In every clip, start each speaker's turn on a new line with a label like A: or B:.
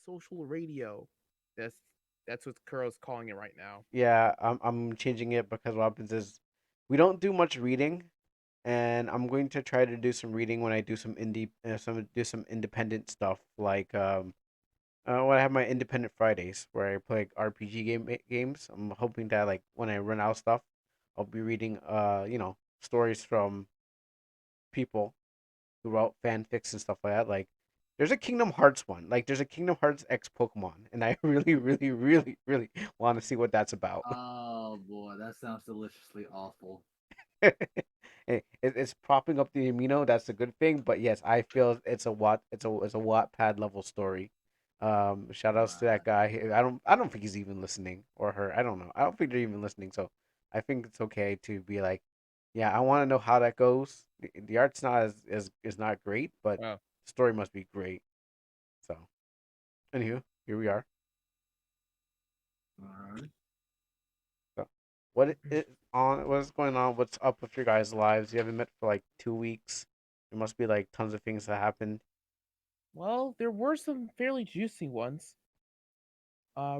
A: social radio. That's that's what Kuro's calling it right now.
B: Yeah, I'm changing it because what happens is we don't do much reading, and I'm going to try to do some reading when I do some independent stuff like when I have my independent Fridays where I play like RPG games. I'm hoping that like when I run out of stuff, I'll be reading stories from people who wrote fanfics and stuff like that. Like there's a Kingdom Hearts one. Like there's a Kingdom Hearts X Pokemon, and I really, really, really, really want to see what that's about.
C: Oh boy, that sounds deliciously awful.
B: It's propping up the Amino. That's a good thing. But yes, I feel it's a Wattpad level story. Shout outs to that
C: Right.
B: guy. I don't think he's even listening or her. I don't know. I don't think they're even listening. So I think it's okay to be like, yeah, I want to know how that goes. The art's not as is not great, but
A: Oh,
B: the story must be great. So, anywho, here we are.
C: All right.
B: So, what's going on? What's up with your guys' lives? You haven't met for like 2 weeks. There must be like tons of things that happened.
A: well, there were some fairly juicy ones.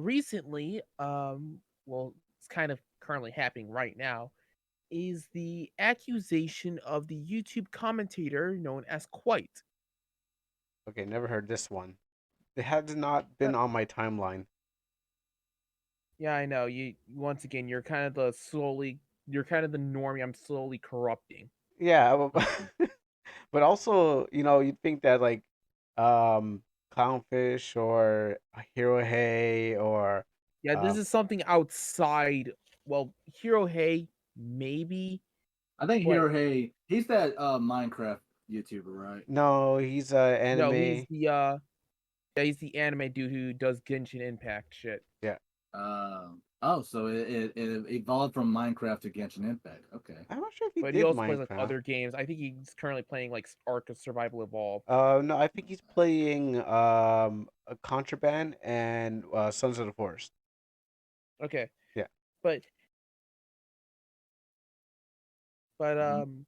A: Recently, well, it's kind of currently happening right now, is the accusation of the YouTube commentator known as Kwite.
B: Okay, never heard this one. It has not been on my timeline.
A: Yeah, I know. You once again, you're kind of the normie I'm slowly corrupting.
B: Yeah, but also, you'd think that like, um, Clownfish or Hero Hey or,
A: Yeah, this
B: um,
A: is something outside. Well, Hero Hey, maybe,
C: I think
A: but
C: Hero Hey, he's that Minecraft YouTuber, right?
B: no, he's
A: no,
B: anime.
A: yeah, he's the anime dude who does Genshin Impact shit.
B: Yeah,
C: Oh, so it evolved from Minecraft to Genshin Impact. Okay.
B: I'm not sure if he
A: But he
B: did
A: also plays like
B: Minecraft.
A: other games. I think he's currently playing like Ark of Survival Evolved.
B: No, I think he's playing a Contraband and Sons of the Forest.
A: Okay,
B: Yeah.
A: but but
C: Mm-hmm.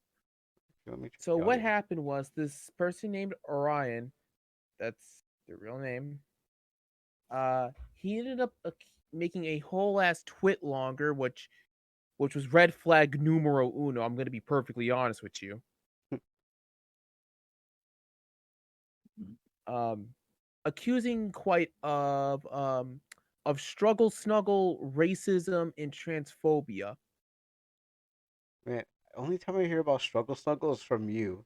B: Let me check
A: so
B: the
A: what
B: audio.
A: happened was this person named Orion, that's their real name. He ended up making a whole ass twit longer, which was red flag numero uno. I'm gonna be perfectly honest with you. Um, accusing Quite of struggle snuggle racism and transphobia.
B: Man, only time I hear about struggle snuggle is from you.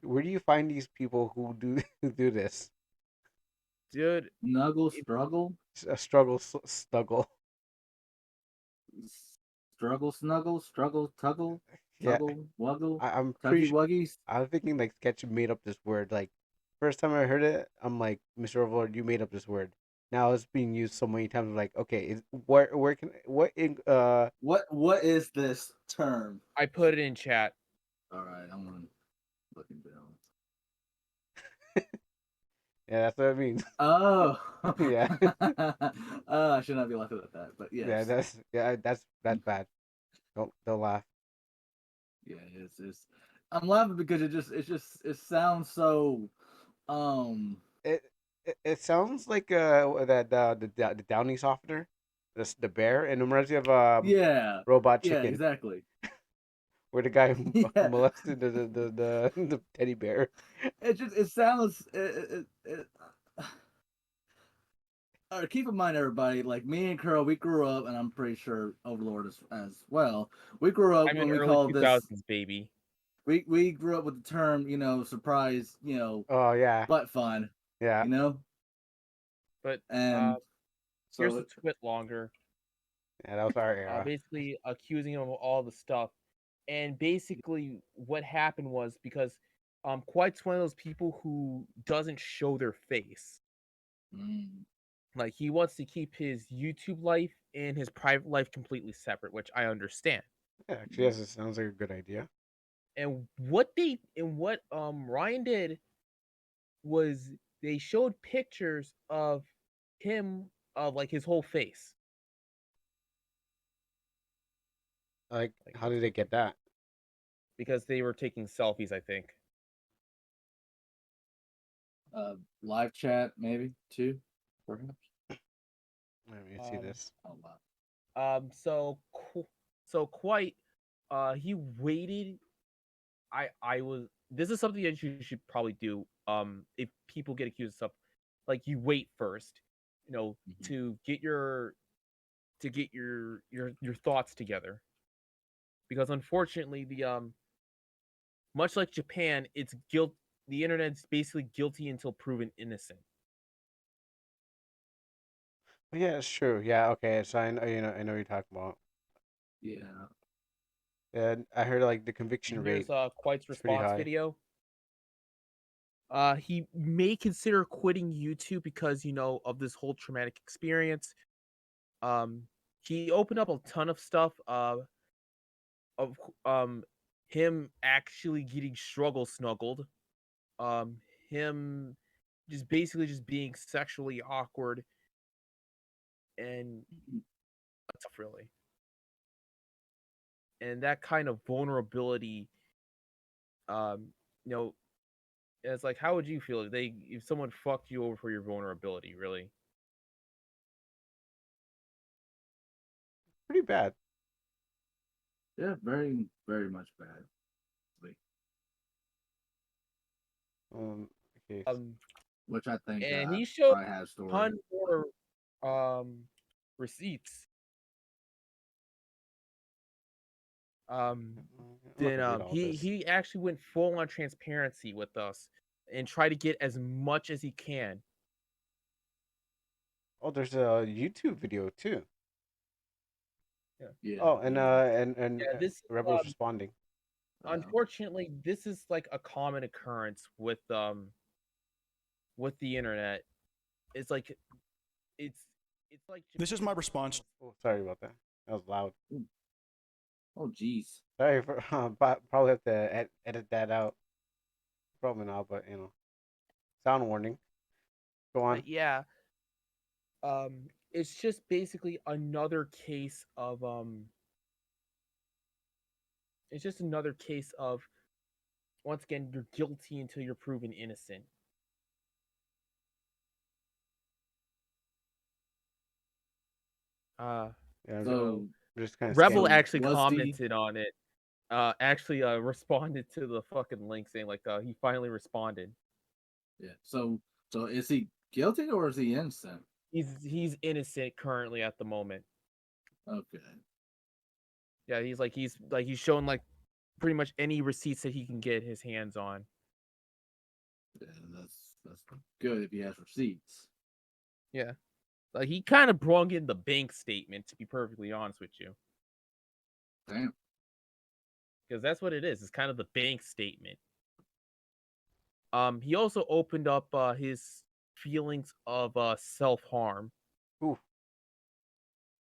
B: Where do you find these people who do who do this?
A: Dude,
C: Snuggle
A: if,
C: Struggle?
B: A struggle snuggle.
C: Struggle Snuggle? Struggle Tuggle?
B: Yeah,
C: Tuggle Wuggle?
B: I'm pretty
C: Tuggy
B: sure.
C: Wuggies?
B: I'm thinking like Sketch made up this word. Like first time I heard it, I'm like, Mr. Overlord, you made up this word. Now it's being used so many times. I'm like, okay, where can what in
C: What is this term?
A: I put it in chat.
C: Alright, I'm gonna look into it.
B: yeah, that's what I mean.
C: Oh,
B: yeah,
C: I should not be laughing at that, but
B: yeah,
C: yes,
B: that's bad. Don't laugh.
C: yeah, it's. I'm laughing because it sounds so um
B: It it sounds like the Downy softener, the bear, and it reminds me of
C: yeah,
B: Robot
C: yeah,
B: Chicken,
C: exactly.
B: where the guy
C: Yeah,
B: molested the teddy bear.
C: it sounds keep in mind, everybody, like me and Curl, we grew up, and I'm pretty sure Overlord as well. We grew up
A: I'm in
C: when we
A: early
C: called this.
A: 2000s, baby.
C: We grew up with the term, surprise,
B: Oh yeah,
C: butt fun,
B: yeah,
C: you know,
A: But
C: and
A: here's
C: so
A: the twit longer.
B: yeah. That was our era.
A: Basically accusing him of all the stuff. And basically, what happened was because Quite's one of those people who doesn't show their face.
C: mm,
A: Like he wants to keep his YouTube life and his private life completely separate, which I understand.
B: Yeah, actually, yes, it sounds like a good idea.
A: And what Ryan did was they showed pictures of him of like his whole face.
B: Like,
A: Like
B: how did they get that?
A: because they were taking selfies, I think.
C: live chat maybe too. Perhaps.
B: Let me see this.
C: Oh wow.
A: So Kwite, he waited. I was. This is something that you should probably do. If people get accused of stuff, like you wait first,
C: Mhm.
A: to get your thoughts together, because unfortunately much like Japan, it's guilt. The internet's basically guilty until proven innocent.
B: Yeah, it's true. Yeah, okay. So I know what you're talking about.
C: Yeah.
B: And I heard like the conviction
A: And
B: rate
A: here's Quite's
B: is pretty
A: response
B: high.
A: video. He may consider quitting YouTube because of this whole traumatic experience. Um, he opened up a ton of stuff. Of him actually getting struggle snuggled. Um, him just basically just being sexually awkward and stuff really. And that kind of vulnerability, um, you know, it's like, how would you feel if someone fucked you over for your vulnerability? Really?
B: Pretty bad.
C: Yeah. Very, very much bad. Like,
B: Um, okay.
A: Um,
C: which I think
A: and he showed
C: probably has
A: a
C: story.
A: ton more receipts.
B: I'm not
A: Then
B: gonna read all
A: he
B: this.
A: he actually went full on transparency with us and try to get as much as he can.
B: Oh, there's a YouTube video too.
A: Yeah.
C: Yeah.
B: Oh, and
C: Yeah.
B: Rebels responding.
A: Unfortunately, this is like a common occurrence with the internet. It's like it's it's like
D: This is my response.
B: Oh, sorry about that. That was loud.
C: Oh jeez.
B: Sorry for probably have to edit that out. Probably not, but sound warning. Go on.
A: But yeah, it's just basically another case of it's just another case of, once again, you're guilty until you're proven innocent. Uh
B: Yeah,
C: So,
B: I'm just kind of
A: Rebel
B: scanning.
A: actually
C: was the
A: commented on it. Actually responded to the fucking link saying like he finally responded.
C: yeah. So is he guilty or is he innocent?
A: He's innocent currently at the moment.
C: Okay.
A: Yeah, he's showing like pretty much any receipts that he can get his hands on.
C: Yeah, that's good if he has receipts.
A: Yeah. Like he kind of brung in the bank statement, to be perfectly honest with you.
C: Damn.
A: Because that's what it is. It's kind of the bank statement. He also opened up his feelings of self-harm,
B: Ooh,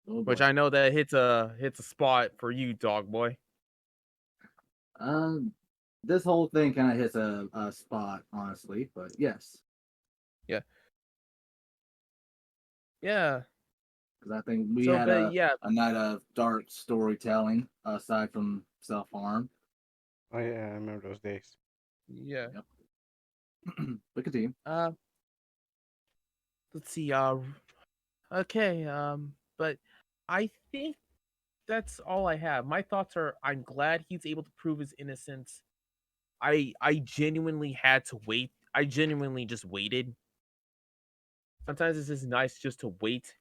C: Oh
A: which
C: boy.
A: I know that hits a spot for you, dog boy.
C: This whole thing kind of hits a spot, honestly, but yes,
A: Yeah. Yeah.
C: because I think we
A: So,
C: had
A: but yeah,
C: a night of dark storytelling aside from self harm.
B: oh yeah, I remember those days.
A: yeah.
C: Yep. But continue.
A: Uh, let's see. Okay. But I think that's all I have. My thoughts are: I'm glad he's able to prove his innocence. I genuinely had to wait. I genuinely just waited. Sometimes it's just nice just to wait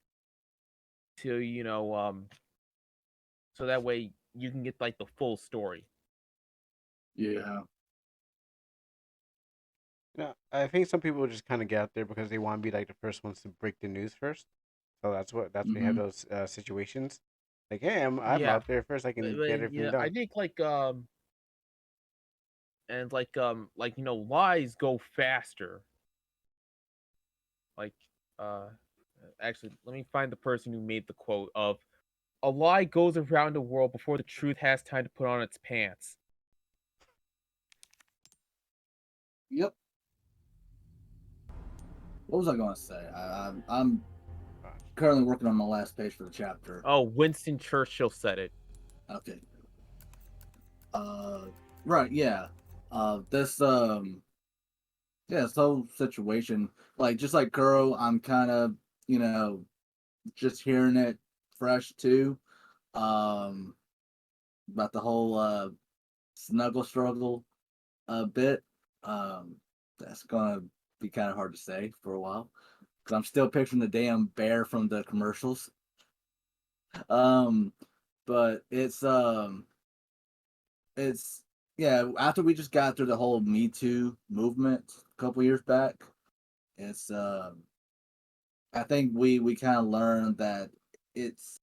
A: till so that way you can get like the full story.
C: Yeah.
B: Yeah, I think some people just kind of get out there because they want to be like the first ones to break the news first. So that's why you have
C: Hmm.
B: those situations. Like, hey, I'm
A: Yeah,
B: out there first. I can get
A: but
B: everything
A: yeah, I
B: done.
A: think like lies go faster. Like uh actually, let me find the person who made the quote of, "A lie goes around the world before the truth has time to put on its pants."
C: Yep. What was I going to say? I'm currently working on my last page for the chapter.
A: Oh, Winston Churchill said it.
C: Okay. Right. Yeah. This yeah, this whole situation, like just like Kuro, I'm kind of just hearing it fresh too. About the whole snuggle struggle bit. That's gonna be kind of hard to say for a while because I'm still picturing the damn bear from the commercials. Um, but it's yeah. After we just got through the whole Me Too movement a couple years back, it's I think we kind of learned that it's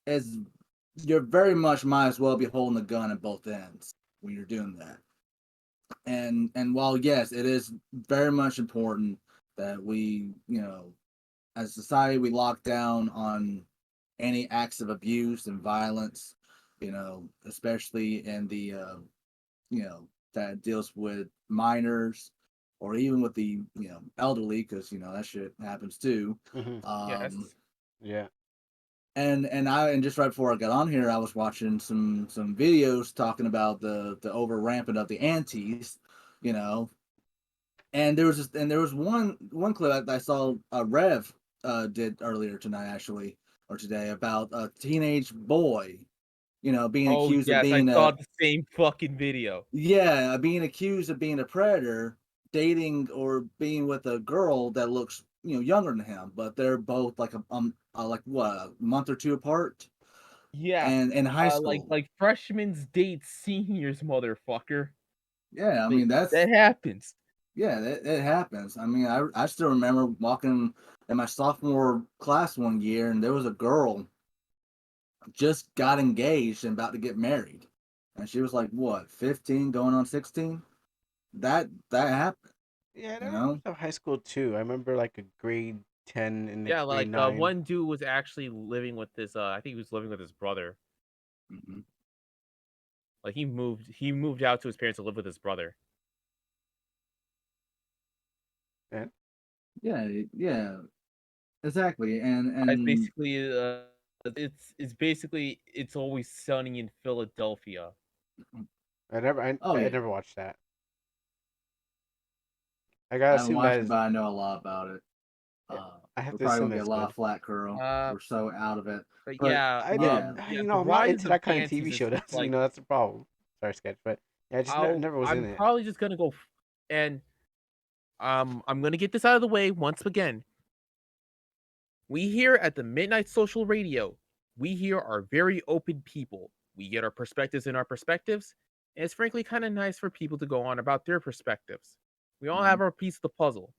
C: it's you're very much might as well be holding the gun at both ends when you're doing that. And while yes, it is very much important that we, as a society, we lock down on any acts of abuse and violence, especially in the that deals with minors or even with the elderly, because that shit happens too.
B: Mm-hmm.
A: Yes.
B: Yeah.
C: And just right before I got on here, I was watching some videos talking about the over ramping of the antes, you know. And there was one clip I saw Rev did earlier tonight actually or today about a teenage boy, being
A: Oh
C: accused of
A: yes, I
C: being
A: saw
C: a
A: the same fucking video.
C: yeah, being accused of being a predator, dating or being with a girl that looks younger than him, but they're both like like what, a month or two apart,
A: Yeah.
C: and in high
A: Like
C: school.
A: freshmen's date seniors, motherfucker.
C: Yeah, I
A: Like,
C: mean
A: that happens.
C: yeah, it happens. I mean, I still remember walking in my sophomore class one year, and there was a girl just got engaged and about to get married, and she was like what, 15, going on 16. That happened,
B: Yeah, I
C: you
B: remember
C: know.
B: some high school too. I remember like a grade 10 and a
A: Yeah,
B: grade
A: like
B: 9.
A: one dude was actually living with his I think he was living with his brother.
C: Mhm.
A: Like he moved out to his parents to live with his brother.
B: Yeah.
C: Yeah, yeah, exactly,
A: It's
C: and
A: basically it's basically It's Always Sunny in Philadelphia.
C: oh
B: I
C: yeah,
B: never watched that. I gotta
C: I haven't
B: assume that
C: watched it,
B: is
C: but I know a lot about it.
B: yeah, I have
C: We're
B: to
C: probably
B: assume
C: gonna get a
B: that's
C: lot
B: good.
C: of flack, girl.
A: Uh
C: We're so out of it,
A: but
C: but
A: yeah,
B: I didn't
C: yeah,
A: the
B: I'm not
A: rise
B: into
A: of
B: that kind of TV
A: panties
B: show.
A: is just
B: That's
A: like
B: that's the problem. Sorry, sketch, but yeah, I just never was in
A: I'm
B: it.
A: probably just gonna go and I'm gonna get this out of the way once again. We here at the Midnight Social Radio, we here are very open people. We get our perspectives in our perspectives, and it's frankly kind of nice for people to go on about their perspectives. We all
C: mhm,
A: have our piece of the puzzle.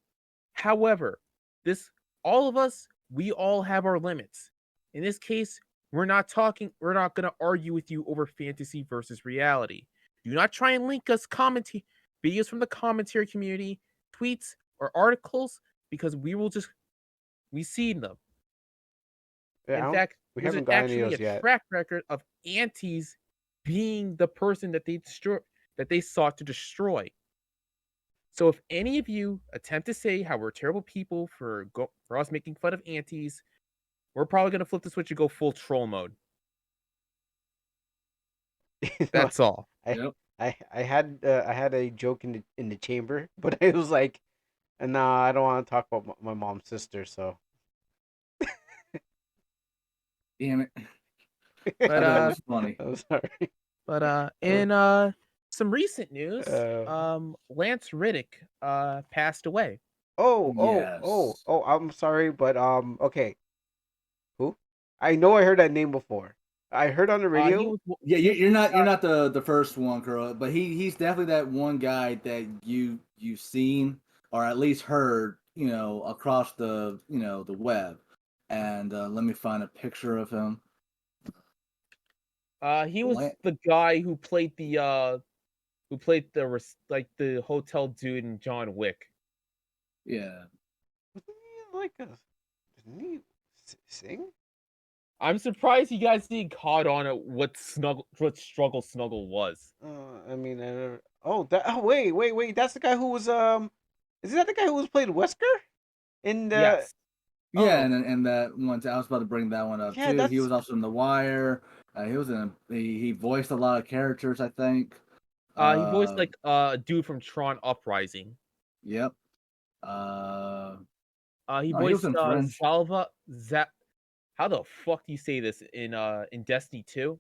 A: However, this all of us, we all have our limits. In this case, we're not going to argue with you over fantasy versus reality. Do not try and link us commenting videos from the commentary community, tweets, or articles because we see them.
B: Yeah,
A: In fact,
B: we
A: there's
B: haven't got any of
A: actually a
B: those yet.
A: track record of antis being the person that they sought to destroy. So if any of you attempt to say how we're terrible people for us making fun of antis, we're probably gonna flip the switch and go full troll mode.
B: You know,
A: That's all.
B: I
C: yep.
B: I had a joke in the chamber, but it was like, nah, I don't want to talk about my mom's sister. So
C: Damn it,
A: But
C: I thought it was funny.
B: I'm sorry. Uh,
A: in some recent news,
B: uh,
A: Lance Riddick passed away.
C: Yes.
B: I'm sorry, but okay. Who? I know I heard that name before. I heard on the
A: He
B: radio.
A: was
C: Yeah,
A: he was
C: you're not the first one, girl, but he's definitely that one guy that you've seen or at least heard, across the web. And let me find a picture of him.
A: he was
C: Lan-
A: the guy who played like the hotel dude in John Wick.
C: Yeah,
B: Wasn't he like a? Didn't he sing?
A: I'm surprised you guys didn't caught on at what struggle snuggle was.
B: I mean, I never. Oh, that. Oh, wait. That's the guy who was. Is that the guy who was played Wesker in the?
A: Yes.
C: yeah,
B: Oh,
C: and that one. I was about to bring that one up
B: yeah.
C: too. He
B: That's.
C: was also in The Wire. He was he voiced a lot of characters, I think.
A: He voiced
C: Uh,
A: like a dude from Tron Uprising.
C: yep. Uh,
A: He
C: Oh, he was
A: voiced
C: in Fringe.
A: Salva Zap. How the fuck do you say this in Destiny 2?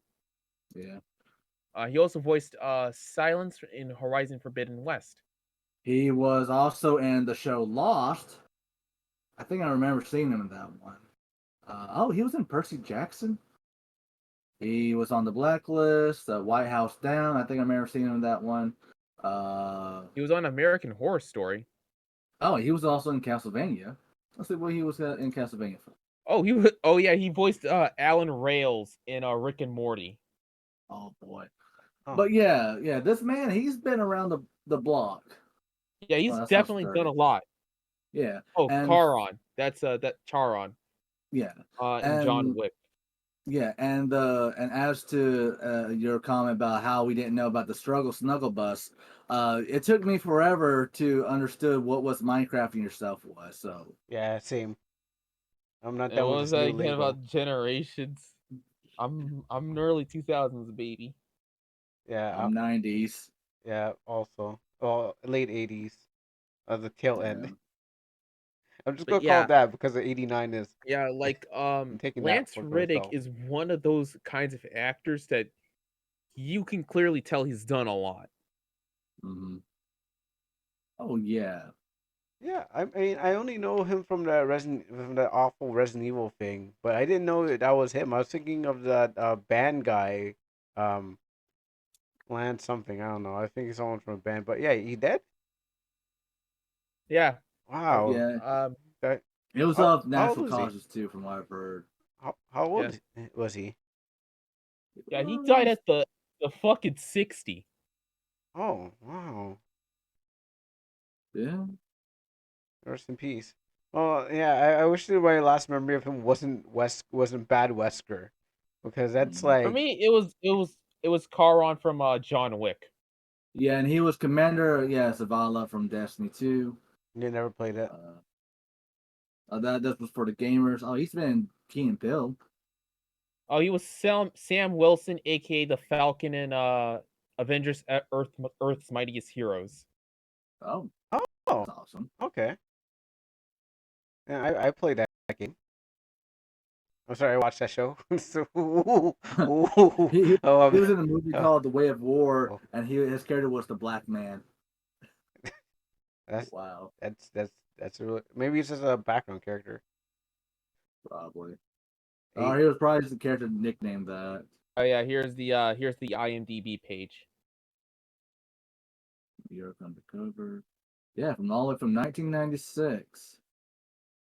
C: Yeah.
A: He also voiced Silence in Horizon Forbidden West.
C: He was also in the show Lost. I think I remember seeing him in that one. Oh, he was in Percy Jackson. He was on the Blacklist, White House Down. I think I remember seeing him in that one.
A: He was on American Horror Story.
C: Oh, he was also in Castlevania. Let's see what he was in Castlevania for.
A: Oh, he was. Oh yeah, he voiced Alan Rails in Rick and Morty.
C: Oh boy.
B: Oh.
C: But yeah, this man, he's been around the block.
A: Yeah, he's
C: that sounds
A: definitely done
C: dirty.
A: a lot.
C: Yeah,
A: Oh,
C: and
A: Charon. That's that Charon.
C: yeah,
A: In John
C: and
A: Wick.
C: yeah, and as to your comment about how we didn't know about the struggle snuggle bus, it took me forever to understood what was Minecrafting yourself was. So
B: Yeah, same. I'm not
A: And
B: done
A: what
B: with
A: was
B: this
A: that
B: new
A: again
B: lingo.
A: about generations? I'm an early 2000s baby.
B: Yeah,
C: I'm 90s.
B: yeah. Also, well, late '80s, the tail
C: Yeah.
B: end. I'm just
A: But
B: gonna call
A: yeah,
B: it that because the '89 is.
A: yeah, like
B: I'm taking that
A: Lance
B: for
A: Riddick
B: myself.
A: is one of those kinds of actors that you can clearly tell he's done a lot.
C: Hmm. Oh yeah.
B: Yeah, I mean, I only know him from from that awful Resident Evil thing, but I didn't know that was him. I was thinking of that band guy, um, Lance something. I don't know. I think he's someone from a band, but yeah, he dead.
A: Yeah.
B: Wow.
C: Yeah.
A: Um
B: That
C: It was
B: how
C: of
B: how old
C: natural
B: was he?
C: causes too, from what I've heard.
B: How
A: yeah.
B: old was he?
A: Yeah, he died
C: Was
A: at the fucking 60.
B: Oh wow.
C: yeah.
B: Rest in peace. Oh yeah, I wish that my last memory of him wasn't Bad Wesker, because that's
C: Mhm.
A: For
B: like
A: me, it was Charon from John Wick.
C: Yeah, and he was Commander, yeah, Zavala from Destiny 2.
B: you never played it.
C: Uh, that was for the gamers. Oh, he's been in Key and Pill.
A: Oh, he was Sam Wilson, aka the Falcon in Avengers Earth's Mightiest Heroes.
C: Oh,
B: Oh,
C: that's awesome.
B: okay. Yeah, I played that game. I'm sorry, I watched that show. So, ooh, ooh,
C: he,
B: oh,
C: he was in a movie
B: oh,
C: called The Way of War,
B: oh,
C: and his character was the Black Man.
B: that's
C: Wow,
B: that's a really, maybe it's just a background character.
C: probably. Oh,
B: Eight.
C: he was probably just the character nicknamed that.
A: Oh yeah, here's the IMDb page.
C: York Undercover. Yeah, from all the way from 1996.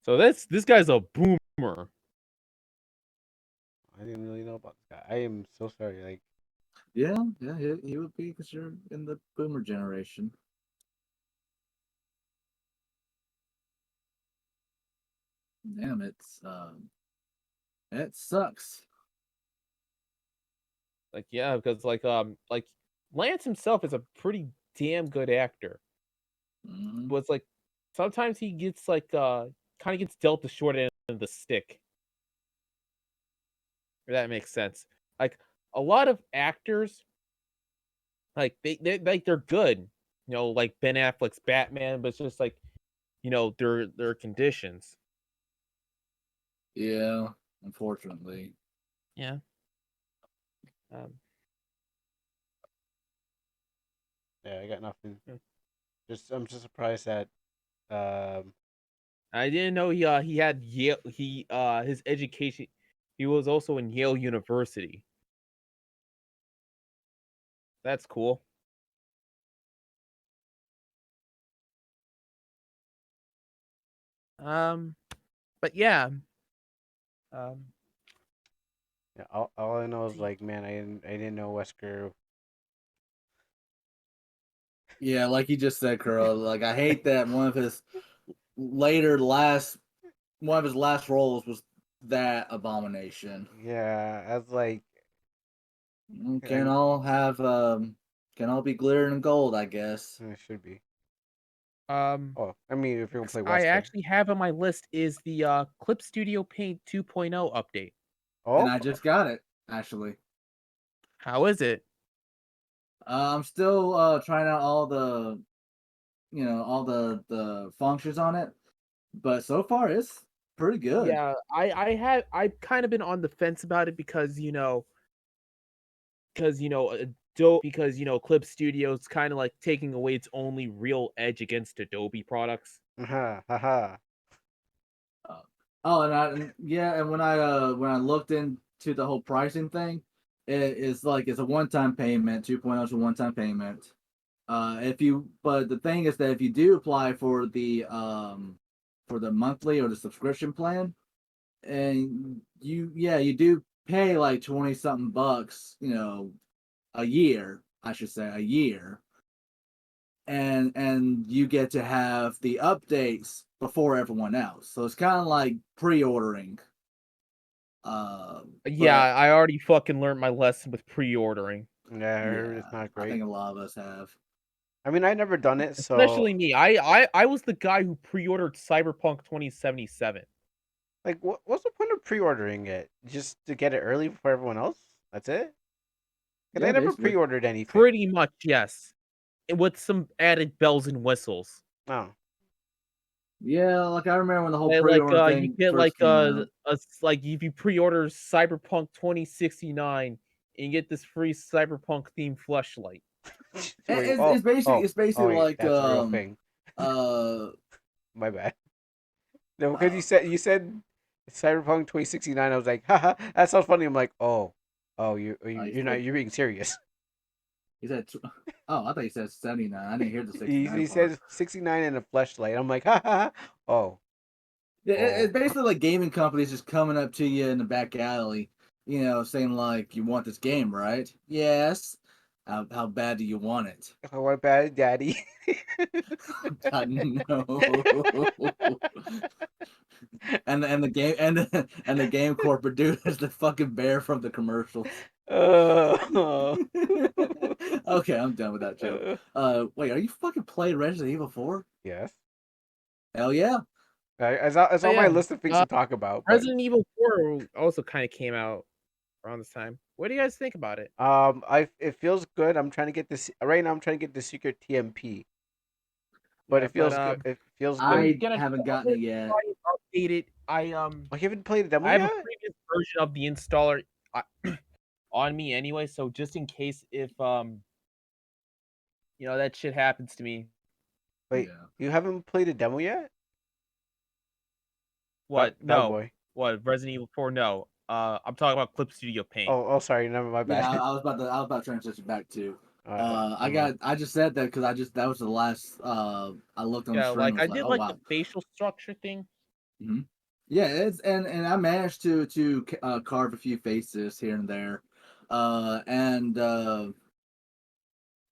A: So this guy's a boomer.
B: I didn't really know about this guy. I am so sorry. Like,
C: Yeah, he would be because you're in the boomer generation. Damn, it sucks.
A: Like yeah, because like Lance himself is a pretty damn good actor.
C: Hmm.
A: But it's like sometimes he gets like kind of gets dealt the short end of the stick. If that makes sense. Like a lot of actors, like they're good. Like Ben Affleck's Batman, but it's just like, their conditions.
C: Yeah, unfortunately.
A: Yeah. Um,
B: yeah, I got nothing.
A: hmm.
B: I'm just surprised that um
A: I didn't know he had Yale. His education. He was also in Yale University. That's cool. Um, but yeah. Um,
B: yeah, all I know is
A: see.
B: like, man, I didn't know Wesker.
C: Yeah, like you just said, Curl. Like I hate that later last one of his last roles was that abomination.
B: Yeah, I was like,
C: Can all have can all be glitter and gold, I guess.
B: it should be.
A: Um,
B: Oh, I mean, if you're gonna play
A: I
B: Wesker.
A: actually have on my list is the Clip Studio Paint 2.0 update.
C: And
B: Oh,
C: I just got it, actually.
A: How is it?
C: I'm still trying out all the all the functions on it. but so far it's pretty good.
A: Yeah, I've kind of been on the fence about it because Clip Studio's kind of like taking away its only real edge against Adobe products.
B: Ha ha ha.
C: Uh, oh, and when I looked into the whole pricing thing, it's like it's a one-time payment. 2.0 is a one-time payment. But the thing is that if you do apply for the monthly or the subscription plan, and you do pay like 20 something bucks, a year, I should say, a year, and you get to have the updates before everyone else. So it's kind of like pre-ordering.
A: Yeah,
C: But
A: I already fucking learned my lesson with pre-ordering.
B: Yeah, I heard
C: yeah,
B: it's not
C: I
B: great.
C: think a lot of us have.
B: I mean, I never done it, so
A: Especially me. I was the guy who pre-ordered Cyberpunk 2077.
B: like, what's the point of pre-ordering it? Just to get it early before everyone else? That's it? Because I
C: Yeah,
B: never
C: basically.
B: pre-ordered anything.
A: Pretty much, yes. With some added bells and whistles.
B: No.
C: Yeah, like I remember when the whole pre-order
A: You
C: thing
A: get
C: first
A: like
C: came out.
A: like if you pre-order Cyberpunk 2069, you get this free Cyberpunk themed fleshlight.
B: Wait,
C: It's basically
B: wait,
C: like
B: that's a real thing.
C: uh
B: My bad. No, because
C: uh
B: you said Cyberpunk 2069. I was like, haha, that sounds funny. I'm like,
C: he
B: you're not,
C: said
B: you're being serious.
C: he said oh, I thought he said 79. I didn't hear the
B: He
C: 69
B: he
C: part.
B: said 69 and a flashlight. I'm like, haha. Oh,
C: Yeah,
B: oh.
C: it's basically like gaming companies just coming up to you in the back alley, saying like, "You want this game, right?" Yes. How bad do you want it?
B: I want bad daddy.
C: God, no. And the game and the game corporate dude is the fucking bear from the commercials.
B: Oh.
C: Okay, I'm done with that joke. Wait, are you fucking playing Resident Evil 4?
B: Yes.
C: Hell yeah.
B: It's
A: Oh
B: on my
A: yeah.
B: list of things to talk about, but
A: Resident Evil 4 also kind of came out around this time. What do you guys think about it?
B: it feels good. I'm trying to get this right now. I'm trying to get the secret TMP, but
A: Yeah,
B: it
A: but
B: feels good. It feels
A: I'm
B: good.
C: I
A: gonna
C: haven't gotten
A: try
C: it yet.
A: and update it.
B: Oh, you haven't played the demo
A: I have a
B: yet?
A: previous version of the installer uh, on me anyway, so just in case if that shit happens to me.
B: Wait,
C: Yeah.
B: you haven't played a demo yet?
A: What?
B: Dog
A: No.
B: boy.
A: What? Resident Evil 4? No. I'm talking about Clip Studio Paint.
B: Oh, sorry, never my
C: Yeah,
B: bad.
C: I was about to transition back to.
B: Never mind.
C: I just said that because that was the last I looked on the
A: Yeah,
C: stream and
A: like I
C: was like,
A: did
C: oh
A: like the
C: wow.
A: facial structure thing.
C: Hmm. Yeah, it's and I managed to carve a few faces here and there, uh, and uh,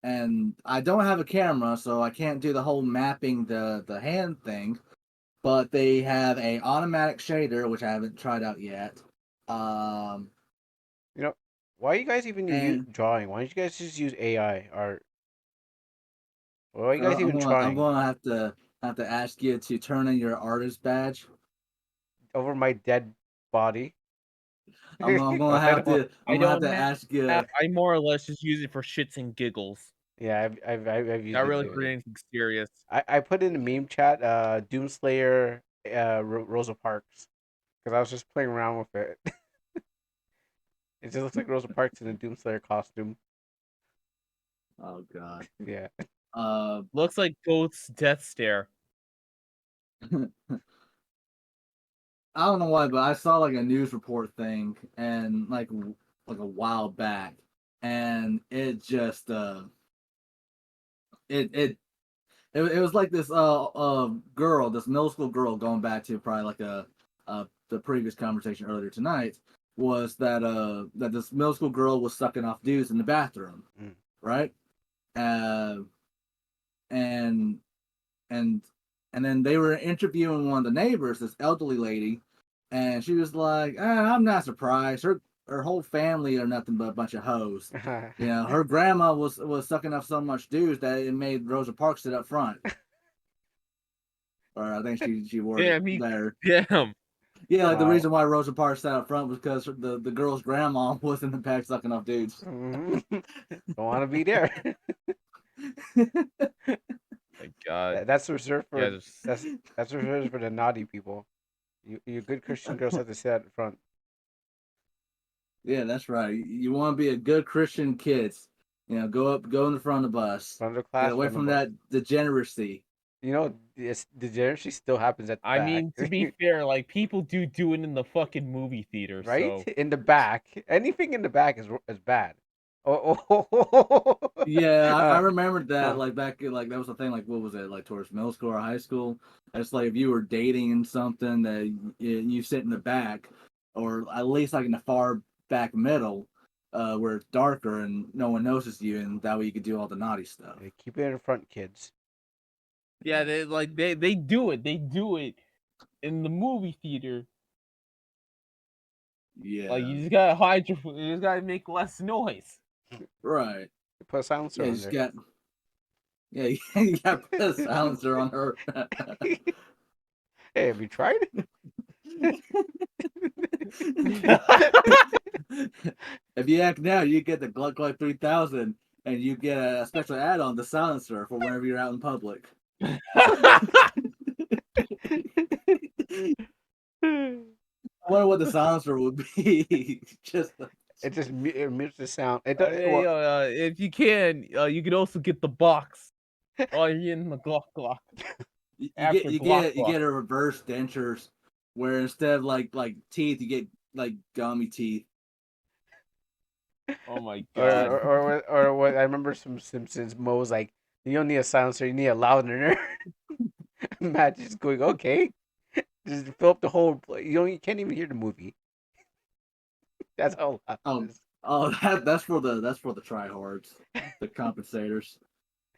C: and I don't have a camera, so I can't do the whole mapping the hand thing. But they have a automatic shader, which I haven't tried out yet. Um,
B: You know, why you guys even use
C: and
B: drawing? Why don't you guys just use AI? Or why are you guys even
C: I'm
B: trying
C: gonna have to ask you to turn in your artist badge.
B: over my dead body?
C: I'm gonna
A: I
C: I'm gonna have
A: don't
C: to
A: have
C: ask
A: that.
C: you.
A: I more or less just use it for shits and giggles.
B: Yeah, I've used
A: Not
B: it
A: really
B: too.
A: for anything serious.
B: I put in a meme chat, Doomslayer, Rosa Parks, because I was just playing around with it. It just looks like Rosa Parks in a Doomslayer costume.
C: Oh God.
B: Yeah.
C: Uh,
A: Looks like Goat's death stare.
C: I don't know why, but I saw like a news report thing and like a while back, and it just it it it was like this girl, this middle school girl, going back to probably like the previous conversation earlier tonight, was that this middle school girl was sucking off dudes in the bathroom,
B: Mm.
C: right? Uh, and and and then they were interviewing one of the neighbors, this elderly lady, and she was like, "I'm not surprised. Her whole family are nothing but a bunch of hoes. Her grandma was sucking up so much dudes that it made Rosa Parks sit up front, or I think she worded
A: Damn,
C: there.
A: damn.
C: Yeah, like the
B: Wow.
C: reason why Rosa Parks sat up front was because the girl's grandma was in the back sucking off dudes.
B: Don't want to be there.
A: My God.
B: That's reserved
A: Yeah,
B: for that's reserved for the naughty people. You good Christian girls have to sit at the front.
C: Yeah, that's right. You want to be a good Christian kids. Go in the front of the bus.
B: Front of the
C: Get
B: class,
C: away
B: front of
C: from
B: the bus.
C: that degeneracy.
B: It's degeneracy still happens at the
A: I
B: back.
A: mean, to be fair, like people do it in the fucking movie theater,
B: Right?
A: so
B: In the back. Anything in the back is bad. Oh.
C: Yeah, I
B: Uh,
C: remember that.
B: uh,
C: Like back, like that was the thing. Like what was it? Like towards middle school or high school. It's like if you were dating in something that you sit in the back, or at least like in the far back middle, where it's darker and no one notices you, and that way you could do all the naughty stuff.
B: keep it in front, kids.
A: yeah, they do it. They do it in the movie theater. Like
C: Yeah,
A: you just gotta hide your, you just gotta make less noise.
C: right.
B: Put a silencer
C: Yeah, you
B: on
C: just
B: there.
C: got. Yeah, you got to put a silencer on her.
B: Hey, have you tried?
C: If you act now, you get the Gluck Gluck 3000, and you get a special add-on, the silencer, for whenever you're out in public. I wonder what the silencer would be. Just
B: It just it mutes the sound. It does
A: Hey,
B: well.
A: if you can, you can also get the box. Oh, you're in the Glock Glock after Glock
C: you
A: Glock.
C: get a reverse dentures, where instead of like teeth, you get like gummy teeth.
A: Oh my
B: Or
A: God.
B: or what I remember some Simpsons. Mo's like, you don't need a silencer, you need a loudener. Matt just going, okay, just fill up the whole. You can't even hear the movie. That's how loud
C: Oh,
B: it is.
C: that's for the tryhards, the compensators.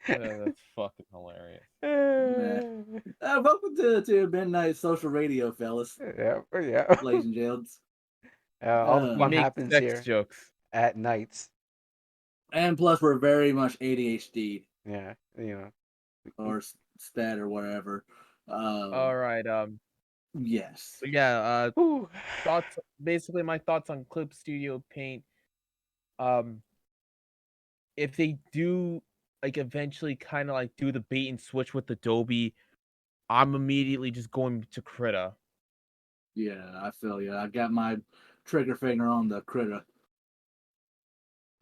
A: That's fucking hilarious.
C: Nah. Welcome to Midnight Social Radio, fellas,
B: Yeah.
C: ladies and gents.
B: All the
A: We
B: fun
A: make
B: happens
A: sex
B: here
A: jokes.
B: at nights.
C: And plus, we're very much ADHD
B: Yeah,
C: or STAT or whatever.
A: All right.
C: Yes.
A: Yeah.
B: Whew.
A: Thoughts. Basically, my thoughts on Clip Studio Paint. Um, if they do like eventually kind of like do the bait and switch with Adobe, I'm immediately just going to Krita.
C: Yeah, I feel you. I got my trigger finger on the critter,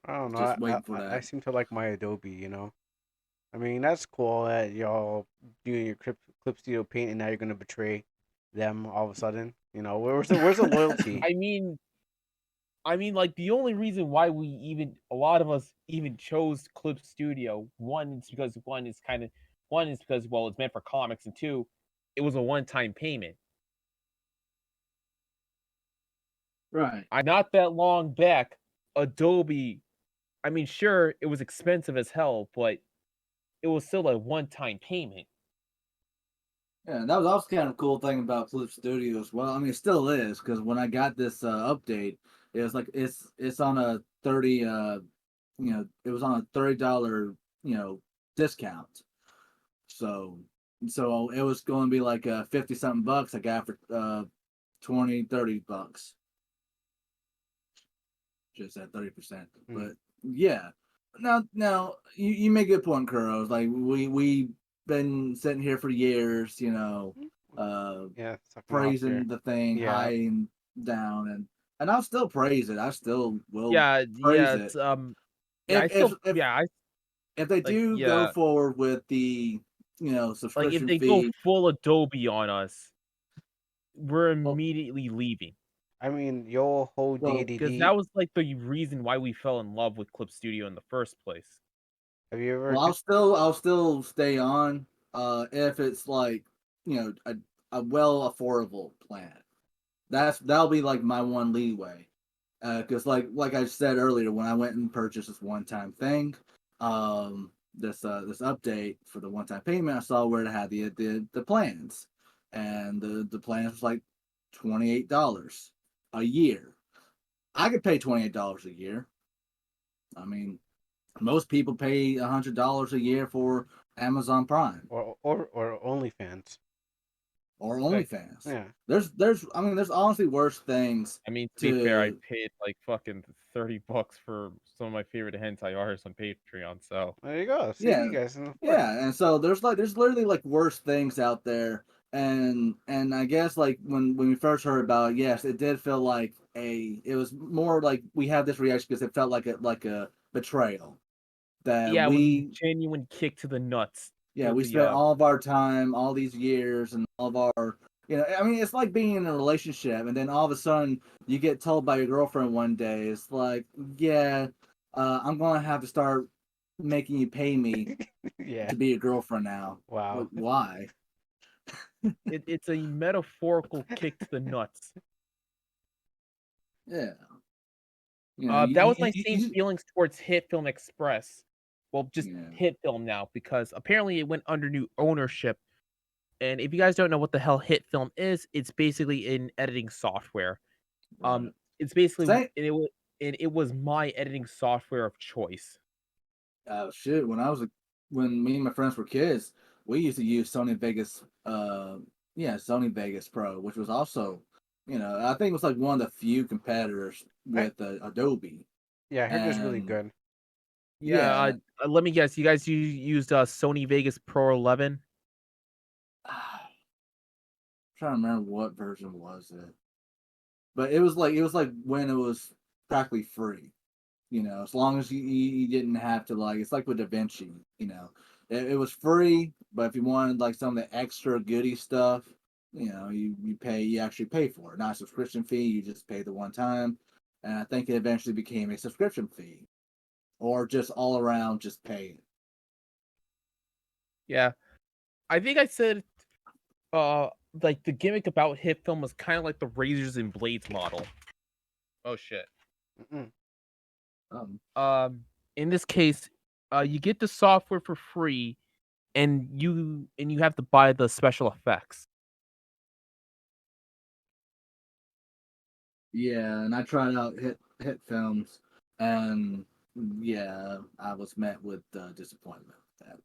B: I don't know.
C: just waiting for
B: I
C: that.
B: seem to like my Adobe. I mean, that's cool that y'all doing your Clip Studio Paint, and now you're gonna betray them all of a sudden. Where's the loyalty?
A: I mean, like the only reason why a lot of us even chose Clip Studio, one is because well, it's meant for comics, and two, it was a one-time payment.
C: Right.
A: I not that long back, Adobe. I mean, sure, it was expensive as hell, but it was still a one-time payment.
C: Yeah, that was also kind of cool thing about Flip Studio as well. I mean, it still is because when I got this update, it was like it's on a 30 it was on a $30 discount. So it was going to be like 50 something bucks. I got for 20-30 bucks, just at 30%.
B: Hmm.
C: But yeah, now you make a good point, Kuros. Like we been sitting here for years,
B: Yeah, sucking off
C: praising
B: here.
C: the thing
B: Yeah.
C: high and down, and I'll still praise it. I still will
A: Yeah,
C: praise
A: yeah,
C: it.
A: it's yeah, I still
C: If
A: yeah, I
C: if they
A: like
C: do go
A: yeah,
C: forward with the
A: like if
C: subscription
A: they go
C: fee,
A: full Adobe on us, we're
C: well,
A: immediately leaving.
B: I mean, your whole
C: well,
A: Because
B: DADD.
A: that was like the reason why we fell in love with Clip Studio in the first place.
B: Have you ever?
C: well, I'll still stay on if it's like a well affordable plan. That'll be like my one leeway. Because like I said earlier, when I went and purchased this one time thing, this update for the one time payment, I saw where it had the plans, and the plans was like $28 a year. I could pay $28 a year. I mean, most people pay $100 a year for Amazon Prime.
B: Or OnlyFans.
C: or
A: Okay.
C: OnlyFans.
B: Yeah.
C: There's honestly worse things
A: I mean, to be fair, I
C: to.
A: paid like fucking $30 for some of my favorite hentai artists on Patreon. So
B: There you go. See,
C: Yeah,
B: you guys can afford it.
C: yeah, and so there's literally like worse things out there, and I guess like when we first heard about it, yes, it did feel like it was more like we had this reaction because it felt like a betrayal that
A: yeah, it was a genuine kick to the nuts.
C: yeah,
A: To
C: we
A: the
C: spent all of our time, all these years, and all of our, I mean, it's like being in a relationship, and then all of a sudden you get told by your girlfriend one day, it's like, yeah, I'm gonna have to start making you pay me
B: Yeah.
C: to be your girlfriend now.
B: Wow.
C: Like, why?
A: it's a metaphorical kick to the nuts.
C: Yeah, you know,
A: That was my
C: you
A: same feelings towards Hit Film Express. Well, just
C: yeah,
A: Hit Film now because apparently it went under new ownership. And if you guys don't know what the hell Hit Film is, it's basically an editing software.
C: right.
A: It's basically
C: Same.
A: and it was my editing software of choice.
C: Shit. When me and my friends were kids, we used to use Sony Vegas. Yeah, Sony Vegas Pro, which was also, I think it was like one of the few competitors
B: I
C: with Adobe.
B: yeah, I heard it's really
C: And
B: good.
A: Yeah,
C: yeah,
A: let me guess. You guys used Sony Vegas Pro 11?
C: trying to remember what version was it, but it was like when it was practically free. As long as you didn't have to like, it's like with DaVinci, it was free, but if you wanted like some of the extra goody stuff, you actually pay for it, not a subscription fee. You just pay the one time, and I think it eventually became a subscription fee, or just all around just pay it.
A: Yeah. I think I said uh like the gimmick about Hit Film was kind of like the razors and blades model. Oh shit.
B: Mm-mm.
C: Um,
A: In this case, you get the software for free and you have to buy the special effects.
C: yeah, and I tried out hit films, and yeah, I was met with disappointment with that.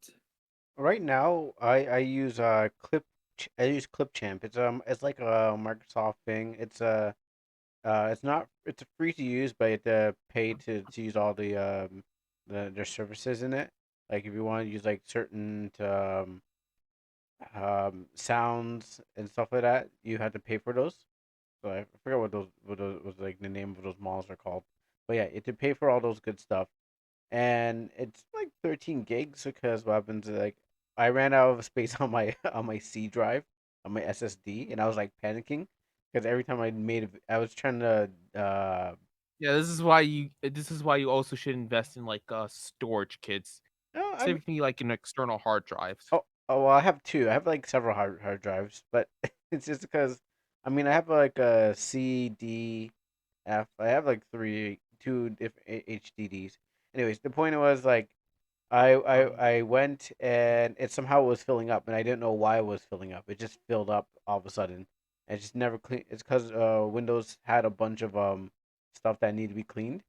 B: Right now, I use I use Clipchamp. It's like a Microsoft thing. It's not it's free to use, but you have to pay to use all their services in it. Like if you want to use like certain sounds and stuff like that, you have to pay for those. So I forget what those was like the name of those models are called. But yeah, you have to pay for all those good stuff, and it's like 13 gigs because what happens is like I ran out of space on my on my C drive on my SSD, and I was like panicking because every time I was trying to
A: Yeah, this is why you also should invest in like storage kits.
B: no, I mean,
A: Specifically like an external hard drives.
B: oh well, I have two. I have like several hard drives, but it's just because I mean I have like a C D F. I have like two different HDDs. Anyways, the point was like I went and it somehow was filling up, and I didn't know why it was filling up. It just filled up all of a sudden. It just never clean. It's because Windows had a bunch of stuff that needed to be cleaned,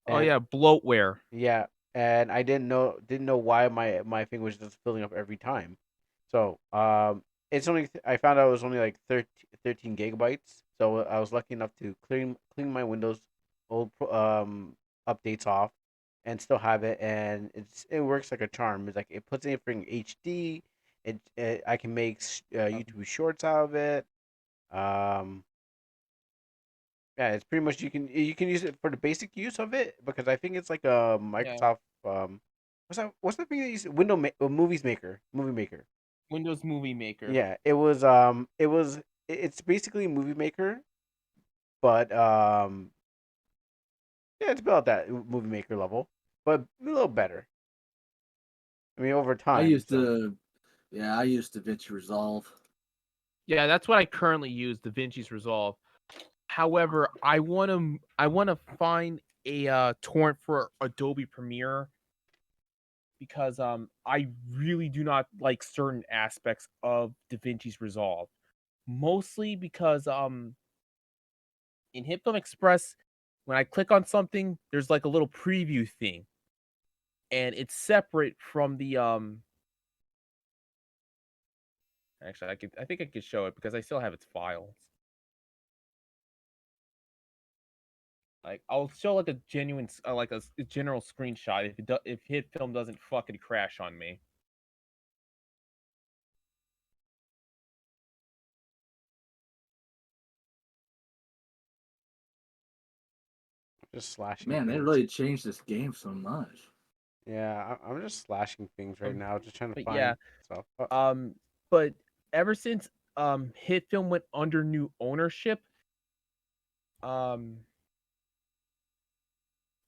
A: Oh
B: and
A: yeah, bloatware.
B: yeah, and I didn't know why my thing was just filling up every time. So it's only I found out it was only like 13 gigabytes. So I was lucky enough to clean my Windows old updates off and still have it, and it works like a charm. It's like it puts everything HD. I can make YouTube shorts out of it. Um, yeah, it's pretty much you can use it for the basic use of it because I think it's like a
A: Yeah,
B: Microsoft what's that thing that you use movie maker.
A: Windows Movie Maker.
B: Yeah, it's basically movie maker, but yeah, it's about that movie maker level, but a little better. I mean, over
C: I
B: time.
C: used
B: So
C: to, yeah, I used DaVinci Resolve.
A: Yeah, that's what I currently use, DaVinci's Resolve. However, I wanna find a torrent for Adobe Premiere because I really do not like certain aspects of DaVinci's Resolve. Mostly because in HitFilm Express, when I click on something, there's like a little preview thing, and it's separate from the Actually, I think I could show it because I still have its files. Like, I'll show like a genuine, like a general screenshot if hit film doesn't fucking crash on me.
B: Just slashing.
C: Man, they
B: things.
C: really changed this game so much.
B: Yeah, I'm just slashing things right now, just trying to
A: But
B: find
A: yeah,
B: stuff.
A: but ever since hit film went under new ownership, um,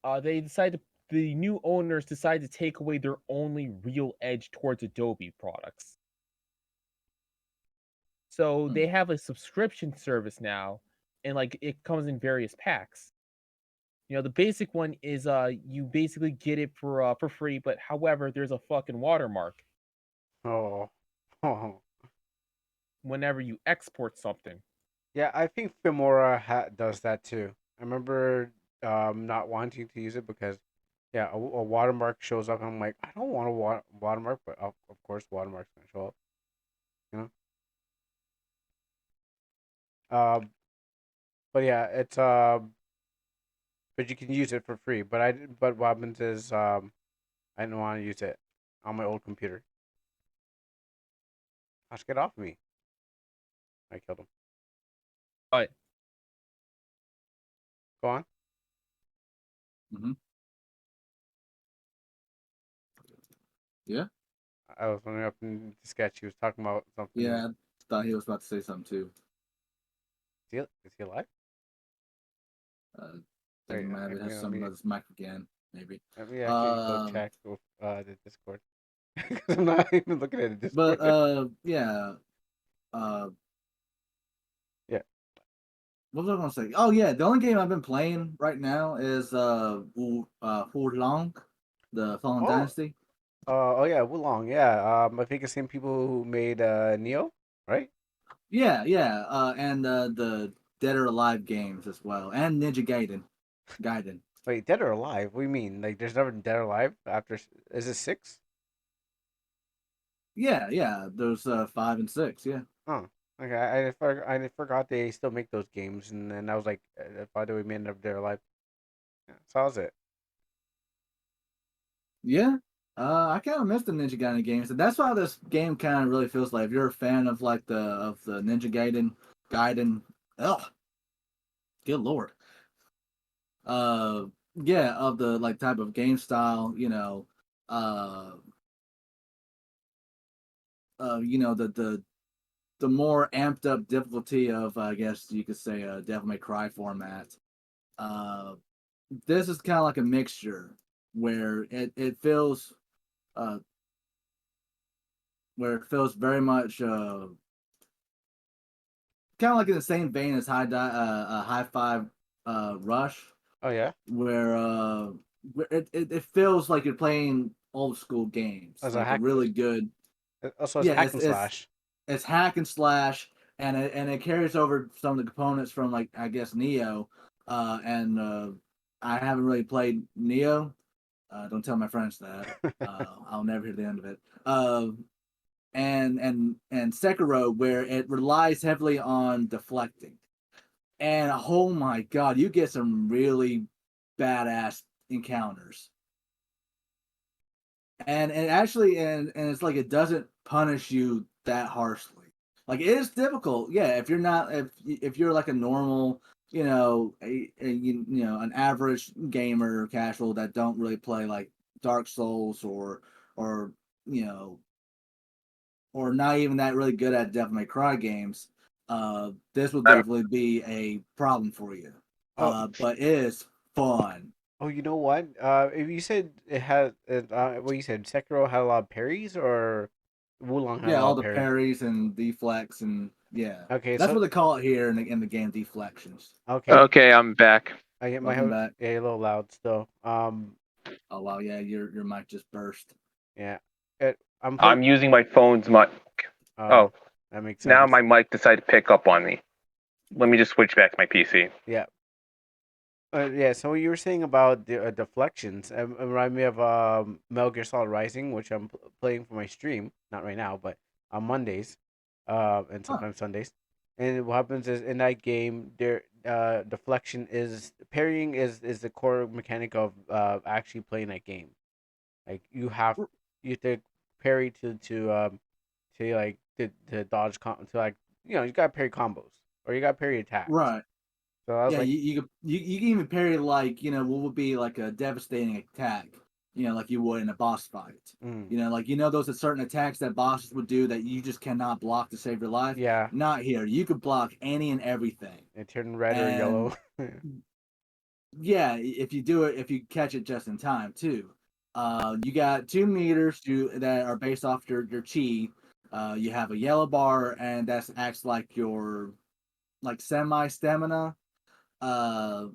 A: the new owners decided to take away their only real edge towards Adobe products. So they have a subscription service now, and like it comes in various packs. You know, the basic one is you basically get it for free, but however, there's a fucking watermark
B: Oh, oh,
A: whenever you export something.
B: yeah. I think Filmora does that too. I remember not wanting to use it because yeah, a watermark shows up. And I'm like, I don't want a watermark, but of course, watermark's gonna show up. You know. But yeah, it's but you can use it for free. But what happens is I didn't want to use it on my old computer. Gosh, get off me! I killed him.
A: But
B: Go on.
C: Mm-hmm. Yeah.
B: I was wondering up in the sketch. He was talking about something.
C: Yeah, I thought he was about to say something too.
B: Is he alive?
C: Doesn't
B: Wait,
C: matter. It has something about his mic again, maybe.
B: let me actually go check with the Discord because I'm not even looking at the Discord.
C: But yeah.
B: Yeah.
C: What was I gonna say? Oh yeah, the only game I've been playing right now is Long, the Fallen
B: Oh.
C: Dynasty.
B: Oh yeah, Wulong. Yeah. I think it's the same people who made Neo, right?
C: Yeah, and the Dead or Alive games as well, and Ninja Gaiden.
B: Wait, Dead or Alive? What do you mean? Like, there's never Dead or Alive after? Is it 6?
C: Yeah. There's 5 and 6. Yeah.
B: Oh, okay. I forgot they still make those games, and then I was like, why do we made Dead or Alive? Yeah, so how's it?
C: Yeah. I kind of miss the Ninja Gaiden games, and that's why this game kind of really feels like if you're a fan of like the Ninja Gaiden. Oh, good lord. Uh, yeah, of the like type of game style, uh, the more amped up difficulty of I guess you could say a Devil May Cry format. Uh, this is kind of like a mixture where it feels uh very much kind of like in the same vein as High Five Rush,
B: Oh yeah,
C: where it feels like you're playing old school games,
B: as a
C: like a
B: hack.
C: really good.
B: Also, it's
C: Yeah,
B: hack and slash.
C: it's hack and slash, and it carries over some of the components from like I guess Neo, and I haven't really played Neo. Don't tell my friends that. I'll never hear the end of it. And Sekiro, where it relies heavily on deflecting. And oh my god, you get some really badass encounters. And and it's like it doesn't punish you that harshly. Like it is difficult, yeah. If you're like a normal, an average gamer or casual that don't really play like Dark Souls or you know or not even that really good at Devil May Cry games, this will definitely be a problem for you.
B: Oh,
C: But it is fun.
B: oh, you know what? If you said it had, what you said, Sekiro had a lot of parries, or Wulong had a
C: Yeah,
B: lot
C: all
B: of
C: the
B: parries.
C: parries and deflects and yeah,
B: Okay,
C: that's
B: so
C: what they call it here in the game, deflections.
B: okay,
D: Okay, I'm back.
B: I get my
C: Welcome back.
B: yeah, a little loud still.
C: Oh wow, yeah, your mic just burst.
B: Yeah, I'm playing.
D: I'm using my phone's mic.
B: Oh,
D: Oh,
B: that makes sense.
D: now my mic decided to pick up on me. Let me just switch back to my PC.
B: Yeah. Yeah, so what you were saying about the deflections remind me of Metal Gear Solid Rising, which I'm playing for my stream. Not right now, but on Mondays. and
C: Huh.
B: sometimes Sundays. And what happens is in that game, deflection is parrying is the core mechanic of actually playing that game. Like you have to parry to like to dodge to like you gotta parry combos or you gotta parry attacks.
C: Right.
B: So I was
C: Yeah,
B: like,
C: you can even parry like what would be like a devastating attack, like you would in a boss fight.
B: mm,
C: Like those are certain attacks that bosses would do that you just cannot block to save your life.
B: yeah,
C: Not here. You could block any and everything.
B: it turned red or
C: And
B: yellow.
C: yeah, if you catch it just in time too. You got 2 meters that are based off your chi. You have a yellow bar, and that acts like your like semi stamina. uh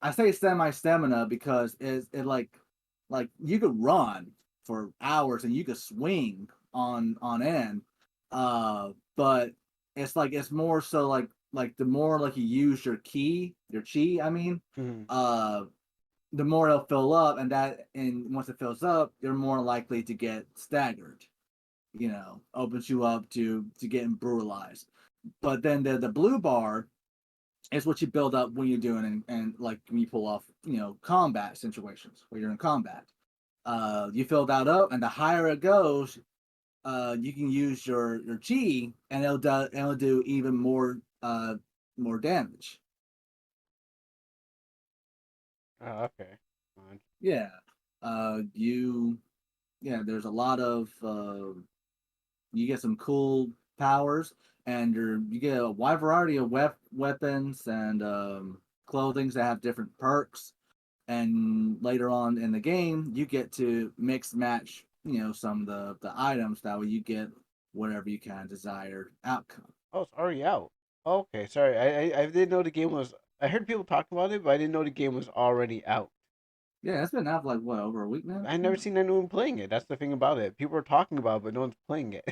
C: I say semi stamina because it like you could run for hours and you could swing on end. But it's more so like the more like you use your chi, I mean,
B: Mhm.
C: uh the more it'll fill up, and once it fills up, you're more likely to get staggered. Opens you up to getting brutalized. But then the blue bar is what you build up when you're doing and like when you pull off combat situations where you're in combat. You fill that up, and the higher it goes, you can use your chi, and it'll do even more damage.
B: Oh, okay.
C: Yeah. You yeah, there's a lot of you get some cool powers, and you get a wide variety of weapons and clothings that have different perks. And later on in the game, you get to mix match, some of the items. That way, you get whatever you kind of desired outcome.
B: Oh, it's already out. Okay, sorry. I didn't know the game was. I heard people talk about it, but I didn't know the game was already out.
C: Yeah, it's been out for like what, over a week now.
B: I never seen anyone playing it. That's the thing about it. People are talking about it, but no one's playing it.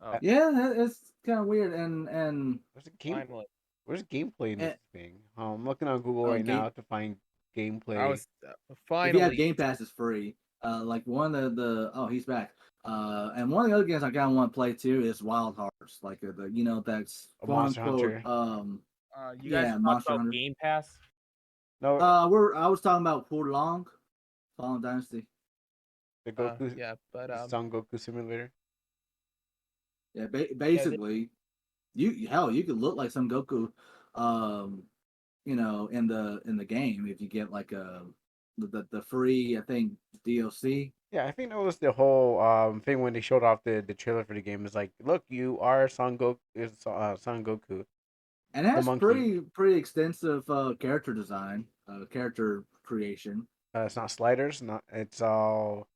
A: Oh,
C: Yeah, it's kind of weird, and
B: Where's the game?
A: finally.
B: Where's gameplay in this
C: it,
B: thing? I'm looking on Google right
C: game
B: now to find
A: I
B: gameplay.
A: was
C: if you have
A: finally.
C: Game Pass, it's free. Like one of the oh, he's back. And one of the other games I kind of want to play too is Wild Hearts, like that's
B: A
C: quote
B: Monster
C: unquote
B: Hunter.
A: You guys
C: yeah,
A: were talking
C: Monster
A: about
C: Hunter.
A: Game Pass.
B: No,
C: I was talking about Long, Fallen Dynasty.
B: the Goku,
A: Yeah, but
B: the Son Goku simulator.
C: Yeah,
A: yeah,
C: basically, you could look like some Goku, um, in the game if you get like the free, I think, DLC.
B: Yeah, I think that was the whole thing when they showed off the trailer for the game. Is like, look, you are Son Goku, Son Goku,
C: And it
B: the
C: has
B: monkey.
C: pretty extensive character design, character creation.
B: It's not sliders, not it's all.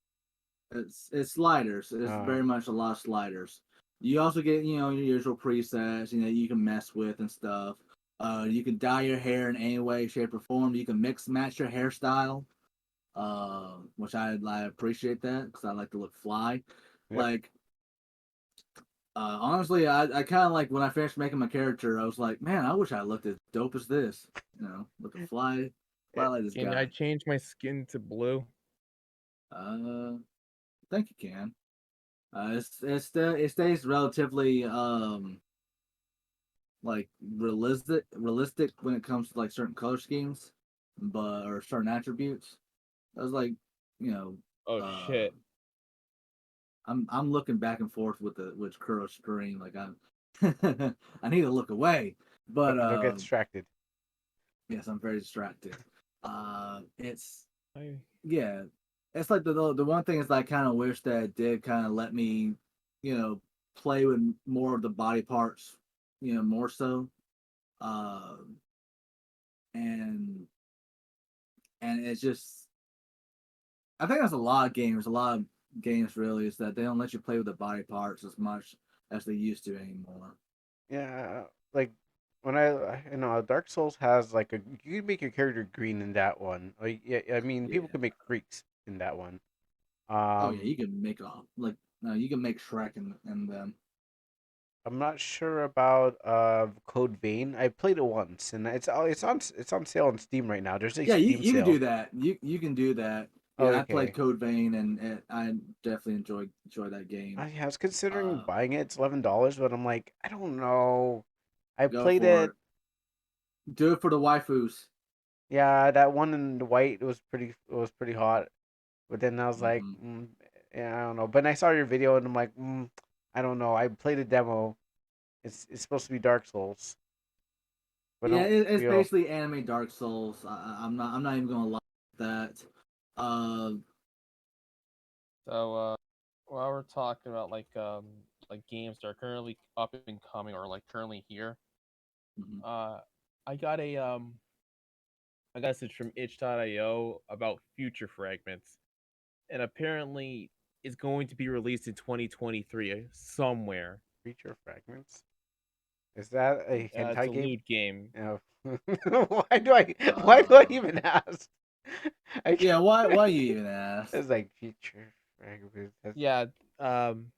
C: It's sliders. It's
B: Uh,
C: very much a lot of sliders. You also get your usual presets, you can mess with and stuff. You can dye your hair in any way, shape, or form. You can mix match your hairstyle, which I appreciate that because I like to look fly.
B: yep.
C: Like honestly, I kind of like when I finished making my character, I was like, man, I wish I looked as dope as this. Looking fly like this
A: can I
C: guy.
A: change my skin to blue?
C: I think you can. It stays relatively like realistic when it comes to like certain color schemes, but or certain attributes. I was like, you know,
A: Oh
C: uh,
A: shit!
C: I'm looking back and forth with Kuro's screen. Like I'm, I need to look away, but
B: Don't get distracted.
C: yes, I'm very distracted. It's
A: I,
C: yeah, it's like the one thing is I kind of wish that it did kind of let me, play with more of the body parts, more so. Uh, and it's just I think that's a lot of games. A lot of games really is that they don't let you play with the body parts as much as they used to anymore.
B: Yeah, like when Dark Souls has like you can make your character green in that one. Like, yeah, I mean, people
C: Yeah.
B: can make freaks in that one.
C: Oh yeah,
B: Um,
C: you can make like no, you can make Shrek and them.
B: I'm not sure about Code Vein. I played it once, and it's on sale on Steam right now. There's a
C: Yeah,
B: Steam
C: you can do
B: sale.
C: that. You can do that. Yeah, I
B: Okay.
C: played Code Vein, and I definitely enjoy that game.
B: I was considering
C: Uh,
B: buying it. It's $11, but I'm like, I don't know. I
C: Go
B: played
C: for
B: it.
C: it. Do it for the waifus.
B: Yeah, that one in the white was pretty hot. But then I was like,
C: Mhm.
B: yeah, I don't know. But then I saw your video and I'm like, I don't know. I played a demo. It's supposed to be Dark Souls, but I
C: Yeah,
B: don't
C: it's
B: feel.
C: basically anime Dark Souls. I'm not even gonna lie with that.
A: So while we're talking about like games that are currently up and coming or like currently here,
C: Mhm.
A: I got a message from itch.io about Future Fragments, and apparently it's going to be released in 2023 somewhere.
B: Creature fragments. Is that a
A: It's
B: hentai
A: a
B: game?
A: lewd game.
B: No. Why do I? Why do I
C: Uh,
B: even ask? I
C: yeah,
B: can't-
C: why you even ask?
B: It's like future fragments.
A: Yeah, um,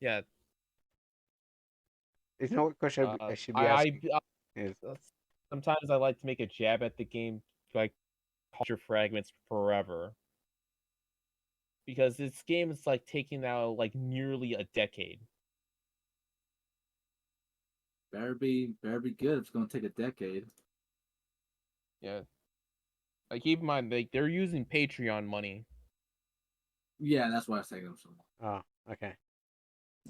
A: yeah.
B: You know what question I should be asking is
A: Sometimes I like to make a jab at the game, like Future Fragments Forever, because this game is like taking now like nearly a decade.
C: Better be good. It's gonna take a decade.
A: Yeah, like keep in mind, like they're using Patreon money.
C: Yeah, that's why I say them so long.
B: oh, okay.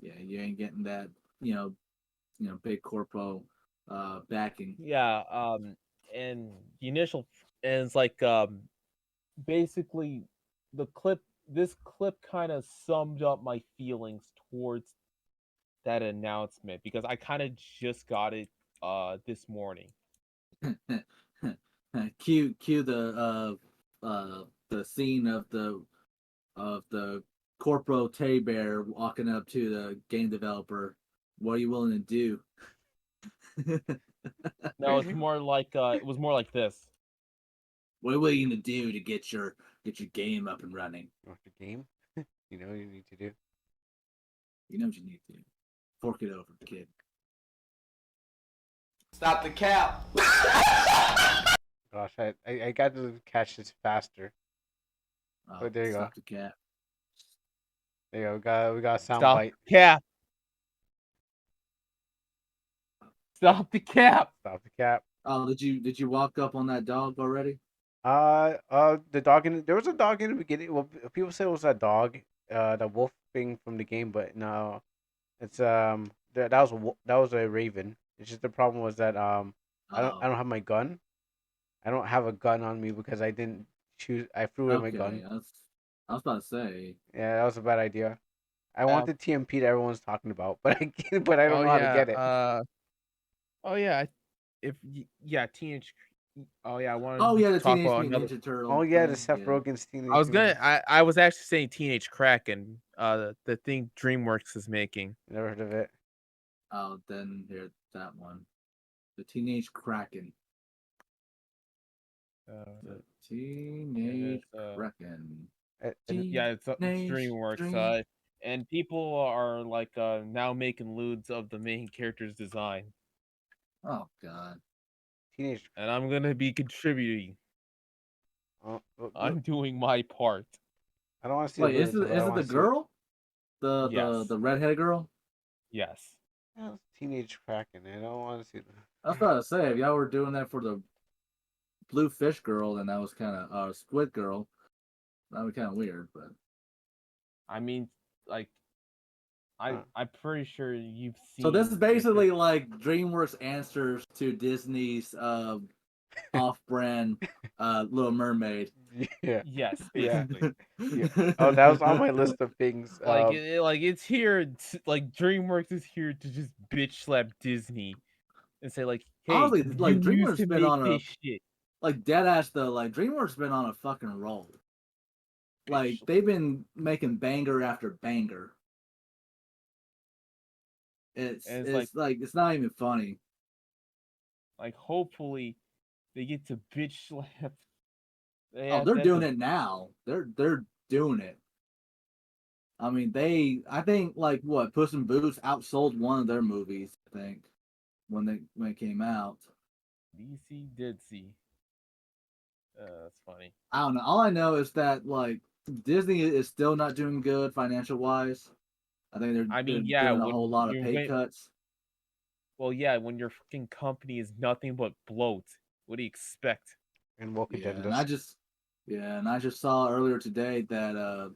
C: Yeah, you ain't getting that, big corpo backing.
A: Yeah, and the initial and it's like basically the clip. This clip kind of summed up my feelings towards that announcement because I kind of just got it this morning.
C: Cue the scene of the corpo teddy bear walking up to the game developer. What are you willing to do?
A: No, it's more like it was more like this.
C: What are you willing to do to get your game up and running?
B: You want the game? You know what you need to do.
C: You know what you need to do. Fork it over, kid.
E: Stop the cap.
B: Gosh, I got to catch this faster. Oh, there you go.
C: Stop the cat.
B: There you go. We got a sound
A: Stop
B: bite.
A: the cap. Stop the cap.
B: Stop the cap.
C: Oh, did you walk up on that dog already?
B: The dog there was a dog in the beginning. Well, people say it was that dog, the wolf thing from the game, but no, it's that was a raven. It's just the problem was that I
C: Oh,
B: don't have my gun. I don't have a gun on me because I didn't choose. I threw away my
C: okay.
B: gun.
C: I was about to say.
B: Yeah, that was a bad idea. I want
A: Um,
B: the TMP that everyone's talking about, but I can't, but I don't
A: oh
B: know how to
A: yeah.
B: get it.
A: Oh yeah. Yeah. Teenage. Oh yeah. I wanted
C: Oh
A: to
C: yeah, the
A: talk
C: Teenage
A: about
C: Mutant
A: another.
C: Ninja Turtle
B: Oh yeah, the
C: thing.
B: Seth
C: Yeah.
B: Rogen's
A: I
B: Teenage
A: was gonna.
B: Mutant.
A: I was actually saying Teenage Kraken. The thing DreamWorks is making.
B: Never heard of it.
C: Oh, then here's that one. The Teenage Kraken. The Teenage Kraken.
A: Yeah, it's
C: Teenage
A: DreamWorks.
C: Dream.
A: And people are like now making lewds of the main character's design,
C: Oh God.
B: Teenage.
A: and I'm gonna be contributing. I'm doing my part.
B: I don't want to see the
C: Wait, is
B: list,
C: it
B: but I
C: is it
B: want
C: the
B: to see it.
C: girl? The
A: Yes.
C: redheaded girl?
A: Yes.
B: Oh, Teenage Kraken. I don't want to see the.
C: I was about to say if y'all were doing that for the blue fish girl, then that was kind of squid girl. That would be kind of weird, but
A: I mean, like, I'm pretty sure you've seen.
C: so this is basically like DreamWorks answers to Disney's off-brand Little Mermaid.
B: Yeah.
A: Yes,
B: Yeah.
A: basically.
B: Yeah. Oh, that was on my list of things.
A: Like it's here. Like DreamWorks is here to just bitch slap Disney and say like, "Hey,
C: Honestly, like
A: you used
C: DreamWorks
A: to
C: been
A: make
C: on a
A: this shit."
C: like dead ass though. Like DreamWorks been on a fucking roll. Like
A: Bitch.
C: they've been making banger after banger.
A: And it's
C: It's like it's not even funny.
A: like hopefully they get to bitch slap.
C: Oh, they're doing it now. They're doing it. I mean, I think like what Puss in Boots outsold one of their movies. I think when it came out.
A: DC did see. That's funny.
C: I don't know. All I know is that like Disney is still not doing good financial wise. I think
A: I
C: they're
A: mean, yeah,
C: doing a
A: when
C: whole lot of
A: you
C: pay
A: went,
C: cuts.
A: well, yeah, when your fucking company is nothing but bloat, what do you expect?
B: And woke
C: Yeah,
B: agendas.
C: and I just saw earlier today that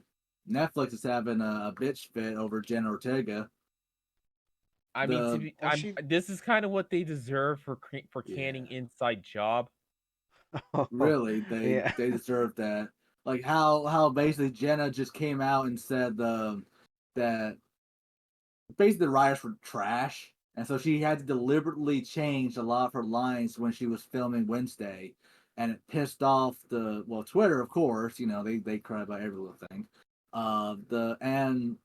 C: Netflix is having a bitch fit over Jen Ortega.
A: I mean,
C: The
B: Well, she.
A: this is kind of what they deserve for canning
C: yeah,
A: Inside Job.
C: really
B: Yeah.
C: they deserve that. Like how basically Jenna just came out and said that basically the writers were trash, and so she had to deliberately change a lot of her lines when she was filming Wednesday, and it pissed off the Twitter, of course. You know they cry about every little thing. The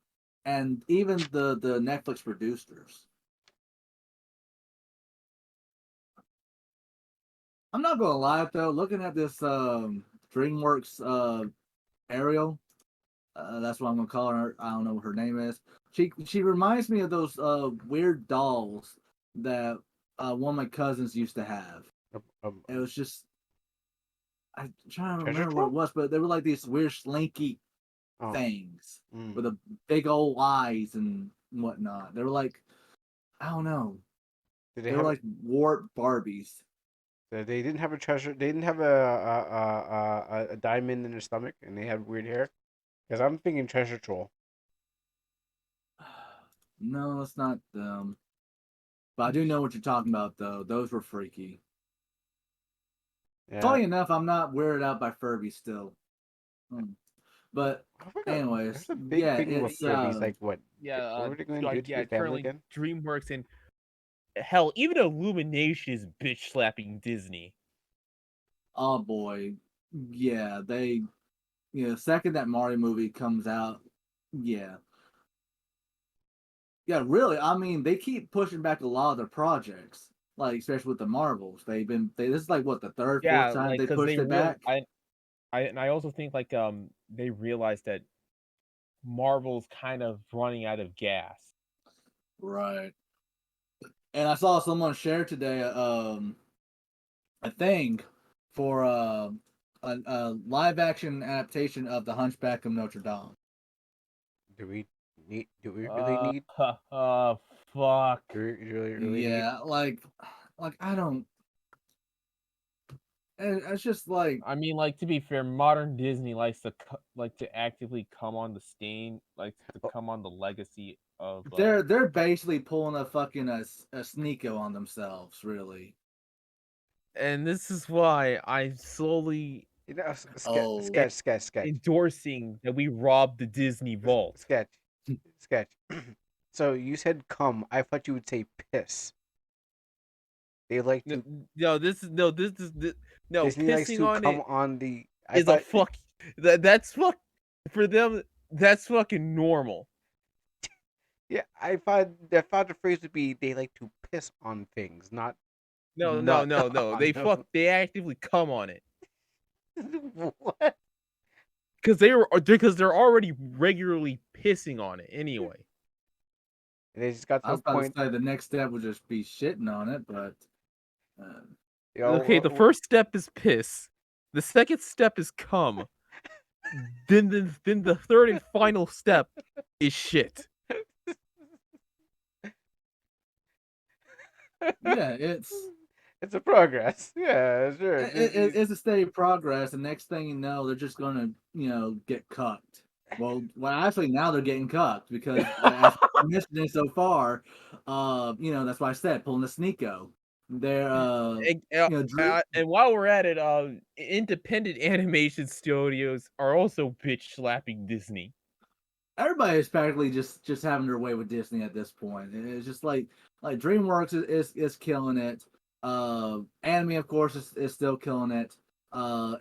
C: and even the Netflix producers. I'm not gonna lie though, looking at this DreamWorks Ariel, that's what I'm gonna call her. I don't know what her name is. She reminds me of those weird dolls that one of my cousins used to have.
B: Um, um,
C: It was just I'm trying to
B: Treasure
C: remember what it
B: Trove?
C: was, but they were like these weird slinky
B: Oh.
C: things
B: Mm.
C: with a big old eyes and whatnot. They were like I don't know.
B: Did they
C: They were
B: have?
C: like warped Barbies.
B: They didn't have a treasure. They didn't have a diamond in their stomach, and they had weird hair. Because I'm thinking treasure troll.
C: No, it's not them. But I do know what you're talking about though. Those were freaky.
B: Yeah.
C: Funny enough, I'm not weirded out by Furby still. Hmm. But
B: I forgot.
C: anyways,
B: There's a big
C: yeah,
B: thing with
C: it's
A: Yeah,
B: Furbies. Like what?
A: yeah,
B: What were they going to do
A: like
B: to
A: yeah,
B: your family
A: currently
B: again?
A: DreamWorks and hell, even Illumination is bitch slapping Disney.
C: oh boy, yeah, they second that Mario movie comes out, yeah, yeah, really. I mean, they keep pushing back a lot of their projects, like especially with the Marvels. This is like what the third, fourth
A: Yeah,
C: time
A: like
C: they
A: because
C: pushed
A: they
C: it
A: real
C: back.
A: I also think like they realized that Marvel's kind of running out of gas.
C: Right. And I saw someone share today a thing for a live action adaptation of The Hunchback of Notre Dame.
B: Do we need? Do we really
A: Uh,
B: need?
A: fuck.
B: Do we really need?
C: Yeah, like I don't. It's just like
A: I mean, like to be fair, modern Disney likes to like to actively come on the stain, like to
B: Oh,
A: come on the legacy of
C: they're basically pulling a fucking a sneako on themselves, really.
A: and this is why I slowly
C: Oh,
A: am
B: sketch,
A: endorsing that we rob the Disney vault.
B: sketch, sketch. So you said come. I thought you would say piss. They like to.
A: No, this is no
B: Disney likes
A: pissing
B: to
A: on
B: come
A: it
B: on the. I
A: is a
B: thought.
A: fuck. That's fuck for them. That's fucking normal.
B: Yeah, I thought the phrase would be they like to piss on things, not
A: No, no,
B: nut
A: no, no.
B: on
A: They
B: them.
A: fuck. They actively come on it
B: What?
A: because they're already regularly pissing on it anyway.
B: And they just got
C: I
B: to a
C: was about to
B: point.
C: say the next step would just be shitting on it, but uh,
B: You
A: Okay, the
B: know,
A: first step is piss. The second step is cum. Then the third and final step is shit.
C: yeah, it's
B: it's a progress. Yeah, sure.
C: it's a steady progress. The next thing you know, they're just gonna get cucked. Well, actually now they're getting cucked because as I mentioned it so far, that's why I said pulling the sneako. They're
A: And while we're at it, independent animation studios are also bitch slapping Disney.
C: everybody is practically just having their way with Disney at this point. It's just like DreamWorks is killing it. Anime, of course, is still killing it.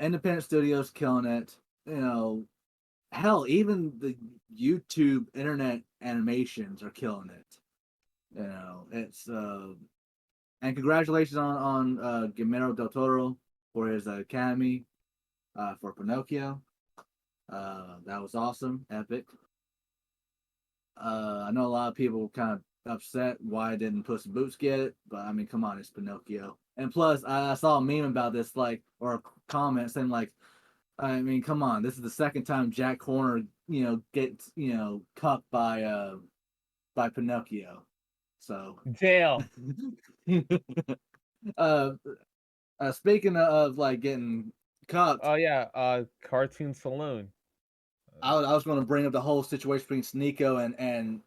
C: Independent studios killing it. Hell, even the YouTube internet animations are killing it. It's and congratulations on Guillermo del Toro for his Academy for Pinocchio. That was awesome, epic. I know a lot of people kind of upset why didn't Puss in Boots get it, but I mean, come on, it's Pinocchio. And plus, I saw a meme about this, like, or a comment saying like, I mean, come on. This is the second time Jack Horner, gets, cucked by Pinocchio. So,
A: Damn.
C: uh, speaking of like getting cucked,
A: Oh yeah, Cartoon Saloon.
C: I was going to bring up the whole situation between Sneeko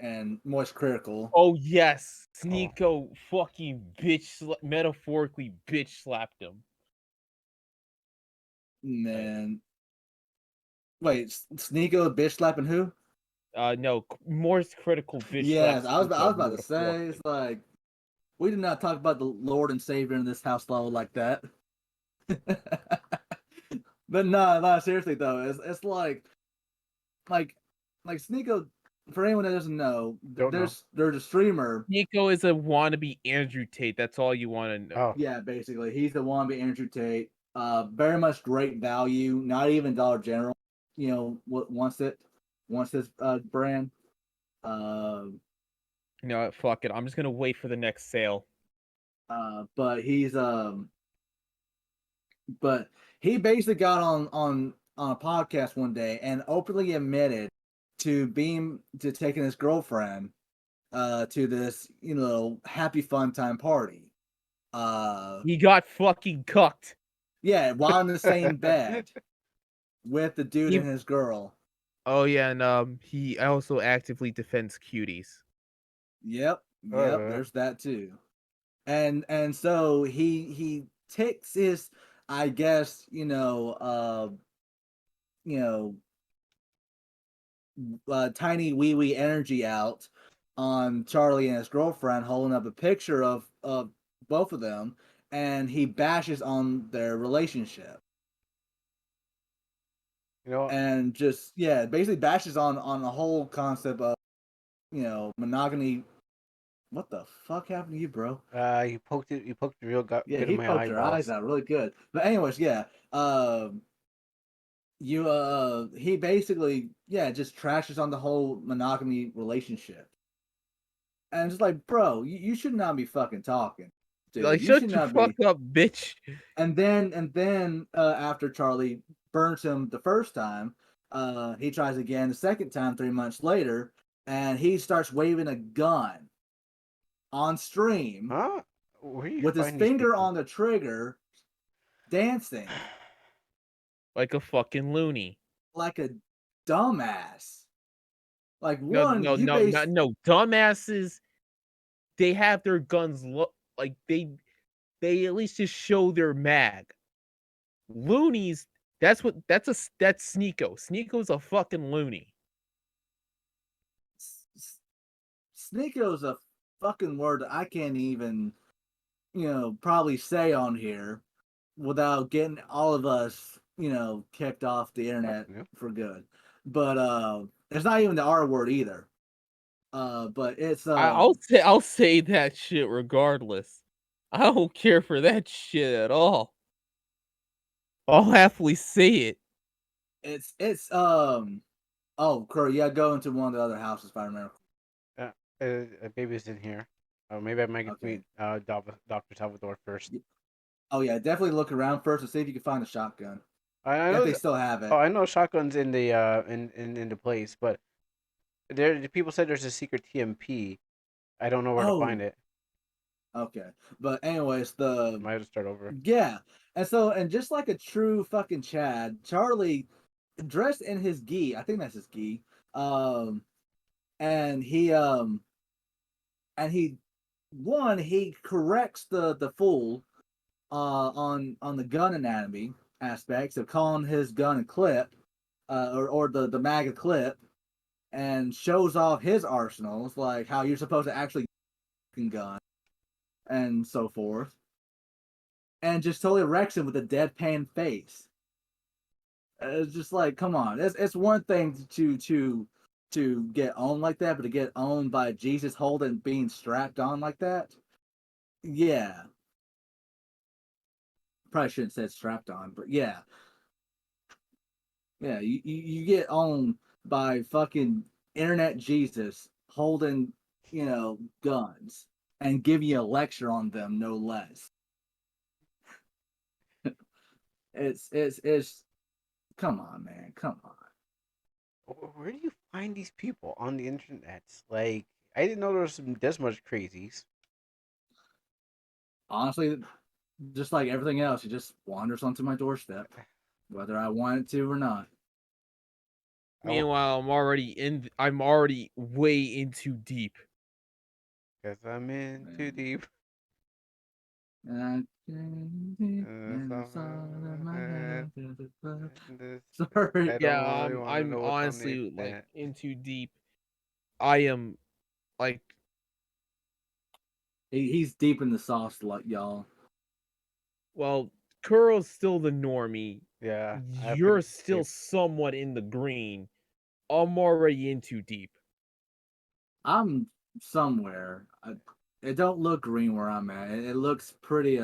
C: and Moist Critical.
A: Oh yes, Sneeko fucking metaphorically bitch slapped him.
C: Man, wait, Sneeko bitch slapping who?
A: No, Morse Critical bitch
C: Yes,
A: slapped
C: I was
A: Sneeko
C: about to say,
A: metaphorically.
C: it's like we did not talk about the Lord and Savior in this house level like that. But no, seriously though, it's like like Sneeko. For anyone that doesn't know,
B: Don't know.
C: there's a streamer.
A: Sneeko is a wannabe Andrew Tate. That's all you want to know.
B: Oh,
C: Yeah, basically, he's the wannabe Andrew Tate. Very much great value. Not even Dollar General, wants this brand. Uh,
A: You know what? Fuck it. I'm just gonna wait for the next sale.
C: but but he basically got on a podcast one day and openly admitted to taking his girlfriend to this happy fun time party.
A: He got fucking cucked.
C: Yeah, while in the same bed with the dude
A: He-
C: and his girl.
A: Oh yeah, and he also actively defends cuties.
C: Yep,
B: uh,
C: there's that too. And so he takes his, I guess, you know tiny wee wee energy out on Charlie and his girlfriend, holding up a picture of both of them, and he bashes on their relationship.
B: you know,
C: And just basically bashes on the whole concept of monogamy. What the fuck happened to you, bro?
B: you poked it real good
C: Yeah,
B: in
C: he
B: my
C: poked your eyes
B: eyeballs.
C: out really good. But anyways, yeah. He basically just trashes on the whole monogamy relationship. And it's just like, bro, you should not be fucking talking. Dude,
A: Like,
C: you should
A: shut your
C: not
A: fuck
C: be.
A: up, bitch.
C: And then after Charlie burns him the first time, he tries again the second time 3 months later, and he starts waving a gun on stream
B: Huh? Where do you
C: with his
B: find these
C: finger
B: people?
C: on the trigger, dancing
A: Like a fucking loony.
C: like a dumbass. Like
A: No,
C: one,
A: no, no, no, no. Dumbasses, they have their guns like they at least just show their mag. Loonies, that's Sneeko. Sneeko's a fucking loony.
C: Sneako's a fucking word that I can't even, probably say on here without getting all of us, kicked off the internet
B: Yeah.
C: for good. But it's not even the R word either. But it's
A: I'll say that shit regardless. I don't care for that shit at all. I'll happily say it.
C: it's oh, Kurt, yeah, go into one of the other houses if I remember.
B: Baby's in here. Maybe I might get to
C: Okay.
B: meet Dr. Salvador first.
C: Oh yeah, definitely look around first and see if you can find a shotgun.
B: I
C: If
B: know.
C: they still have it.
B: Oh, I know shotguns in the in the place, but the people said there's a secret TMP. I don't know where to find
C: Oh,
B: it.
C: okay. But anyways, the
B: Might have to start over.
C: yeah. And just like a true fucking Chad, Charlie dressed in his gi, I think that's his gi. Um and he he corrects the fool on the gun anatomy aspects of calling his gun a clip, or the mag a clip, and shows off his arsenals, like how you're supposed to actually gun and so forth, and just totally wrecks him with a deadpan face. It's just like, come on, it's one thing to get owned like that, but to get owned by Jesus Holden being strapped on like that, yeah, probably shouldn't have said strapped on, but yeah, you get owned by fucking internet Jesus holding, guns and give you a lecture on them, no less. It's Come on, man. Come on.
B: Where do you find these people on the internet? Like, I didn't know there was this much crazies.
C: Honestly, just like everything else, it just wanders onto my doorstep, whether I want it to or not.
A: Meanwhile, I'm already way in too deep.
B: Cause I'm in too
C: Man.
B: deep.
C: And I saw that my head to the club. Sorry.
B: I
A: Yeah,
B: don't really want to
A: I'm
B: know what's on the
A: honestly like
B: internet.
A: in too deep. I am like,
C: He's deep in the sauce, like y'all.
A: well, Kuro's still the normie.
B: Yeah, I
A: You're
B: think
A: still somewhat in the green. I'm already in too deep.
C: I'm somewhere. It don't look green where I'm at. It looks pretty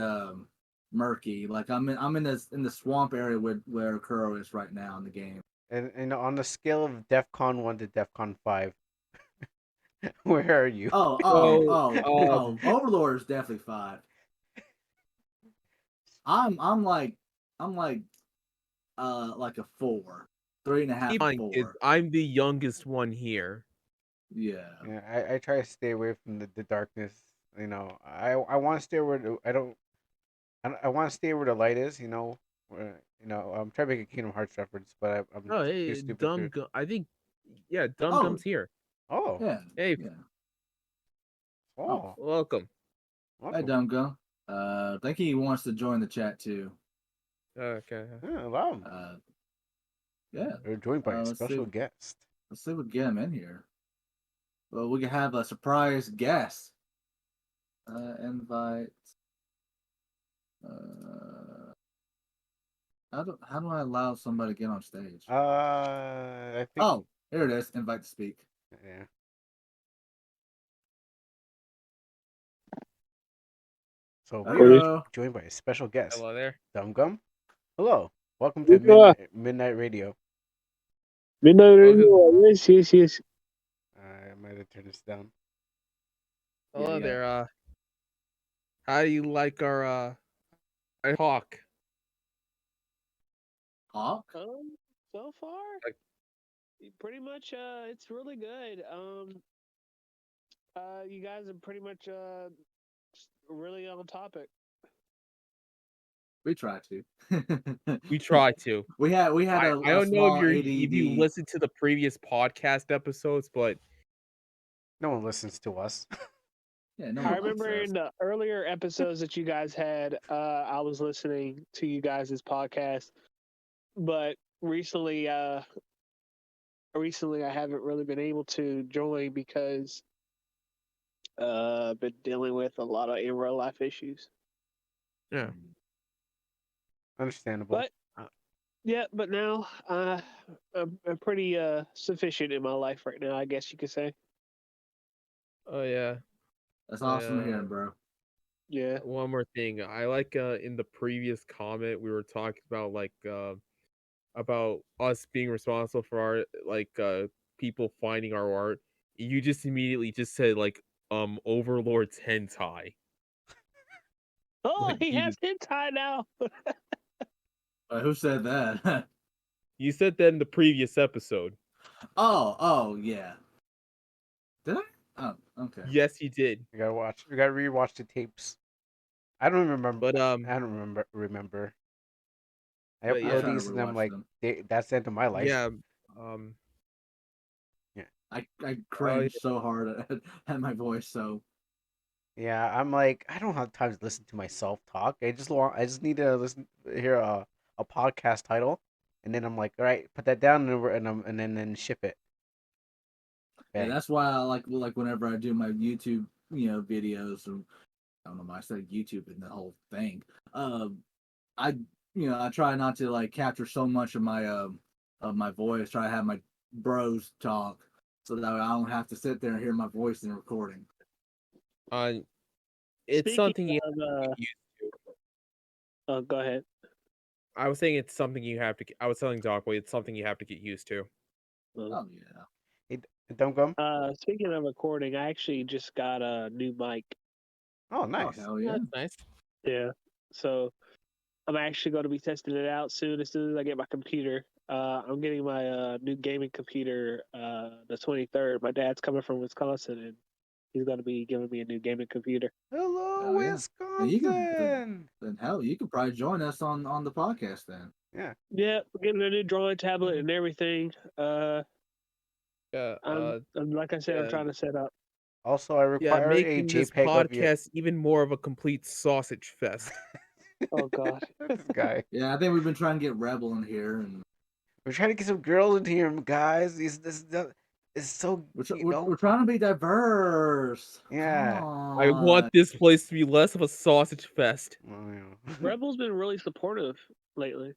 C: murky. Like I'm in the swamp area where Kuro is right now in the game.
B: and on the scale of DEFCON 1 to DEFCON 5, where are you?
A: So,
C: Overlord is definitely 5. I'm like a 4, 3.5
A: keep
C: to
A: in mind, kids,
C: 4.
A: I'm the youngest one here.
C: Yeah.
B: Yeah, I try to stay away from the darkness. You know, I want to stay where I want to stay where the light is. I'm trying to make a Kingdom Hearts reference, but I'm
A: Oh,
B: too
A: hey,
B: stupid
A: Dumb
B: to.
A: Gum. I think, yeah, Dumb
C: Oh,
A: Gum's here.
B: Oh,
C: yeah.
A: Hey,
C: Yeah. Oh,
B: oh,
A: welcome.
C: hey,
B: welcome.
C: Dumgo. I think he wants to join the chat too.
A: Okay.
B: Yeah, allow him.
C: Yeah.
B: We're joined by a
C: Let's
B: special
C: see.
B: guest.
C: Let's see if we can get him in here. Well, we can have a surprise guest. Invite. How do I allow somebody to get on stage?
B: I think.
C: Oh, here it is. Invite to speak.
B: Yeah. So
C: There
B: we
C: you
B: are
C: go.
B: joined by a special guest,
A: Hello there.
B: Dum Gum. Hello, welcome to
E: Hola,
B: Midnight Radio.
E: Midnight
A: Welcome.
E: Radio. Yes, yes, yes.
B: I might have turned this down.
A: Hello
C: you got it.
A: there. How do you like our talk?
C: Hawk?
E: So far,
A: Like-
E: pretty much. It's really good. You guys are pretty much really on topic.
C: We try to.
A: We try to.
C: we had
A: I
C: a
A: don't know
C: small
A: if you
C: ADD.
A: listened to the previous podcast episodes, but
B: No one listens to us.
C: Yeah, no
E: I
C: one likes
E: remember
C: us.
E: in the earlier episodes that you guys had, I was listening to you guys' podcast, but recently I haven't really been able to join because I've been dealing with a lot of in real life issues.
A: yeah.
B: Understandable.
E: But yeah, but now I'm pretty sufficient in my life right now, I guess you could say.
A: Oh yeah.
C: That's awesome to hear, bro.
E: Yeah.
A: One more thing. I like in the previous comment we were talking about us being responsible for our people finding our art. You just immediately just said Overlord's hentai.
E: Oh,
A: Like
E: he
A: you
E: has hentai now.
C: Who said that?
A: you said that in the previous episode.
C: oh, yeah. Did I? Oh, okay.
A: Yes, you did.
B: We gotta watch. We gotta rewatch the tapes. I don't remember.
A: But
B: I don't remember. I
A: but
C: I'm
B: upload
A: yeah.
C: trying to
B: these and I'm
C: rewatch
B: like,
C: them.
B: that's the end of my life.
A: Yeah. Um
B: Yeah.
C: I cringe so hard at my voice, so
B: Yeah, I'm like, I don't have time to listen to myself talk. I just need to hear a podcast title, and then I'm like, all right, put that down and then ship it.
C: yeah,
B: Bang.
C: that's why I like whenever I do my YouTube, videos. Or, I don't know why I said YouTube in the whole thing. I I try not to like capture so much of my voice. Try to have my bros talk so that I don't have to sit there and hear my voice in the recording.
A: it's
E: Speaking
A: something you
E: of,
A: have to get used to.
E: oh, go ahead.
A: I was saying it's something you have to. I was telling Dockway it's something you have to get used to.
C: Oh yeah.
B: Hey, Dumb Gum.
E: Speaking of recording, I actually just got a new mic.
B: Oh,
C: Oh
B: nice.
C: hell yeah.
A: That's nice.
E: Yeah. So I'm actually going to be testing it out soon. As soon as I get my computer, I'm getting my new gaming computer the 23rd. My dad's coming from Wisconsin, and he's going to be giving me a new gaming computer.
B: Hello,
C: Oh yeah. And you can
B: Wisconsin.
C: then hell, you could probably join us on the podcast then.
B: Yeah.
E: Yeah, we're getting a new drawing tablet and everything.
A: Yeah,
E: I'm like I said, I'm
A: yeah.
E: trying to set up.
B: Also, I
A: Yeah,
B: require a
A: making this
B: JPEG of you.
A: podcast even more of a complete sausage fest.
E: Oh God.
B: This guy.
C: Yeah, I think we've been trying to get Rebel in here, and
B: We're trying to get some girls in here, guys. This is so
C: we're trying to be diverse.
B: Yeah.
C: Come
A: I want
C: on.
A: this place to be less of a sausage fest.
B: Oh, yeah.
E: Rebel's been really supportive lately.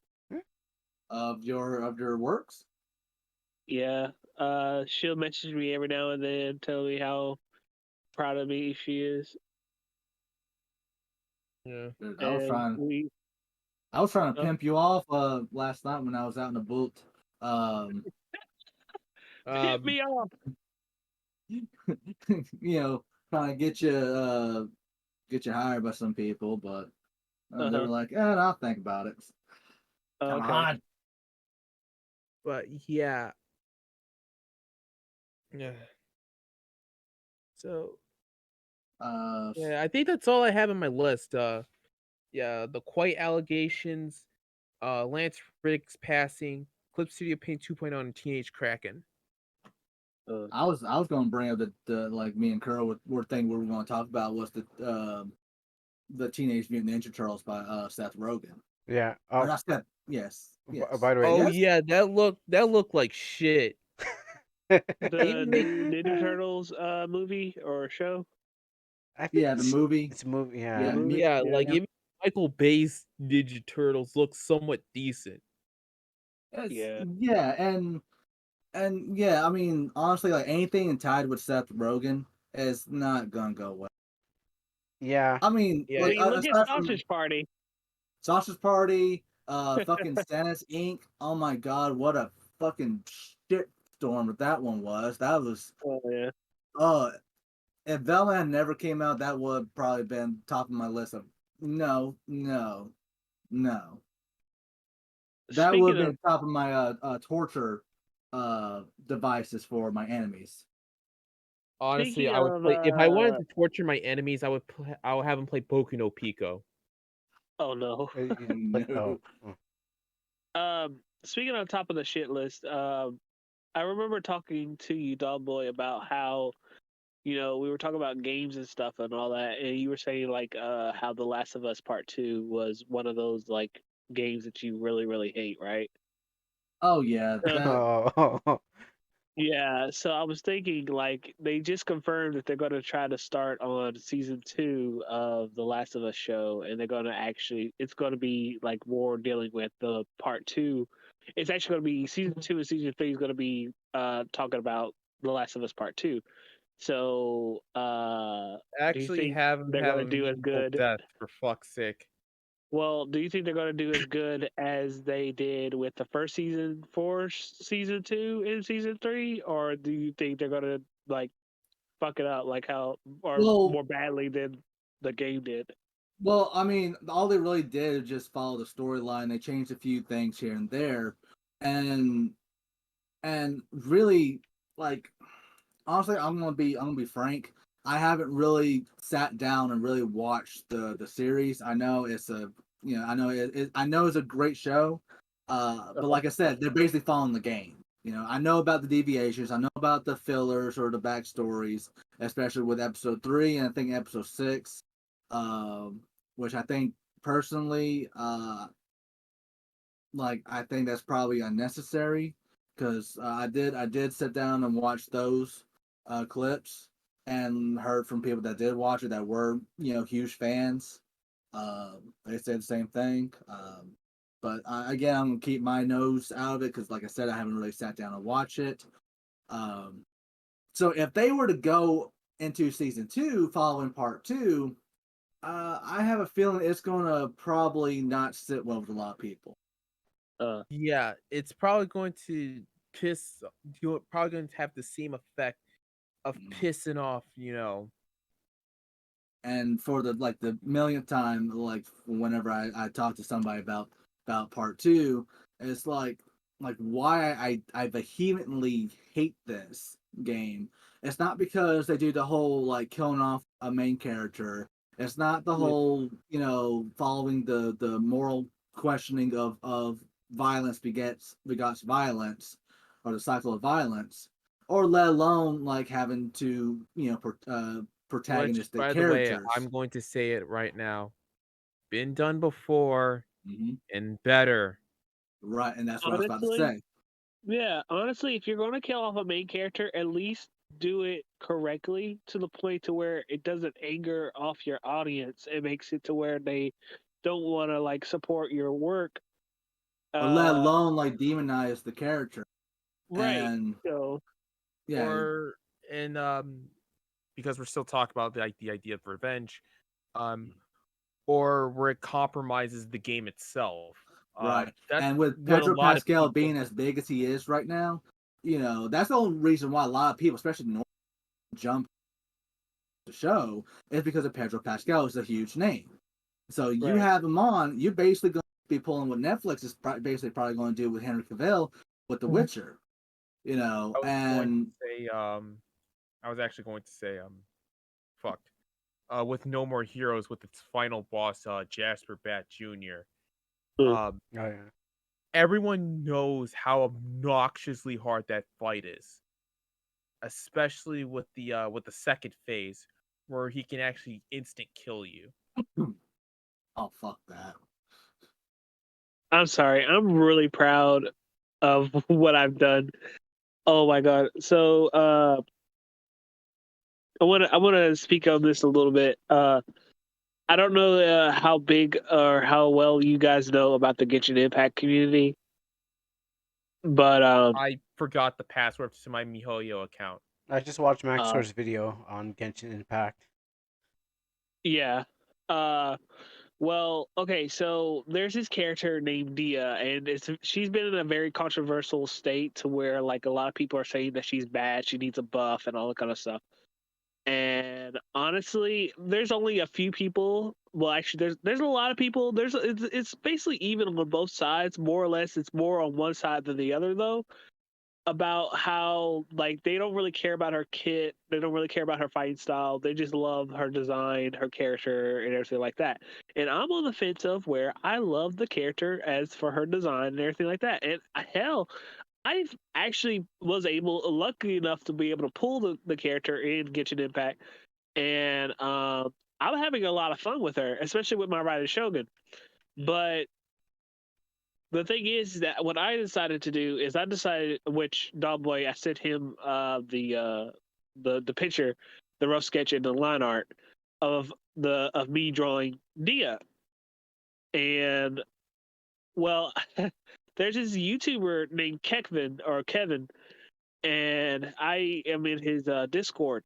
C: Of your works.
E: Yeah. She'll message me every now and then, tell me how proud of me she is.
A: Yeah.
C: Dude,
E: And
C: I was trying to
E: Oh.
C: pimp you off last night when I was out in the boot.
E: Hit me off.
C: You know, trying to get you hired by some people, but they were like, I'll think about it. Come
E: Okay.
C: on.
A: But yeah. Yeah. So yeah, I think that's all I have on my list. Yeah, the Kwite allegations, Lance Riggs passing, Clip Studio Paint 2.0, and Teenage Kraken.
C: I was going to bring up the like me and Curl were thinking we were going to talk about was the Teenage Mutant Ninja Turtles by Seth Rogen.
B: Yeah.
C: Or not Seth. Yes.
B: By the way,
A: Oh
C: yes?
A: yeah, that looked like shit.
E: The new Ninja Turtles movie or show?
B: I think
C: Yeah, the movie.
B: It's a movie.
C: Yeah,
B: Yeah.
E: movie?
A: Yeah,
E: Yeah.
A: like even Michael Bay's Ninja Turtles look somewhat decent.
C: Yeah.
E: Yeah.
C: And yeah, I mean, honestly, like anything tied with Seth Rogen is not gonna go well.
B: Yeah.
C: I mean,
A: Yeah,
E: I
C: like
E: mean, look at
C: aside from
E: Sausage Party.
C: Sausage Party, fucking Stannis Inc. Oh my god, what a fucking shit storm that one was. That was
E: Oh yeah.
C: if Velma never came out, that would have probably been top of my list of no. That would have
E: Speaking of
C: been top of my torture devices for my enemies.
A: honestly,
E: speaking
A: I would
E: of
A: play if I wanted to torture my enemies. I would have them play Boku no Pico.
E: oh no.
C: No.
E: Speaking on top of the shit list, I remember talking to you, Dog Boy, about how, we were talking about games and stuff and all that, and you were saying like how The Last of Us Part 2 was one of those like games that you really, really hate, right?
C: Oh yeah, that
B: Oh.
E: Yeah, so I was thinking like they just confirmed that they're going to try to start on season 2 of the Last of Us show, and they're going to it's going to be like more dealing with the part 2. It's actually going to be season 2 and season 3 is going to be talking about the Last of Us Part 2. So, do you
A: Actually,
E: think
A: have them
E: they're
A: have
E: going
A: a
E: to do as
A: meaningful
E: good?
A: death for fuck's sake.
E: Well, do you think they're going to do as good as they did with the first season for season 2 and season 3, or do you think they're going to like fuck it up like how or
C: well,
E: more badly than the game did?
C: well, I mean, all they really did is just follow the storyline. They changed a few things here and there, and really, like, honestly, I'm gonna be frank. I haven't really sat down and really watched the series. I know it's I know it's a great show, but like I said, they're basically following the game. I know about the deviations. I know about the fillers or the backstories, especially with episode 3 and I think episode 6, which I think personally, like I think that's probably unnecessary because I did sit down and watch those clips and heard from people that did watch it that were huge fans. They said the same thing. But again, I'm gonna keep my nose out of it because, like I said, I haven't really sat down and watch it. So if they were to go into season 2 following part 2, I have a feeling it's gonna probably not sit well with a lot of people.
A: Yeah, it's probably going to piss. You're probably going to have the same effect of pissing off,
C: and for the millionth time, like whenever I talk to somebody about part two, it's like why I vehemently hate this game. It's not because they do the whole like killing off a main character. It's not the
E: Yeah.
C: whole following the moral questioning of violence begots violence, or the cycle of violence, or let alone like having to
A: Which,
C: protagonistic
A: by the way,
C: characters.
A: I'm going to say it right now. Been done before
C: Hmm.
A: and better.
C: Right, and that's what I was about to
E: Honestly,
C: say.
E: yeah, honestly, if you're going to kill off a main character, at least do it correctly to the point to where it doesn't anger off your audience. It makes it to where they don't want to like support your work.
C: Or let
E: Uh,
C: alone like demonize the character.
E: right.
C: And
E: So,
C: yeah,
A: Or and because we're still talking about the idea of revenge, um, or where it compromises the game itself.
C: right.
A: That's
C: And with
A: what a
C: Pedro
A: lot of
C: Pascal
A: people.
C: being as big as he is right now, that's the only reason why a lot of people, especially the North, jump the show is because of Pedro Pascal is a huge name. So you
E: right.
C: have him on, you're basically going to be pulling what Netflix is basically probably going to do with Henry Cavill with The Witcher,
A: I was going to
C: and
A: say I was actually going to say fuck. With No More Heroes with its final boss, Jasper Bat Jr.
E: Mm.
A: Um,
B: Oh yeah.
A: everyone knows how obnoxiously hard that fight is, especially with the second phase, where he can actually instant kill you.
C: oh fuck that.
E: I'm sorry. I'm really proud of what I've done. Oh my god. So, I want to speak on this a little bit. I don't know how big or how well you guys know about the Genshin Impact community, but
A: I forgot the password to my MiHoYo account.
B: I just watched
E: uh,
B: Maxor's video on Genshin Impact.
E: yeah. Uh, well, okay. So there's this character named Dia, and she's been in a very controversial state to where like a lot of people are saying that she's bad, she needs a buff, and all that kind of stuff. And honestly, there's only a few people. Well, actually, there's a lot of people. It's basically even on both sides, more or less. It's more on one side than the other, though. About how like they don't really care about her kit, they don't really care about her fighting style. They just love her design, her character, and everything like that. And I'm on the fence of where I love the character as for her design and everything like that. And hell, I actually was lucky enough to be able to pull the character in Genshin Impact, and I'm having a lot of fun with her, especially with my Rider Shogun. But the thing is that what I decided to do is I decided which Dogboy I sent him the picture, the rough sketch and the line art of me drawing Dia, and well, there's this YouTuber named Kevin, and I am in his Discord.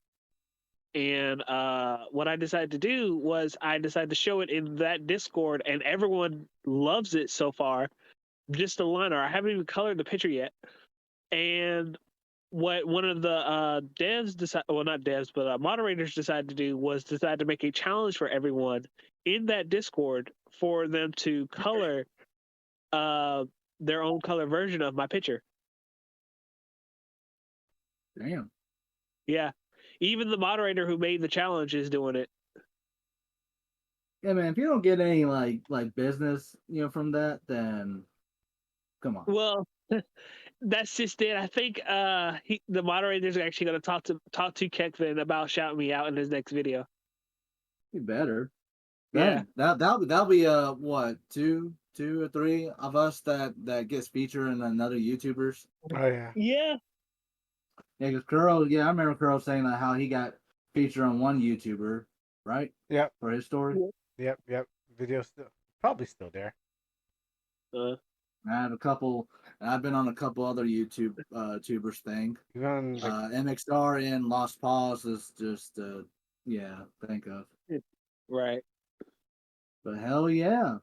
E: And what I decided to do was I decided to show it in that Discord, and everyone loves it so far. Just the line art. I haven't even colored the picture yet. And what one of the devs decided, well, not devs, but moderators decided to do was decide to make a challenge for everyone in that Discord for them to color uh, their own color version of my picture.
C: Damn.
E: Yeah. Even the moderator who made the challenge is doing it.
C: Yeah, man. If you don't get any like business, from that, then come on.
E: Well, that's just it. I think the moderator's actually going to talk to Kekvin about shouting me out in his next video.
C: You better.
E: Yeah.
C: Dang, that'll be what, two or three of us that gets featured in another YouTubers.
B: Oh yeah.
E: Yeah.
C: Yeah, because Kuro, yeah, I remember Kuro saying that how he got featured on one YouTuber, right,
B: Yep.
C: for his story.
B: Yep. Video still probably still there.
C: I had a couple, and I've been on a couple other tubers thing.
B: Even like
C: MXR and Lost Pause is just yeah, think of.
E: Right.
C: But hell yeah,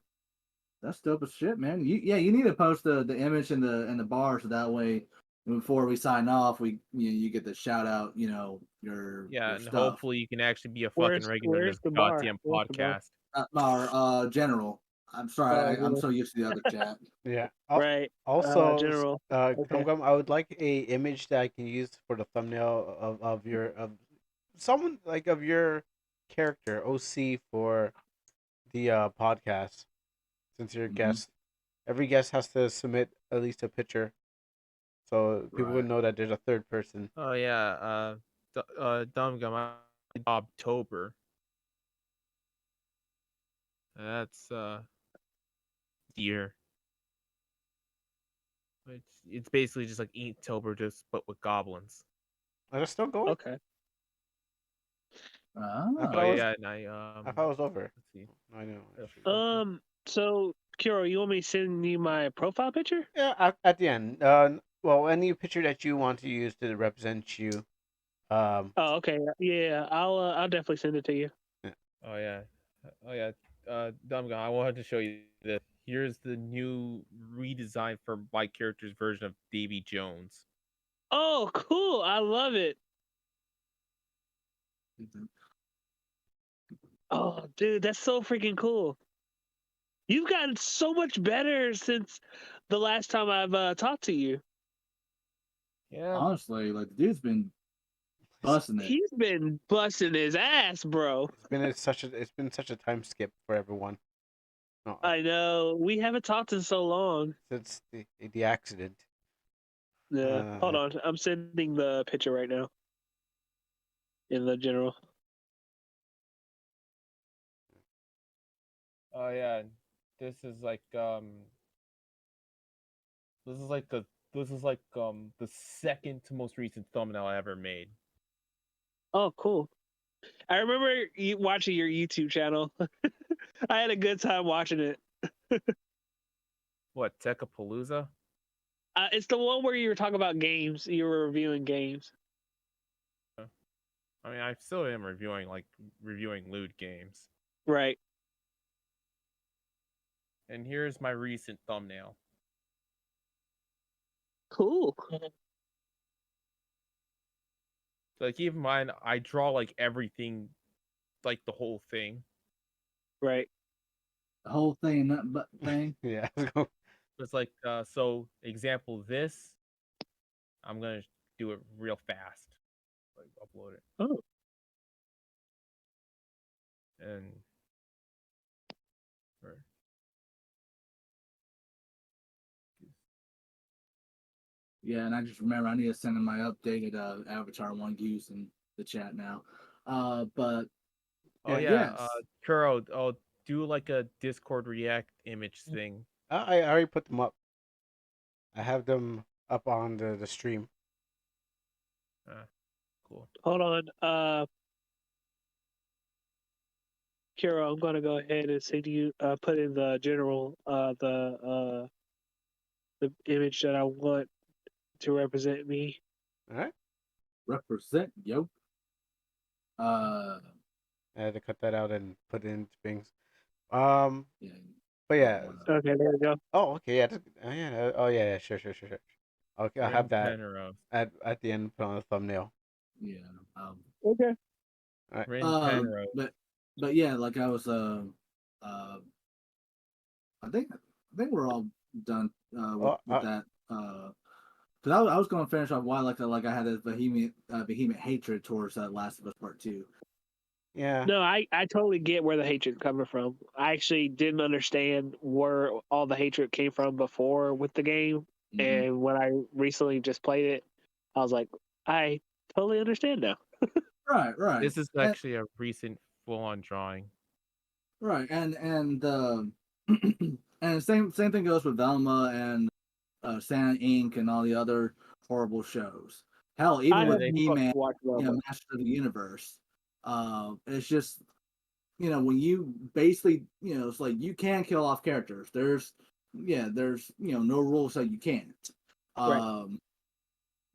C: that's dope as shit, man. You need to post the image in the bar so that way before we sign off, you get the shout out, your
A: and
C: stuff.
A: hopefully you can actually be a fucking regular in
E: where's
A: this
E: the bar?
A: goddamn
E: Where's the bar?
A: podcast.
C: Our general. I'm sorry,
E: Oh,
C: I'm so used to the other chat.
B: Yeah.
E: right.
B: Also,
E: General.
B: Gum
E: Okay.
B: Gum, I would like a image that I can use for the thumbnail of your of someone like of your character OC for the podcast. Since you're a
C: Mhm.
B: guest, every guest has to submit at least a picture, so people would
C: Right.
B: know that there's a third person.
A: Oh yeah, Dumb Gum, October. That's deer. It's basically just like Inktober, just but with goblins.
B: Are they still going?
E: Okay.
B: I thought
A: Oh
B: it was.
A: yeah, and
B: I thought it was over.
A: let's see.
B: I know.
E: So Kiro, you want me to send you my profile picture?
B: Yeah, at the end. Well, any picture that you want to use to represent you.
E: Oh, okay. Yeah, I'll definitely send it to you.
A: Oh yeah, Dumb Gum, I wanted to show you this. Here's the new redesign for my character's version of Davy Jones.
E: Oh, cool! I love it. Oh, dude, that's so freaking cool. You've gotten so much better since the last time I've talked to you.
A: Yeah,
C: Honestly, like the dude's been busting it.
E: He's been busting his ass, bro.
B: It's been such a time skip for everyone. No,
E: I know. We haven't talked in so long.
B: since the accident.
E: Yeah. Hold on. I'm sending the picture right now. In the general.
A: oh yeah, this is like this is like the the second to most recent thumbnail I ever made.
E: Oh, cool. I remember watching your YouTube channel. I had a good time watching it.
A: What, Tekapalooza?
E: It's the one where you were talking about games. You were reviewing games.
A: I mean, I still am reviewing lewd games.
E: Right.
A: And here's my recent thumbnail.
E: Cool.
A: So like, keep in mind, I draw like everything, like the whole thing.
E: Right.
C: The whole thing, nothing but thing.
B: Yeah.
A: It's like so example this. I'm gonna do it real fast. Like upload it.
E: Oh.
A: And
C: Yeah, and I just remember I need to send in my updated Avatar one use in the chat now. But
A: oh yeah,
C: yes.
A: Kuro, I'll do like a Discord React image thing.
B: I already put them up. I have them up on the stream.
A: Cool.
E: Hold on. Kira, I'm gonna go ahead and send you put in the general the image that I want to represent me.
B: All right.
C: Represent, yo.
B: I had to cut that out and put it into things.
C: Yeah.
B: But yeah.
E: Okay, there we go.
B: Oh, okay. Yeah. Oh, yeah. Sure. Okay, I'll have that at the end. Put on the thumbnail.
C: Yeah.
E: Okay.
B: All right.
C: But yeah, like I was I think we're all done with that. Because I was going to finish off why like I had this vehement hatred towards Last of Us Part 2.
B: Yeah.
E: No, I totally get where the hatred's coming from. I actually didn't understand where all the hatred came from before with the game, and when I recently just played it, I was like, I totally understand now.
C: Right.
A: This is actually a recent full-on drawing.
C: Right, and and same thing goes with Velma and Santa Inc. and all the other horrible shows. Hell, even with He-Man, Master of the Universe, it's just when you basically it's like you can kill off characters. There's no rules that you can't.
E: Right.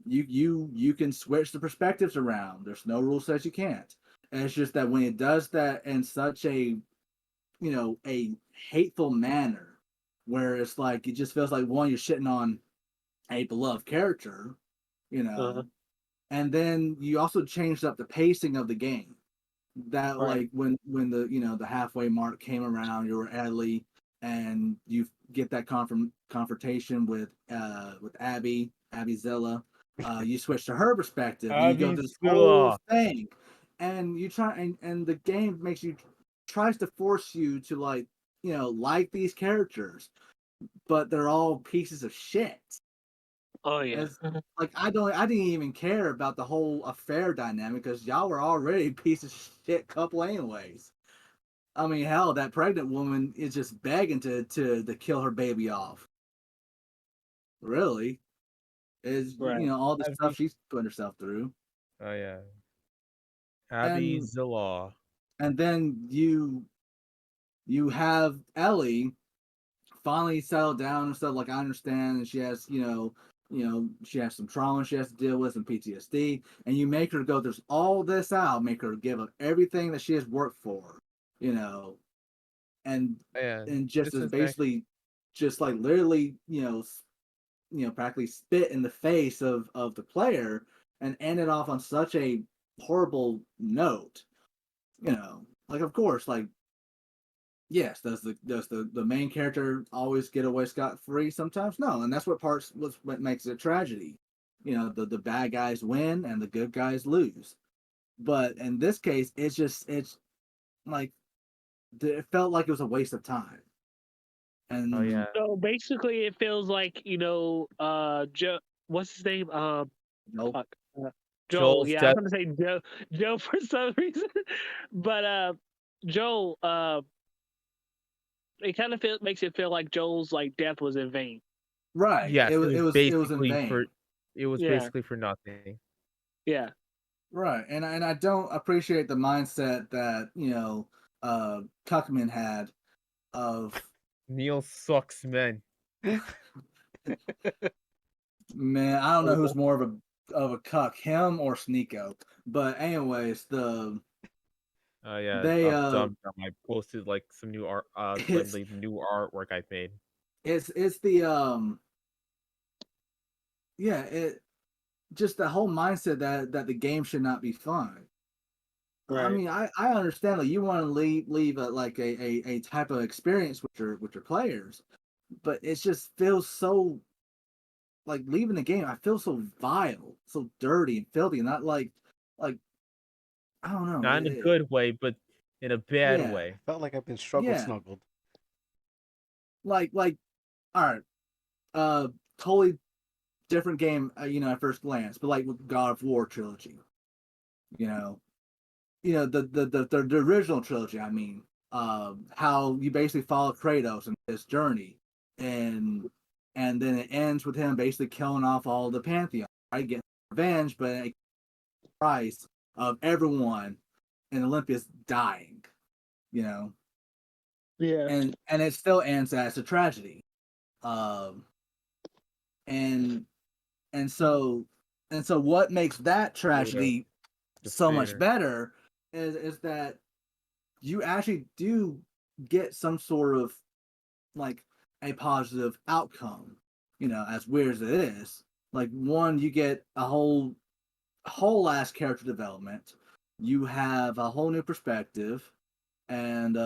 C: You can switch the perspectives around. There's no rules that you can't. And it's just that when it does that in such a a hateful manner, where it's like it just feels like one, you're shitting on a beloved character, you know.
E: Uh-huh.
C: And then you also changed up the pacing of the game. That
E: Right.
C: like when the the halfway mark came around, you were Ellie, and you get that confrontation with Abby Zilla. You switch to her perspective, and you go through this whole
A: Abisula.
C: thing, and you try and the game makes you tries to force you to like like these characters, but they're all pieces of shit.
E: Oh yeah.
C: As like I didn't even care about the whole affair dynamic because y'all were already a piece of shit couple anyways. I mean, hell, that pregnant woman is just begging to kill her baby off. Really, is
E: Right.
C: all the stuff
A: Abby.
C: she's putting herself through,
A: Oh yeah.
C: and
A: Abisula.
C: then you have Ellie finally settled down and stuff. Like I understand, and she has she has some trauma she has to deal with, some PTSD, and you make her go through all this out, make her give up everything that she has worked for, you know, and
A: Yeah.
C: just
A: This
C: as
A: is actually
C: basically just like literally practically spit in the face of the player and end it off on such a horrible note. Like of course, like yes, does the main character always get away scot free? Sometimes no, and that's what makes it a tragedy. The bad guys win and the good guys lose. But in this case, it's like it felt like it was a waste of time.
A: oh
C: And
A: yeah.
E: So basically, it feels like Joe. What's his name?
C: nope,
E: Fuck. Joel.
A: Joel's
E: Yeah, I was
A: death.
E: gonna say Joe. Joe for some reason, but Joel. It kind of makes it feel like Joel's like death was in vain.
C: right.
A: Yes,
C: It was in vain.
A: it was
E: Yeah.
A: basically for nothing.
E: Yeah.
C: Right. And I don't appreciate the mindset that, Tuckman had of
A: Neil sucks men.
C: man, I don't know who's
E: Oh,
C: more of a cuck, him or Sneeko. But anyways,
A: Oh yeah,
C: they
A: dumb. I posted like some new art, like
C: it's
A: the new artwork I made.
C: it's the yeah, it just the whole mindset that the game should not be fun. I
E: right.
C: mean, I understand that you want to leave like a type of experience with your players, but it just feels so like leaving the game. I feel so vile, so dirty and filthy, not like I don't know.
A: Not in a good way, but in a bad
C: Yeah,
A: way.
B: Felt like I've been struggled
C: yeah,
B: snuggled.
C: like all right, uh, totally different game. At first glance, but like with God of War trilogy, you know, the original trilogy. I mean, how you basically follow Kratos and his journey, and then it ends with him basically killing off all the Pantheon, right? Getting revenge, but at the price of everyone in Olympus dying, you know,
E: Yeah.
C: and it still ends as a tragedy. Um, and and so what makes that
A: Oda,
C: tragedy so much
A: despair.
C: better is that you actually do get some sort of like a positive outcome, as weird as it is. Like one, you get a whole ass character development. You have a whole new perspective, and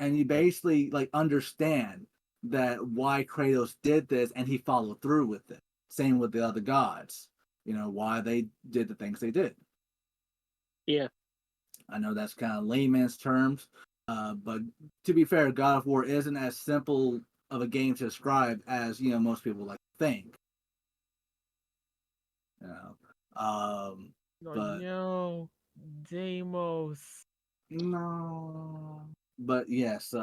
C: you basically like understand that why Kratos did this, and he followed through with it. Same with the other gods, why they did the things they did.
E: Yeah.
C: I know that's kind of layman's terms, but to be fair, God of War isn't as simple of a game to describe as most people like to think. You know,
A: Oh
C: but
A: no, Deimos.
C: no, but yes,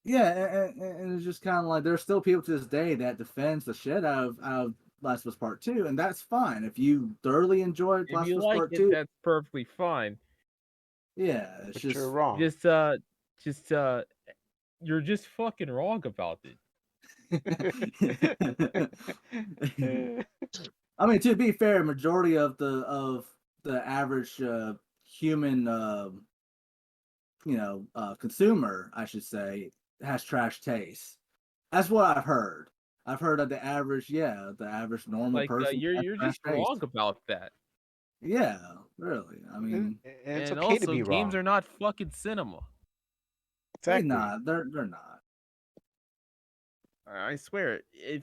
C: yeah, and it's just kind of like there's still people to this day that defends the shit out of Last of Us Part Two, and that's fine if you thoroughly enjoyed
A: If
C: Last
A: you
C: of Us
A: like
C: Part
A: it,
C: Two.
A: that's perfectly fine.
C: Yeah, it's
B: But you're
C: just
B: wrong.
A: Just just you're just fucking wrong about it.
C: I mean, to be fair, majority of the average human, consumer, I should say, has trash taste. That's what I've heard. I've heard that the average normal
A: Like
C: person
A: you're just wrong about that.
C: Yeah, really. I
B: And,
C: mean,
B: and it's
A: And
B: okay to
A: also,
B: be
A: games
B: wrong.
A: are not fucking cinema.
C: they're
B: Exactly.
C: not. They're not.
A: I swear, if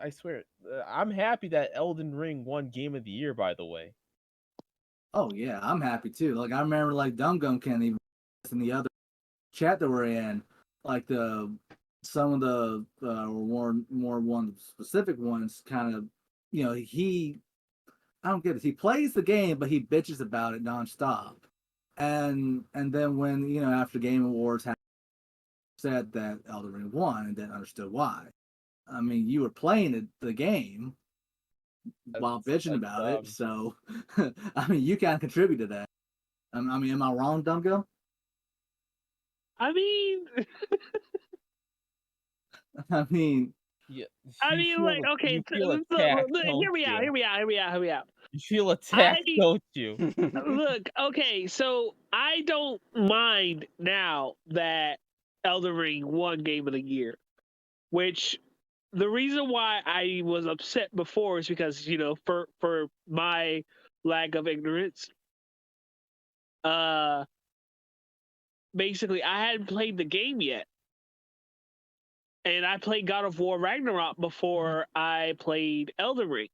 A: I swear, I'm happy that Elden Ring won Game of the Year. By the way,
C: Oh yeah, I'm happy too. Like I remember, like Dum Gum can't even in the other chat that we're in, like some of the more one specific ones, kind of, I don't get it. He plays the game, but he bitches about it nonstop. And then when after Game Awards said that Elden Ring won and then understood why. I mean, you were playing the game while
A: that's
C: bitching
A: like
C: about it, so I mean, you can contribute to that. I mean, am I wrong, Dungo?
E: I mean,
A: yeah. You
E: like, okay,
A: you feel attacked, don't
E: hear me out,
A: you?
E: hear me out.
A: You feel
E: I
A: attacked, don't you?
E: look, okay, so I don't mind now that Elden Ring won Game of the Year, which the reason why I was upset before is because for my lack of ignorance, uh, basically I hadn't played the game yet, and I played God of War Ragnarok before I played Elden Ring.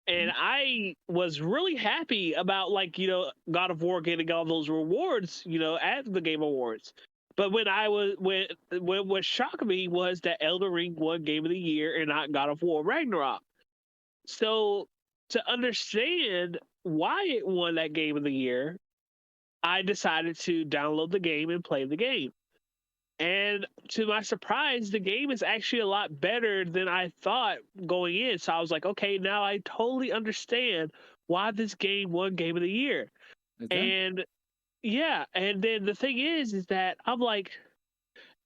E: And I was really happy about God of War getting all those rewards, at the Game Awards. But when what shocked me was that Elden Ring won Game of the Year and not God of War Ragnarok. So to understand why it won that Game of the Year, I decided to download the game and play the game. And to my surprise, the game is actually a lot better than I thought going in. So I was like, okay, now I totally understand why this game won Game of the Year. And yeah, and then the thing is that I'm like,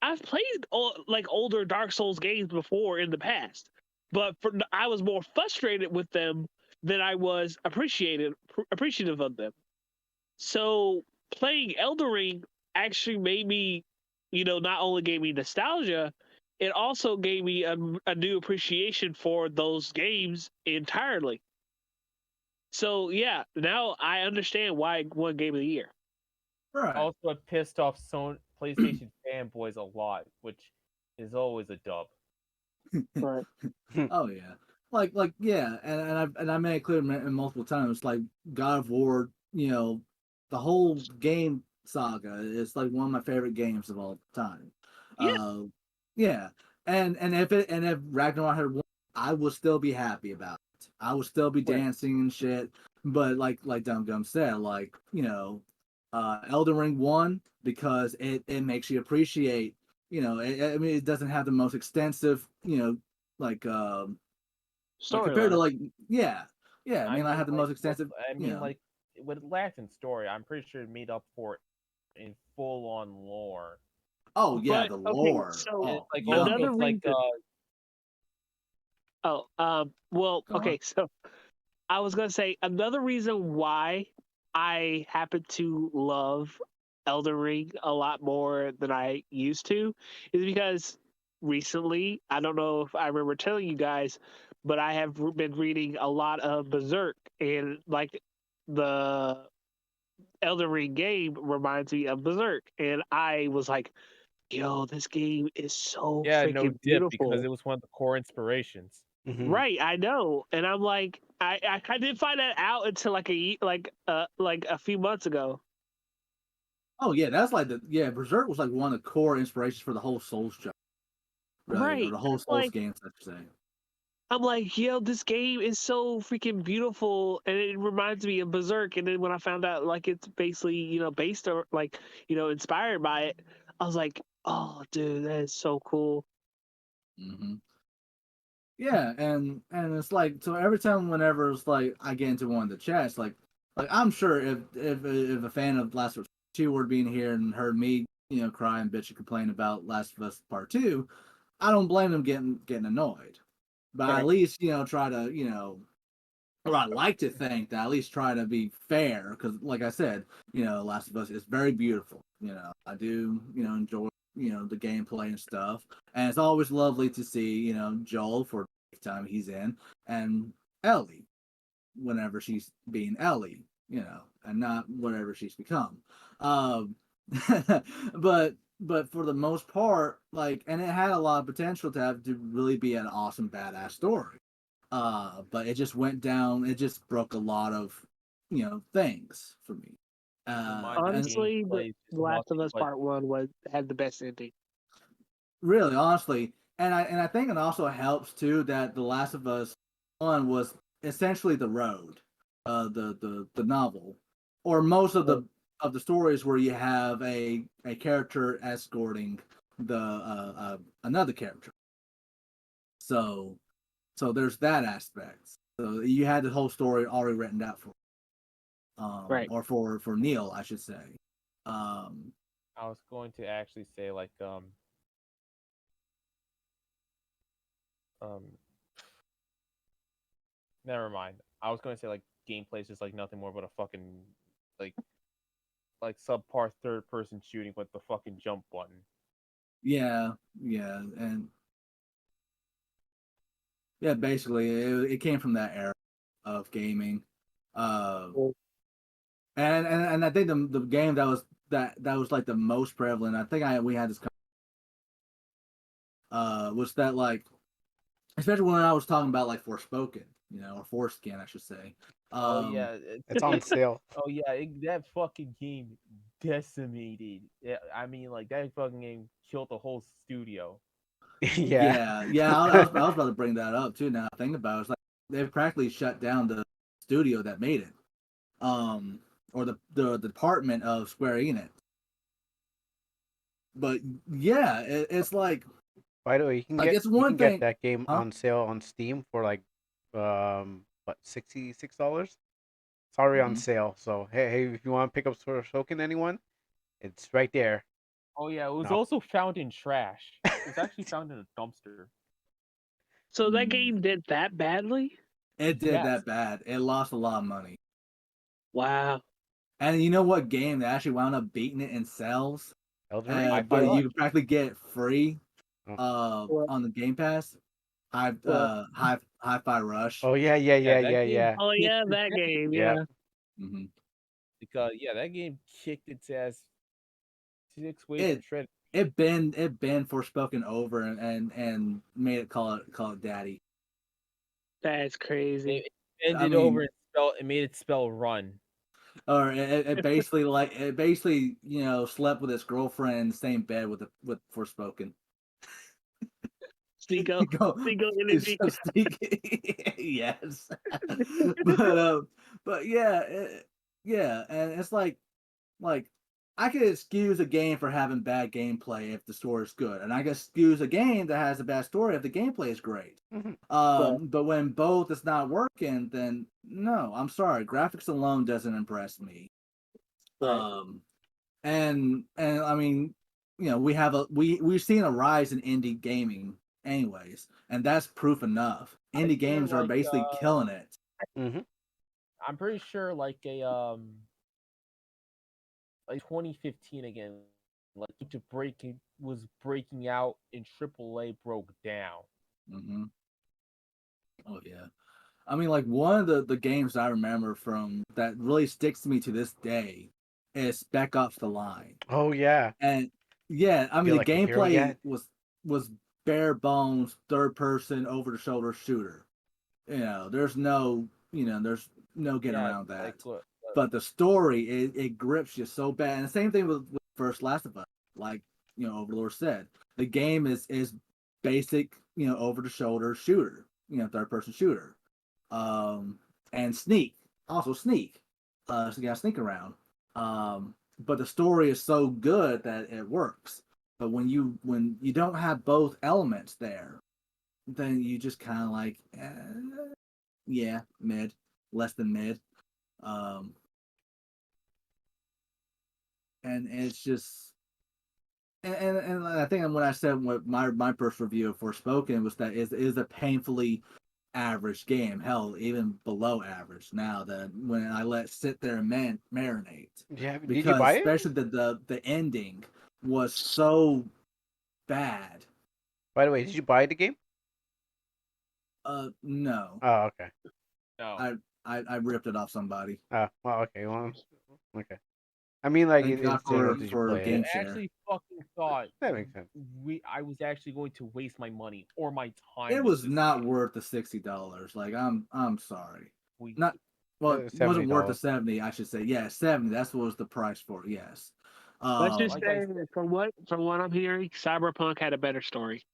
E: I've played older Dark Souls games before in the past, but I was more frustrated with them than I was appreciative of them. So playing Elden Ring actually made me, not only gave me nostalgia, it also gave me a new appreciation for those games entirely. So yeah, now I understand why it won Game of the Year.
C: Right.
A: Also, it pissed off PlayStation fanboys a lot, which is always a dub.
E: Right.
C: Oh yeah. Like yeah, and I made it clear multiple times. Like God of War, the whole game saga is like one of my favorite games of all time.
E: Yeah.
C: Yeah, and if Ragnarok had won, I would still be happy about it. I would still be
E: Right.
C: dancing and shit. But like Dum Gum said, Elden Ring won because it makes you appreciate. I mean, it doesn't have the most extensive, like compared to
E: Storyline.
C: yeah. I mean, I have the most
A: What,
C: extensive,
A: I mean, like, with Latin story, I'm pretty sure it made up for it in full on lore.
C: Oh yeah,
E: But
C: the
E: okay,
C: lore.
E: so
C: Oh,
A: Like,
C: yeah.
A: also,
E: another
A: it's like,
E: reason. Well,
C: Go
E: okay,
C: on.
E: so I was gonna say another reason why I happen to love Elden Ring a lot more than I used to is because recently, I don't know if I remember telling you guys, but I have been reading a lot of Berserk, and like the Elden Ring game reminds me of Berserk, and I was like, "Yo, this game is so
A: yeah, no
E: freaking
A: dip, because
E: beautiful."
A: it was one of the core inspirations.
E: Right, I know, and I'm like, I didn't find that out until like a few months ago.
C: Oh yeah, that's like Berserk was like one of the core inspirations for the whole Souls genre, really, or
E: Right,
C: the whole Souls games, I should say.
E: I'm like, yo, this game is so freaking beautiful, and it reminds me of Berserk. And then when I found out like it's basically based or inspired by it, I was like, oh, dude, that is so cool.
C: Hmm. Yeah, and it's like, so every time whenever it's like I get into one of the chats, like I'm sure if a fan of Last of Us 2 were being here and heard me cry and bitch and complain about Last of Us Part 2, I don't blame them getting annoyed. But I at
E: Right.
C: least try to or I like to think that I at least try to be fair, because like I said, Last of Us is very beautiful. I do enjoy the gameplay and stuff. And it's always lovely to see Joel for the time he's in, and Ellie whenever she's being Ellie, and not whatever she's become. Um, but for the most part, and it had a lot of potential to really be an awesome badass story. But it just went down. It just broke a lot of things for me. And
E: Honestly, the
A: gameplay is just
E: Last of
A: nothing
E: Us
A: but
E: Part One had the best ending.
C: really, honestly, and I think it also helps too that The Last of Us One was essentially the road, the novel, or most of the stories where you have a character escorting the another character. So there's that aspect. So you had the whole story already written out for,
E: Right.
C: or for Neil, I should say.
A: I was going to actually say um never mind. I was going to say gameplay is just nothing more but a fucking like subpar third person shooting with the fucking jump button.
C: Yeah, and yeah, basically it came from that era of gaming.
E: Cool.
C: And I think the game that was like the most prevalent. I think we had this was that especially when I was talking about Forspoken, or Foreskin, I should say.
A: Oh yeah,
B: It's on sale.
A: oh yeah, that fucking game decimated. Yeah, I mean that fucking game killed the whole studio.
B: Yeah.
C: Yeah. I was about to bring that up too. Now I think about it, it's like they've practically shut down the studio that made it, or the department of Square Enix. But yeah, it's
B: By the way,
C: it's
B: you
C: one
B: can get
C: thing,
B: that game
C: huh?
B: on sale on Steam for what, $66? It's already on
C: Mhm.
B: sale. So hey, if you want to pick up Forspoken, anyone, it's right there.
A: Oh yeah, it was
B: No.
A: also found in trash. It was actually found in a dumpster.
E: So that
C: Mm.
E: game did that badly?
C: It did
A: Yes.
C: that bad. It lost a lot of money.
E: Wow.
C: And you know what game that actually wound up beating it in sales?
B: Elden Ring.
A: Hi-Fi
C: But you
A: Rush.
C: can practically get it free
E: Well,
C: on the Game Pass.
E: well,
C: Hi-Fi Rush.
B: Oh yeah, yeah,
A: Yeah,
B: yeah,
A: that
B: yeah,
A: game
B: yeah.
E: oh
A: kicked
E: yeah,
A: its
E: that
A: ass
E: game.
B: Yeah.
E: Yeah.
C: Mm-hmm.
A: because that game kicked its ass 6 ways from
C: It
A: shredded.
C: it been Forspoken over and made it call it daddy.
E: That's crazy.
A: It
C: I
A: bended over
C: mean,
A: and it made it spell run.
C: or it basically slept with his girlfriend in the same bed with Forspoken.
E: Sneako.
C: Go,
E: Sneako
C: it's
E: energy.
C: so sneaky. Yes, but but yeah, yeah, and it's like I could excuse a game for having bad gameplay if the story is good, and I can excuse a game that has a bad story if the gameplay is great.
B: Mhm.
E: Right.
C: But when both is not working, then no, I'm sorry, graphics alone doesn't impress me.
E: Right.
C: And I mean, we've seen a rise in indie gaming, anyways, and that's proof enough.
A: I
C: Indie
A: hear
C: games are basically killing it.
B: Mhm.
A: I'm pretty sure like 2015 again, to breaking was breaking out in AAA broke down.
C: Hmm. Oh yeah. I mean, one of the games I remember from that really sticks to me to this day is Spec Ops: The Line.
B: Oh yeah.
C: And yeah, I mean
B: Feel
C: the
B: like a hero
C: gameplay
B: yet?
C: was bare bones third person over the shoulder shooter. There's no getting
A: Yeah,
C: around that.
A: what?
C: But the story it grips you so bad. And the same thing with first Last of Us, Overlord said. The game is basic, over the shoulder shooter, third person shooter. And sneak. So you gotta sneak around. But the story is so good that it works. But when you don't have both elements there, then you just kind of yeah, mid, less than mid. Um, and it's just and I think when I said what my first review of Forspoken was that is a painfully average game. Hell, even below average now that when I let sit there and marinate.
B: Yeah. Did you
C: Because
B: buy it?
C: especially the ending was so bad.
B: By the way, did you buy the game?
C: No,
B: Oh, okay.
A: No.
C: I ripped it off somebody.
B: Well, okay. Well, okay. I mean, like,
C: Thank God
B: it's saying,
C: for
B: did you
C: for
B: play
C: game
B: it?
A: I
C: share.
A: actually fucking thought
B: That makes sense.
A: I was actually going to waste my money or my time.
C: It
A: with
C: was
A: this
C: not
A: game.
C: worth the $60. Like I'm sorry.
A: We
C: Not well, it wasn't worth the
B: $70.
C: 70. I should say. Yeah, 70. That's what was the price for it. Yes.
E: Let's just
A: like
E: say,
A: I said,
E: from what I'm hearing, Cyberpunk had a better story.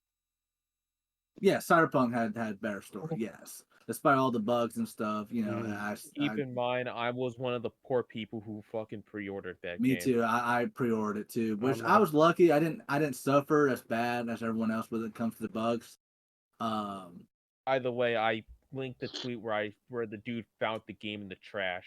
C: Yeah, Cyberpunk had better story. Yes, despite all the bugs and stuff. You know,
A: keep in mind, I was one of the poor people who fucking pre-ordered that
C: me
A: game.
C: too. I pre-ordered it too, which
B: I'm
C: I
B: not.
C: was lucky. I didn't suffer as bad as everyone else when it comes to the bugs.
A: By the way, I linked the tweet where the dude found the game in the trash.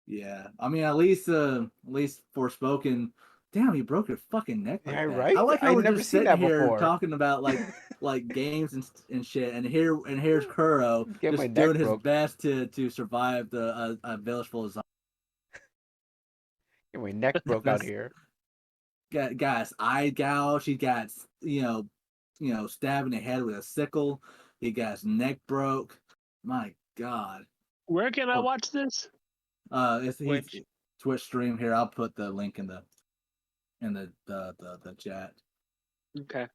C: Yeah, I mean, at least Forspoken. Damn, you broke your fucking neck like
B: Yeah,
C: that.
B: right?
C: I like how
B: I've
C: we're
B: never
C: just
B: seen
C: sitting
B: that
C: here
B: before.
C: talking about like games and shit, and here's Kuro
B: Get my
C: just
B: neck
C: doing his
B: broke.
C: best to survive the village full of zombies.
B: Get my neck broke out here.
C: Guys, eye gouge. He got stabbed in the head with a sickle. He got his neck broke. My God.
E: Where can I
C: Oh,
E: watch this?
C: It's
A: Twitch.
C: Twitch stream here. I'll put the link in the chat.
E: Okay.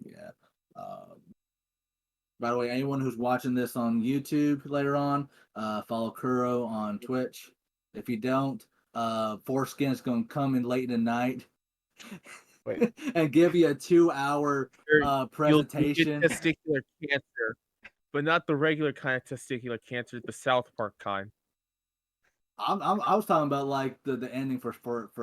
C: Yeah. By the way, anyone who's watching this on YouTube later on, follow Kuro on Twitch. If you don't, Foreskin is going to come in late in the night
B: Wait.
C: and give you a 2-hour
A: You'll
C: presentation.
A: get testicular cancer, but not the regular kind of testicular cancer, the South Park kind.
C: I was talking about like the ending for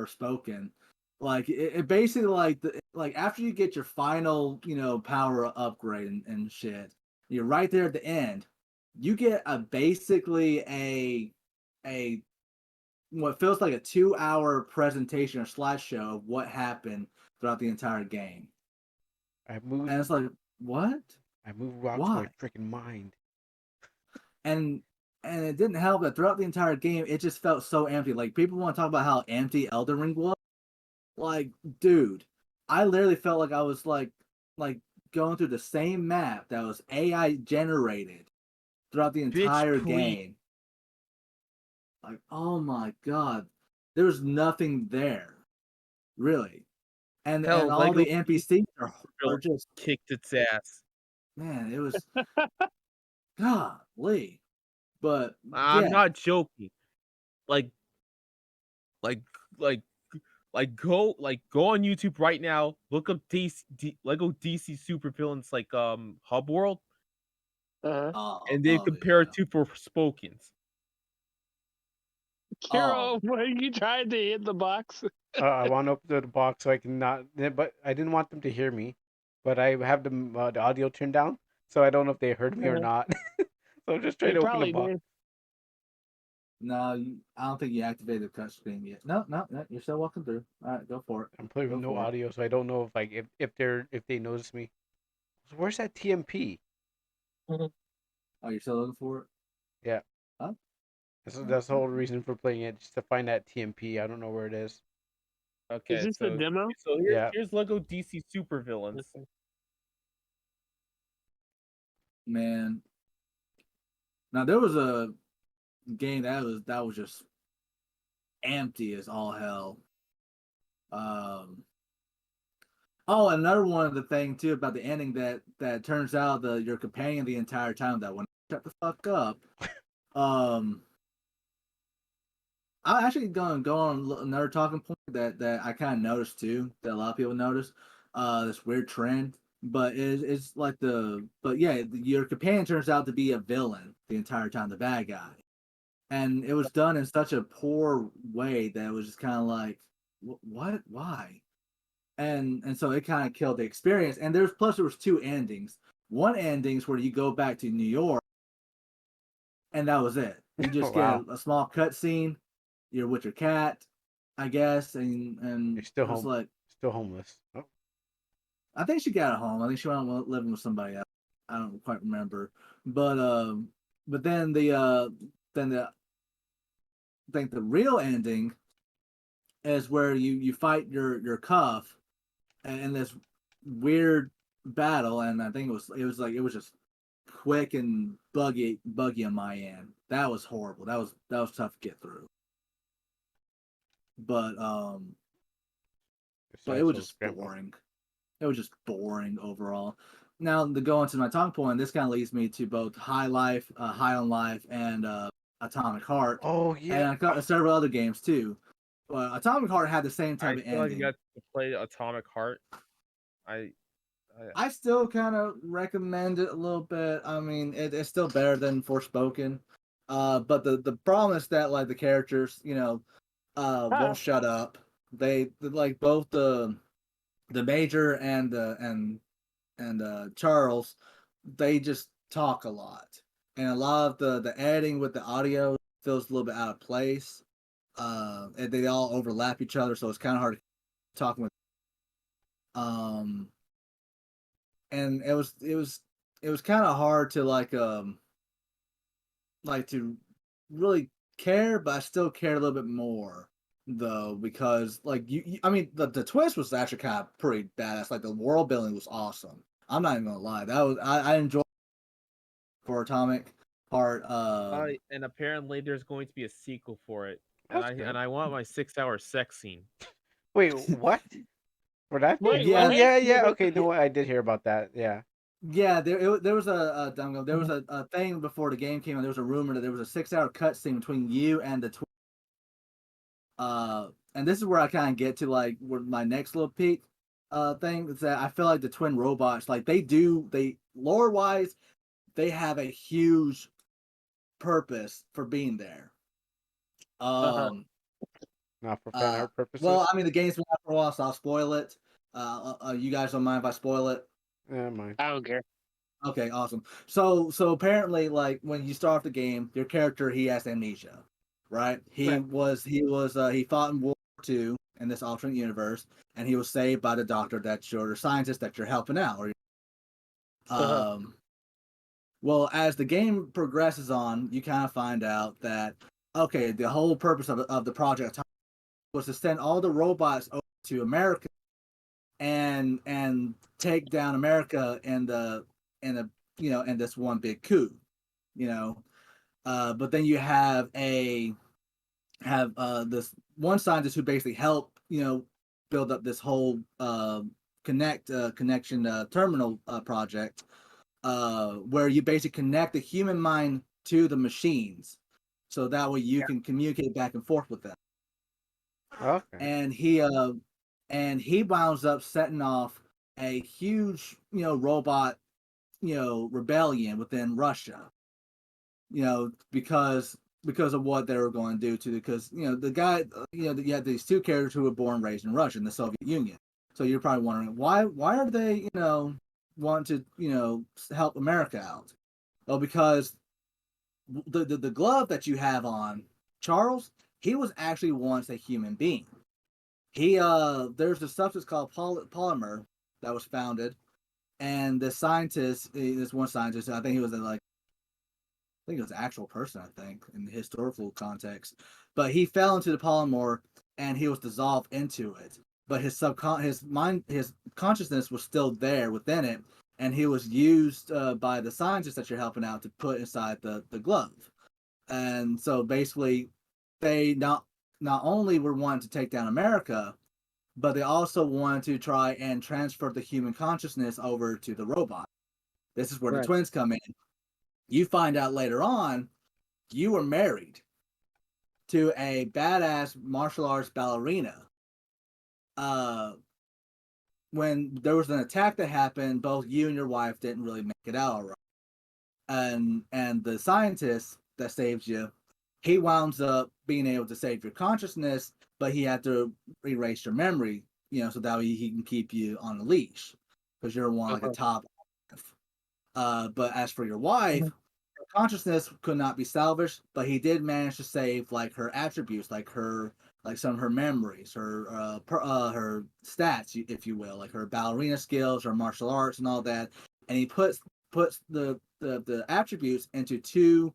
C: Spoken. Like it basically like after you get your final power upgrade and shit, you're right there at the end. You get basically a what feels like a 2-hour presentation or slideshow of what happened throughout the entire game. And it's like, what?
B: I moved rocks
C: Why?
B: my freaking mind.
C: And it didn't help that throughout the entire game, it just felt so empty. Like people want to talk about how empty Elden Ring was. Like, dude, I literally felt like I was like going through the same map that was AI generated throughout the entire game. Like, oh my God, there was nothing there, really. And
A: Hell,
C: all
A: Lego
C: the NPCs are just,
A: kicked its ass.
C: man, it was golly. But
A: I'm
C: yeah,
A: not joking. Like, like, like, go on YouTube right now. Look up Lego DC supervillains like Hub World, and then compare it to Forspokens.
E: Kiro, what are you trying to hit the box?
B: I want to open the box so I can not. But I didn't want them to hear me. But I have the audio turned down, so I don't know if they heard me or not. So I'm just trying
E: They
B: to open the
E: probably
B: box.
E: did.
C: No, I don't think you activated the touchscreen yet. No, you're still walking through. All right, go for it.
B: I'm playing with
C: Go
B: no
C: for it.
B: audio, so I don't know if if they notice me. So where's that TMP?
C: Oh, you're still looking for it?
B: Yeah.
C: Huh?
B: That's the whole reason for playing it, just to find that TMP. I don't know where it is.
A: Okay,
E: Is this the demo?
A: So
B: Yeah.
A: here's Lego DC supervillains.
C: Man. Now there was a game that was just empty as all hell. Oh, another one of the thing too about the ending that turns out your companion the entire time that one shut the fuck up. I'm actually gonna go on another talking point that I kind of noticed too, that a lot of people notice. This weird trend, but it's like but yeah, your companion turns out to be a villain the entire time, the bad guy, and it was done in such a poor way that it was just kind of like, what, why? And so it kind of killed the experience. And there was two endings. One ending's where you go back to New York, and that was it. You just
B: Wow.
C: get a small cutscene. You're with your cat, I guess, and
B: You're still
C: it was
B: home.
C: like,
B: Still homeless. Oh.
C: I think she got a home. I think she went living with somebody else. I don't quite remember, but then I think the real ending is where you fight your cuff, and this weird battle, and I think it was just quick and buggy on my end. That was horrible. That was tough to get through. But it
B: Besides
C: was
B: those
C: just
B: scramble.
C: boring. It was just boring overall. Now to go into my talking point, this kind of leads me to both High Life, High on Life, and Atomic Heart,
B: Oh yeah.
C: and I got several other games too. But Atomic Heart had the same
A: I
C: type of
A: feel like you
C: ending.
A: got to play Atomic Heart. I
C: I still kind of recommend it a little bit. I mean, it's still better than Forspoken. But the problem is that like the characters, won't shut up. They like both the Major and Charles, they just talk a lot, and a lot of the editing with the audio feels a little bit out of place. And they all overlap each other, so it's kind of hard to talk with. Um, and it was kind of hard to like to really care, but I still cared a little bit more though, because like I mean the twist was actually kind of pretty badass. Like the world building was awesome. I'm not even gonna lie, that was I enjoyed for Atomic Heart.
A: and apparently there's going to be a sequel for it,
B: That's good.
A: I want my 6-hour sex scene.
B: Wait, what? For that game?
E: Wait,
B: Oh
C: Yeah,
B: yeah,
E: what?
B: yeah. Okay, no, I did hear about that. Yeah.
C: yeah, there was there was a thing before the game came out. There was a rumor that there was a 6-hour cutscene between you and the and this is where I kind of get to like where my next little peak thing is that I feel like the twin robots, like they lore wise, they have a huge purpose for being there. Um
B: Not for fan art
C: well,
B: purposes.
C: I mean the game's been out for a while, so I'll spoil it. You guys don't mind if I spoil it?
B: Yeah, mine.
E: I don't care.
C: Okay, awesome. So apparently, like when you start off the game, your character he has amnesia, right?
E: Right.
C: He fought in World War II in this alternate universe, and he was saved by the doctor that's your scientist that you're helping out. Um, well, as the game progresses on, you kind of find out that okay, the whole purpose of the project was to send all the robots over to America and take down America in the in this one big coup, you know. But then you have this one scientist who basically helped build up this whole connection terminal project, where you basically connect the human mind to the machines, so that way you can communicate back and forth with them.
B: Okay.
C: And he winds up setting off a huge robot rebellion within Russia, because of what they were going to do to because the guy you had these two characters who were born and raised in Russia in the Soviet Union. So you're probably wondering why are they want to help America out? Well, because the glove that you have on Charles, he was actually once a human being. He there's a substance called polymer that was founded, and the scientist, this one scientist, I think he was like I think it was an actual person, I think, in the historical context. But he fell into the polymer and he was dissolved into it. But his consciousness was still there within it, and he was used by the scientists that you're helping out to put inside the glove. And so basically, they not only were wanting to take down America, but they also wanted to try and transfer the human consciousness over to the robot. This is where the
E: Right.
C: twins come in. You find out later on you were married to a badass martial arts ballerina. Uh, when there was an attack that happened, both you and your wife didn't really make it out all right. And the scientist that saves you, he winds up being able to save your consciousness, but he had to erase your memory, so that way he can keep you on a leash because you're one like a top. But as for your wife, her consciousness could not be salvaged, but he did manage to save like her attributes, like some of her memories, her stats, if you will, like her ballerina skills, her martial arts, and all that. And he puts the attributes into two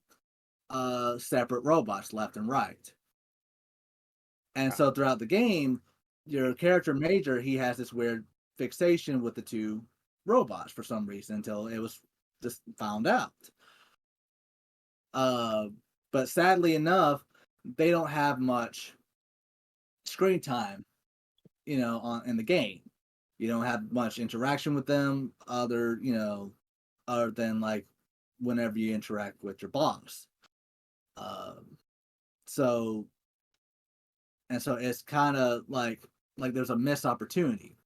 C: separate robots, left and right. And so throughout the game, your character Major, he has this weird fixation with the two robots for some reason until it was just found out. But sadly enough, they don't have much screen time, in the game. You don't have much interaction with them other than like whenever you interact with your boss. So it's kind of like there's a missed opportunity.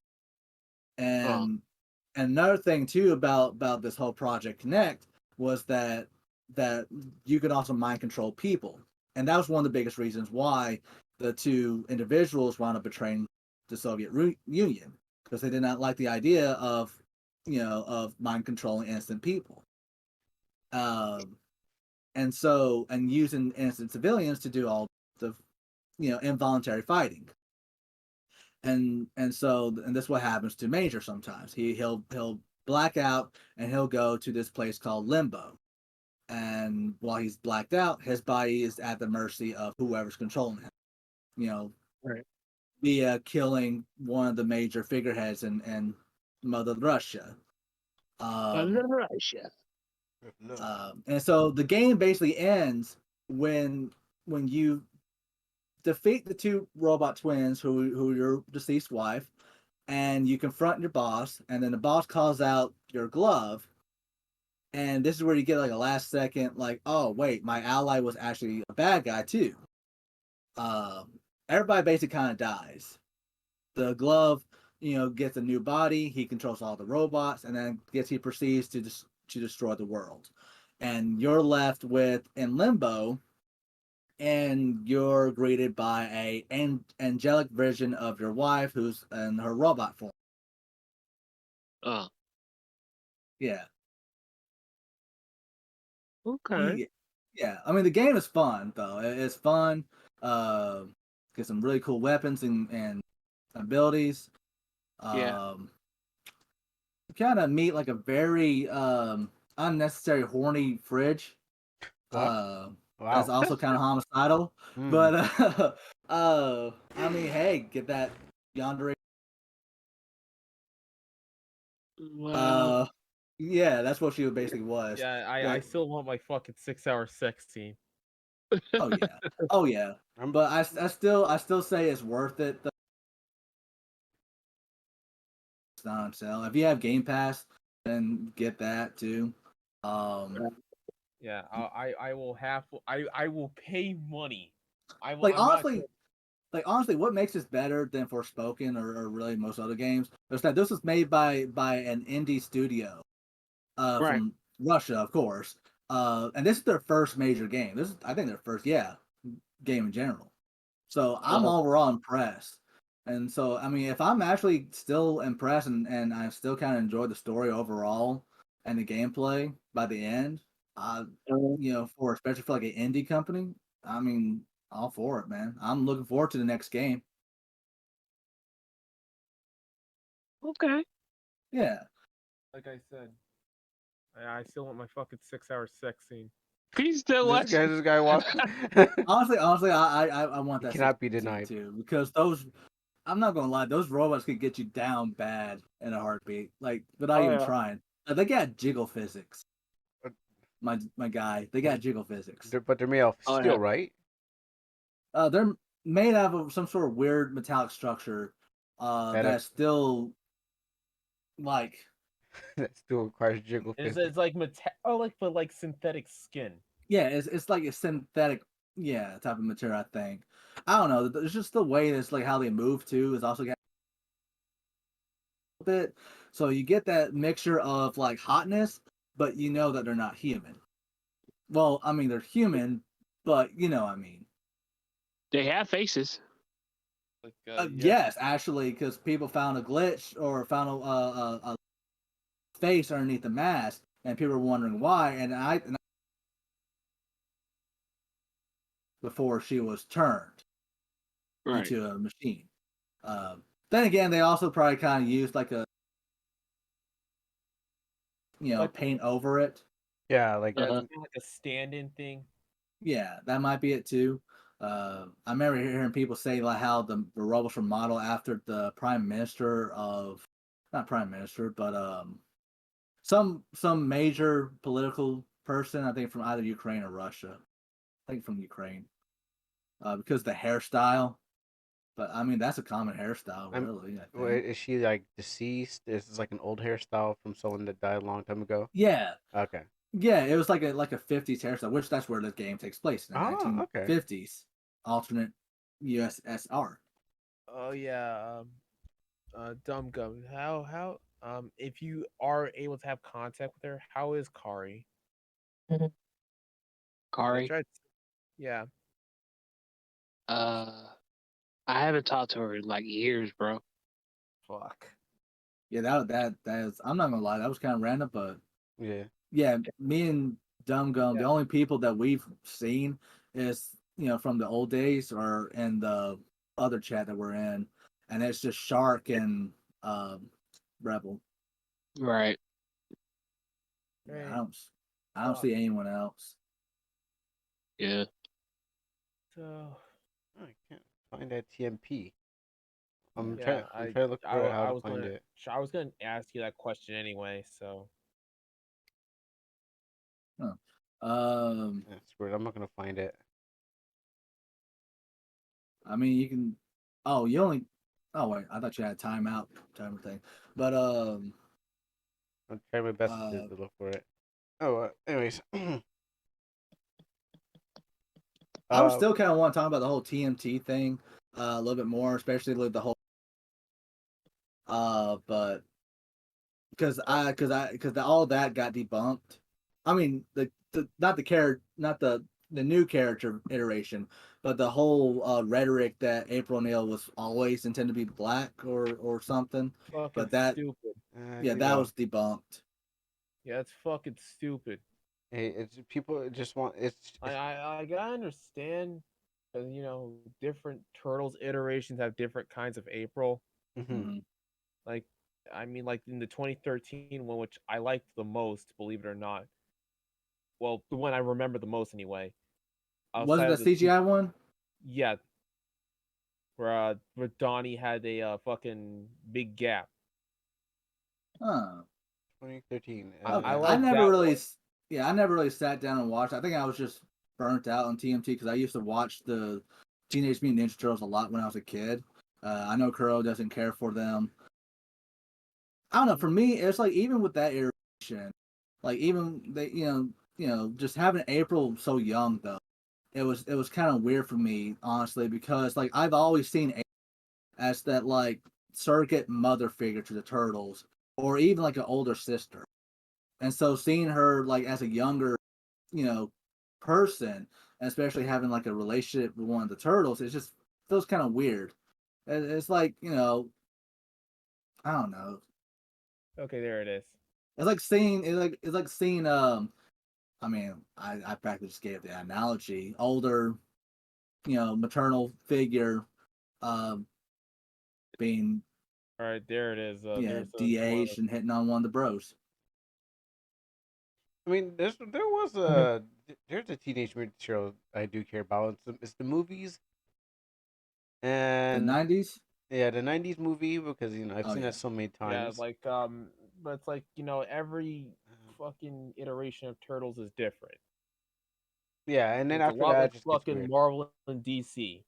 C: And another thing too about this whole Project Connect was that you could also mind control people, and that was one of the biggest reasons why the two individuals wound up betraying the Soviet Union, because they did not like the idea of mind controlling innocent people, and using innocent civilians to do all the involuntary fighting. And that's what happens to Major sometimes. He'll black out and he'll go to this place called Limbo. And while he's blacked out, his body is at the mercy of whoever's controlling him.
E: Right.
C: Via killing one of the major figureheads in Mother Russia.
E: Russia.
C: And so the game basically ends when you defeat the two robot twins who your deceased wife, and you confront your boss, and then the boss calls out your glove, and this is where you get like a last second, like, oh wait, my ally was actually a bad guy too. Everybody basically kind of dies. The glove, gets a new body. He controls all the robots, and then he proceeds to destroy the world, and you're left in limbo. And you're greeted by an angelic version of your wife who's in her robot form.
E: Oh,
C: Yeah.
E: okay.
C: Yeah. I mean, the game is fun, though. It's fun. Get some really cool weapons and abilities.
E: Yeah.
C: You kind of meet like a very unnecessary horny fridge.
B: Wow.
C: That's also kind of homicidal. But I mean, hey, get that yandere.
E: Well,
C: Yeah, that's what she basically was.
A: Yeah, I still want my fucking 6-hour sex scene.
C: Oh yeah, oh yeah. But I still say it's worth it. Though. It's not on sale. If you have Game Pass, then get that too.
A: Yeah, I will I will pay money.
C: Like
A: I'm not
C: honestly, what makes this better than Forspoken or really most other games is that this was made by an indie studio,
E: right.
C: from Russia, of course. And this is their first major game. This is, I think, their first, game in general. So I'm overall impressed. And so, I mean, if I'm actually still impressed and I still kind of enjoy the story overall and the gameplay by the end, especially for like an indie company, I mean, all for it, man. I'm looking forward to the next game.
E: Okay.
C: Yeah.
A: like I said. I still want my fucking 6-hour sex scene.
E: He's still watching.
B: This guy walks.
C: Honestly, I want that.
B: Cannot be denied
C: too, because those. I'm not gonna lie, those robots could get you down bad in a heartbeat, like without even trying. They got jiggle physics. My guy, they got jiggle physics.
B: But they're made of steel, right?
C: They're made out of some sort of weird metallic structure. That's still like.
B: That still requires jiggle
A: It's
B: physics.
A: like but like synthetic skin.
C: Yeah, it's like a synthetic, type of material. I think. I don't know. It's just the way that's like how they move too is also got a bit. So you get that mixture of like hotness, but you know that they're not human. Well, I mean they're human, but you know what I mean.
E: They have faces.
A: Like,
C: yes, actually, because people found a glitch or found a face underneath the mask, and people were wondering why. And I before she was turned into a machine. Then again, they also probably kind of used like a paint over it.
B: Yeah, like
A: like a stand-in thing.
C: Yeah, that might be it too. I remember hearing people say like how the robots were modeled after the prime minister of not prime minister, but some major political person. I think from either Ukraine or Russia. I think from Ukraine, because the hairstyle. But I mean, that's a common hairstyle,
B: I'm.
C: really. I
B: Wait,
C: think.
B: is she like deceased? Is this like an old hairstyle from someone that died a long time ago?
C: Yeah,
B: Okay.
C: yeah. It was like a 50s hairstyle, which that's where the game takes place in the
B: Oh, okay.
C: 1950s, alternate USSR.
A: Oh yeah, Dumb Gum. If you are able to have contact with her, how is Kari? I
E: Kari.
A: tried. Yeah.
E: I haven't talked to her in like years, bro.
A: Fuck.
C: Yeah, that is. I'm not gonna lie, that was kind of random, but
B: Yeah.
C: yeah, me and Dumb Gum, the
A: Yeah.
C: only people that we've seen is from the old days or in the other chat that we're in, and it's just Shark and um, Rebel.
E: Right.
C: Yeah,
A: Right.
C: I don't
A: Fuck.
C: see anyone else.
E: Yeah.
A: So
B: I can't find that TMP. I'm
C: Yeah.
B: trying.
A: yeah,
B: I'm trying to look for how
A: I
B: to
A: was
B: find
A: gonna
B: it.
A: I was gonna ask you that question anyway. So
C: Huh. Um,
B: That's weird. I'm not gonna find it.
C: I mean, you can. Oh, you only. Oh wait, I thought you had a timeout timer thing, but
B: I'm trying my best
C: uh,
B: to look for it. Oh, anyways.
C: I would
B: uh,
C: still kind of want to talk about the whole TMT thing a little bit more, especially with the whole but because all that got debunked. I mean, the not the character, not the new character iteration, but the whole rhetoric that April O'Neil was always intended to be black or something.
A: fucking
C: But that,
A: stupid.
C: yeah,
B: you
C: that
B: know,
C: was debunked.
A: Yeah, it's fucking stupid.
B: hey, it's people just want
A: I gotta understand, because different turtles iterations have different kinds of April.
B: hmm
C: Mhm.
A: Like, I mean, like in the 2013 one, which I liked the most, believe it or not. Well, the one I remember the most anyway.
C: Was it
A: Outside
C: the
A: of
C: CGI one?
A: yeah, where Donnie had a fucking big gap.
C: Huh.
B: 2013.
A: I
C: I
A: like
C: never
A: that
C: really,
A: one.
C: yeah, I never really sat down and watched. I think I was just burnt out on TMT because I used to watch the Teenage Mutant Ninja Turtles a lot when I was a kid. I know Kuro doesn't care for them. I don't know. For me, it's like even with that iteration, like even they, just having April so young though, it was kind of weird for me honestly because like I've always seen April as that like surrogate mother figure to the turtles or even like an older sister. And so seeing her like as a younger, you know, person, especially having like a relationship with one of the turtles, it just feels kind of weird. It's like, I don't know.
A: Okay, there it is.
C: It's like seeing I mean, I practically just gave the analogy. Older, maternal figure um being
A: All right, there it is.
C: yeah,
A: There's one of
C: de-aged and hitting on one of the bros.
B: I mean, there was
E: Mhm.
B: there's a Teenage Mutant show I do care about. It's the movies
C: The
B: and
C: 90s?
B: yeah, the '90s movie because I've
C: Oh
B: seen that
C: yeah.
B: so many
A: yeah,
B: times.
A: like but it's like every fucking iteration of Turtles is different.
B: Yeah, and then
A: It's a
B: after
A: lot
B: that,
A: like
B: it just gets
A: fucking
B: weird.
A: Marvel and DC.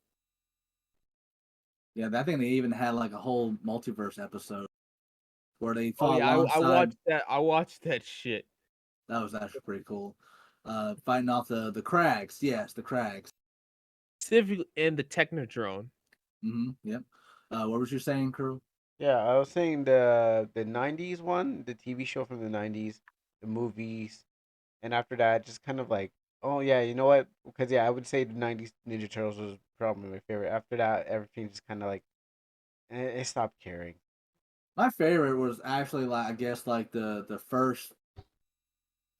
C: Yeah, I think they even had like a whole multiverse episode where they
A: Oh
C: fought
A: yeah, I
C: alongside.
A: watched that. I watched that shit.
C: That was actually pretty cool. Fighting off the Crags. Yes, the Crags.
A: Specifically in the Technodrome.
C: Yep. What was you saying, Crew?
B: Yeah, I was saying the '90s one, the TV show from the '90s, the movies, and after that, just kind of like, oh yeah, you know what? Because yeah, I would say the '90s Ninja Turtles was probably my favorite. After that, everything just kind of like, it stopped caring.
C: My favorite was actually like I guess like the first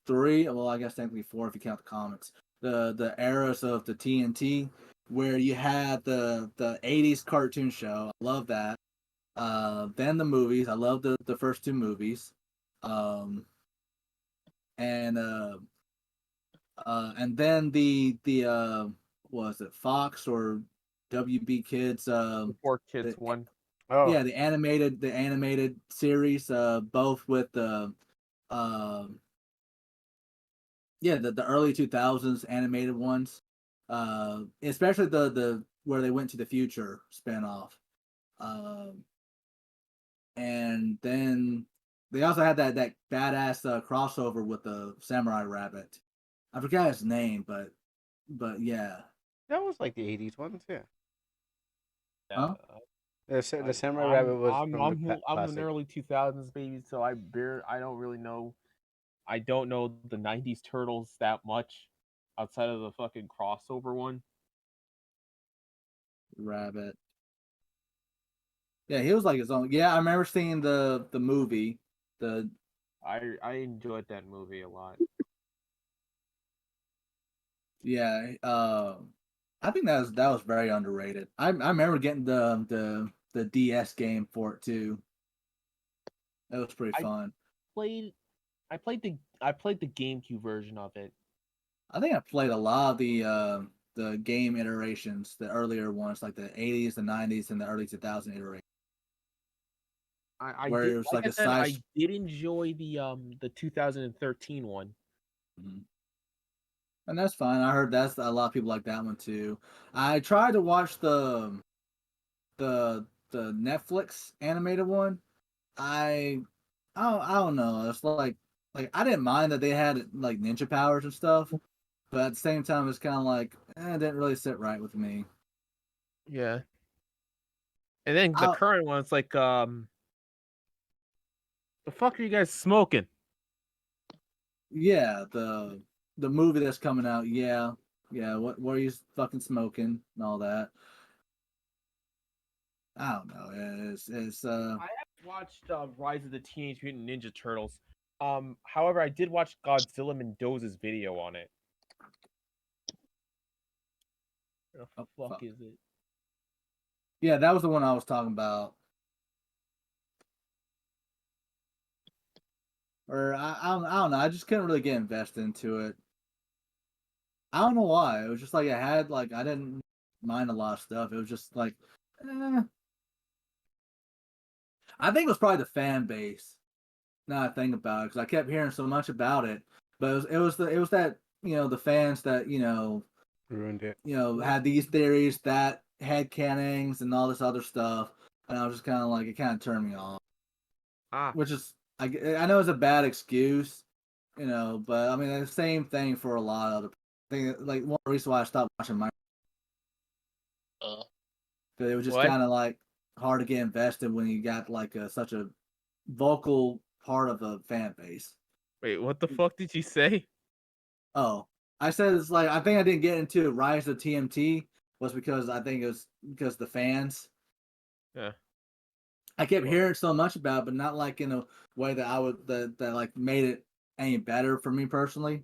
C: three. Well, I guess technically four if you count the comics. The eras of the TNT where you had the '80s cartoon show. I love that. Then the movies. I love the first two movies. Um, and and then the was it Fox or WB Kids?
A: The Four Kids
C: The
A: one.
B: Oh,
C: Yeah, the animated series, both with the the early 2000s animated ones, especially the where they went to the future spinoff, and then they also had that badass crossover with the Samurai Rabbit. I forgot his name, but yeah.
B: that was like the '80s ones, yeah.
A: Yeah,
C: Huh?
B: The Samurai Rabbit was from the
A: I'm an
B: classic.
A: early 2000s baby, so I don't really know. I don't know the 90s turtles that much outside of the fucking crossover one.
C: Rabbit. Yeah, he was like his own. Yeah, I remember seeing the movie. The
A: I enjoyed that movie a lot.
C: yeah, I think that was very underrated. I remember getting the DS game for it too. That was pretty
A: I
C: fun.
A: played I played the GameCube version of it.
C: I think I played a lot of the game iterations, the earlier ones, like the 80s, the 90s, and the early 2000 iterations,
A: I
C: where
A: did
C: it was
A: like
C: like
A: I
C: a
A: said,
C: side.
A: I did enjoy the 2013 one.
C: Mhm. And that's fine. I heard that's a lot of people like that one too. I tried to watch the Netflix animated one. I I don't know. It's like I didn't mind that they had like ninja powers and stuff, but at the same time, it's kind of like it didn't really sit right with me.
A: Yeah. And then the
C: I
A: current one, it's like the fuck are you guys smoking?
C: Yeah, the movie that's coming out. Yeah, yeah. What are you fucking smoking and all that? I don't know. It's.
A: I haven't watched Rise of the Teenage Mutant Ninja Turtles. However, I did watch Godzilla Mendoza's video on it. Where the
C: Oh
A: fuck
C: fuck.
A: is it?
C: Yeah, that was the one I was talking about. Or I don't know. I just couldn't really get invested into it. I don't know why. It was just like I had like I didn't mind a lot of stuff. It was just like, eh. I think it was probably the fan base. Now I think about it, because I kept hearing so much about it. But it was that the fans that
B: Ruined it.
C: had these theories, that head cannings and all this other stuff, and I was just kind of like it kind of turned me off.
A: Ah,
C: Which is I know it's a bad excuse, but I mean the same thing for a lot of other things. Like one reason why I stopped watching my
E: Uh,
C: because it was just
A: what?
C: kind of like hard to get invested when you got like such a vocal part of the fan base.
A: Wait, what the fuck did you say?
C: Oh, I said it's like I think I didn't get into Rise of TMT was because I think it was because the fans.
A: Yeah.
C: I kept
A: Well,
C: hearing so much about it, but not like in a way that I would that like made it any better for me personally.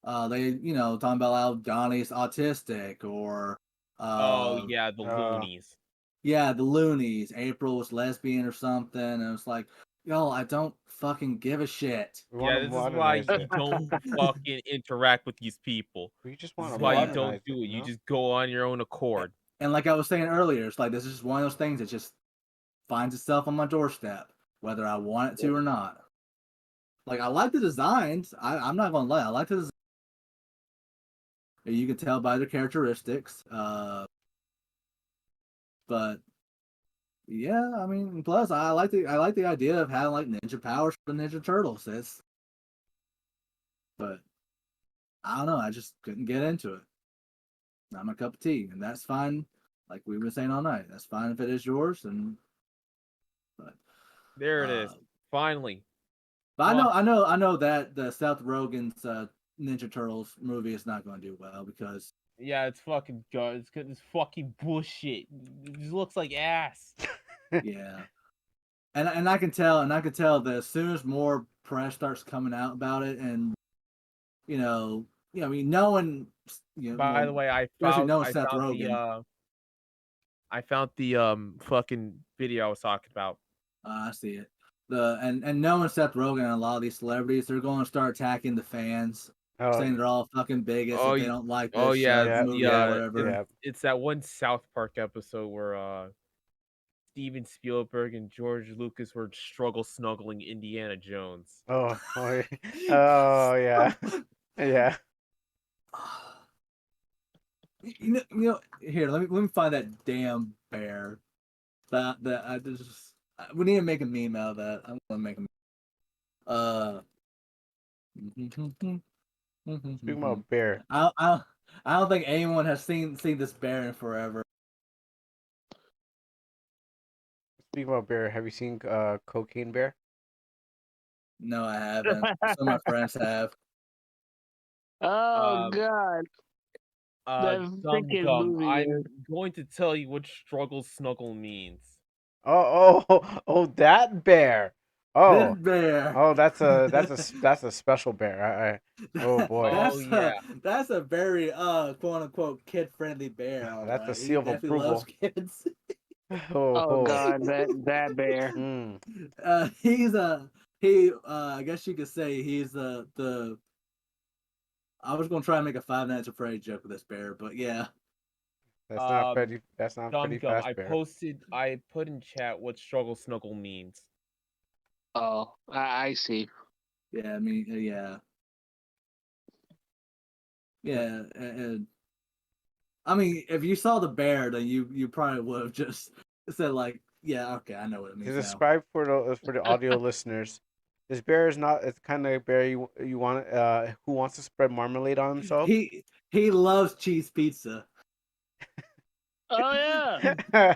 C: They talking about how Donnie's autistic or
A: oh
C: uh
A: yeah, the loonies.
C: yeah, the Loonies. April was lesbian or something, and it was like, yo, I don't fucking give a shit.
B: We want
A: Yeah,
B: to
A: this is why
B: modernize
A: you
B: it.
A: don't fucking interact with these people.
B: We just
A: This
B: want
A: is
B: to
A: why you
C: Yeah.
A: don't
B: modernize it,
A: do it.
B: you
A: You
B: know?
A: just go on your own accord.
C: And like I was saying earlier, it's like this is just one of those things that just finds itself on my doorstep, whether I want it to or not. Like I like the designs. I'm not gonna lie, I like the design. You can tell by their characteristics. But yeah, I mean, plus I like the idea of having like ninja powers for the Ninja Turtles. But I don't know. I just couldn't get into it. Not my cup of tea, and that's fine. Like we were saying all night, that's fine if it is yours. And but
A: There it is.
C: uh,
A: Finally.
C: but
A: Fuck.
C: I know that the Seth Rogen's Ninja Turtles movie is not going to do well because
A: Yeah, it's fucking good. It's fucking bullshit. It just looks like ass.
C: yeah, and I can tell that as soon as more press starts coming out about it, and I mean, knowing
A: By the way,
C: especially knowing Seth Rogen.
A: I found the fucking video I was talking about.
C: I see it. And knowing Seth Rogen and a lot of these celebrities, they're going to start attacking the fans,
B: Oh,
C: saying they're all fucking bigots
A: Oh,
C: if they don't like
A: oh
C: this
A: yeah,
B: yeah,
C: movie or
B: yeah,
C: whatever.
B: yeah.
A: it's that one South Park episode where Steven Spielberg and George Lucas were struggle snuggling Indiana Jones.
B: Oh, oh yeah, yeah.
C: Here, let me find that damn bear. That I just we need to make a meme out of that. I'm gonna make a meme. Uh,
B: Speaking about bear,
C: I don't think anyone has seen this bear in forever.
B: have you seen Cocaine Bear?
C: No, I haven't. Some of my friends have.
E: Oh
A: Um,
E: God, that
A: Gum
E: freaking
A: Gum,
E: movie,
A: I'm
E: man.
A: going to tell you what struggle snuggle means.
B: Oh, that bear.
C: This
B: Oh,
C: bear.
B: oh, that's a special bear. Oh boy,
A: Oh yeah.
C: That's a very quote unquote kid friendly bear. All
B: that's a
C: right, he
B: seal of
C: definitely loves
B: approval.
C: kids.
B: Oh,
E: Oh
B: oh.
E: God, that bear.
B: Mm,
C: He's he I guess you could say he's the. I was gonna try and make a Five Nights at Freddy joke with this bear, but yeah.
B: that's not
A: Um,
B: Freddy. That's not
A: Gum
B: Freddy
A: Gum, I
B: Fazbear.
A: put in chat what struggle snuggle means.
E: Oh, I see.
C: Yeah, I mean, yeah, and I mean, if you saw the bear, then you probably would have just said like, yeah, okay, I know what it
B: To
C: means now.
B: describe for the audio listeners, this bear is not. It's kind of a bear you want who wants to spread marmalade on himself.
C: He loves cheese pizza.
E: Oh yeah.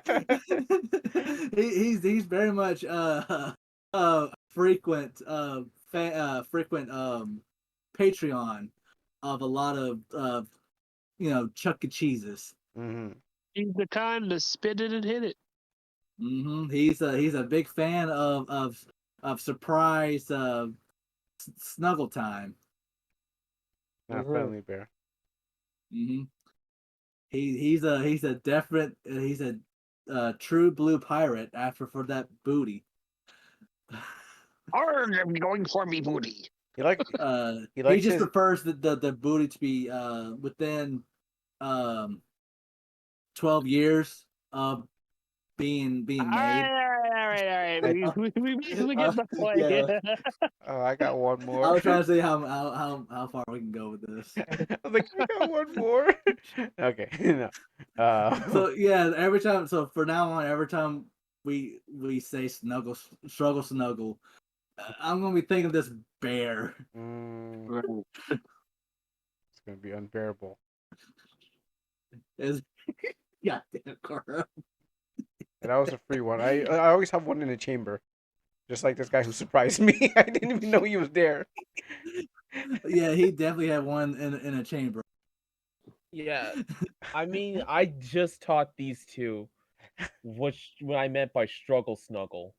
C: He's very much frequent frequent Patreon of a lot of Chuck E. Cheese's.
B: hmm
E: He's the kind to spit it and hit it.
C: He's a big fan of surprise snuggle time.
B: Not friendly bear.
C: hmm he's a definite he's a true blue pirate after for that booty.
E: I'm going for me booty.
B: He like he
C: He
B: likes
C: just
B: his.
C: prefers the booty to be within um 12 years of being
E: All
C: made.
E: right.
B: I,
E: We
C: Uh,
E: get the point.
C: yeah,
B: oh, I got one
C: I
B: more.
C: was trying to see how far we can go with this.
B: I was like, I got one more. Okay, no.
C: So yeah, every time. So for now on, every time we say snuggle, struggle, snuggle, I'm gonna be thinking of this bear.
B: mm,
E: Right.
B: it's gonna be unbearable.
C: Is goddamn Carl.
B: And that was a free one. I always have one in the chamber, just like this guy who surprised me. I didn't even know he was there.
C: Yeah, he definitely had one in a chamber.
A: Yeah, I mean, I just taught these two what I meant by struggle snuggle.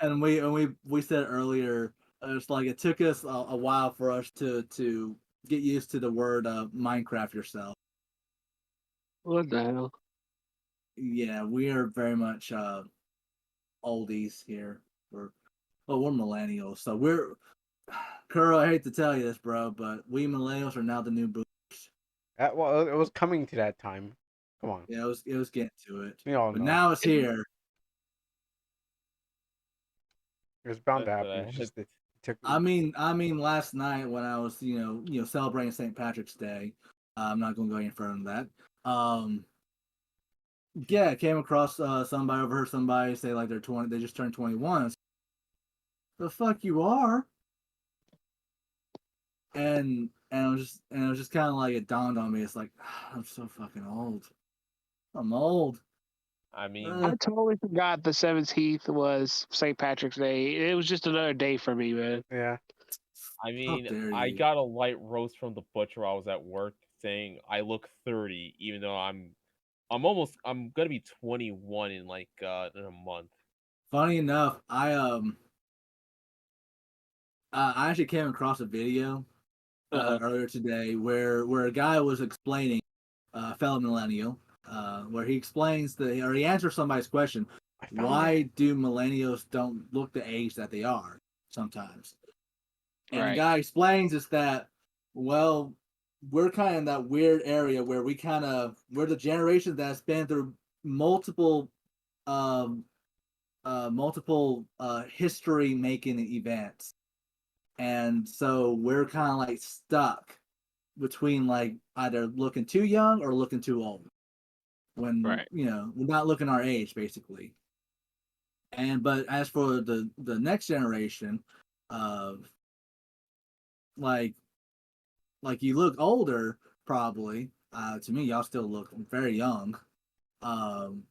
C: And we said earlier, it's like it took us a while for us to get used to the word Minecraft yourself.
E: What the hell?
C: Yeah, we are very much oldies here. We're millennials, so we're Kuro. I hate to tell you this, bro, but we millennials are now the new boomers.
B: Well, it was coming to that time. Come on,
C: Yeah, it was getting to it,
B: we all
C: but
B: know
C: now it's here.
B: it was bound to
A: That's what
B: happen.
A: I
B: It's just it took.
C: I mean, last night when I was celebrating St. Patrick's Day, I'm not going to go any further than that. Yeah, I came across somebody, overheard somebody say like they're 20, they just turned 21. The fuck you are? And it was just kind of like it dawned on me. It's like I'm so fucking old. I'm old.
A: I mean,
E: I totally forgot the 17th was St. Patrick's Day. It was just another day for me, man.
B: Yeah,
C: How dare
A: I
C: you?
A: got a light roast from the butcher while I was at work saying I look 30, even though I'm gonna be 21 in like in a month.
C: Funny enough, I actually came across a video earlier today where a guy was explaining, fellow millennial, where he explains or he answers somebody's question,
B: I found
C: why
B: it.
C: do millennials don't look the age that they are sometimes? And the
E: Right.
C: guy explains is that, well, we're kind of in that weird area where we're the generation that's been through multiple um multiple history making events, and so we're kind of like stuck between like either looking too young or looking too old. When
E: Right.
C: we're not looking our age basically. And but as for the next generation of like you look older probably. To me, y'all still look very young. Um,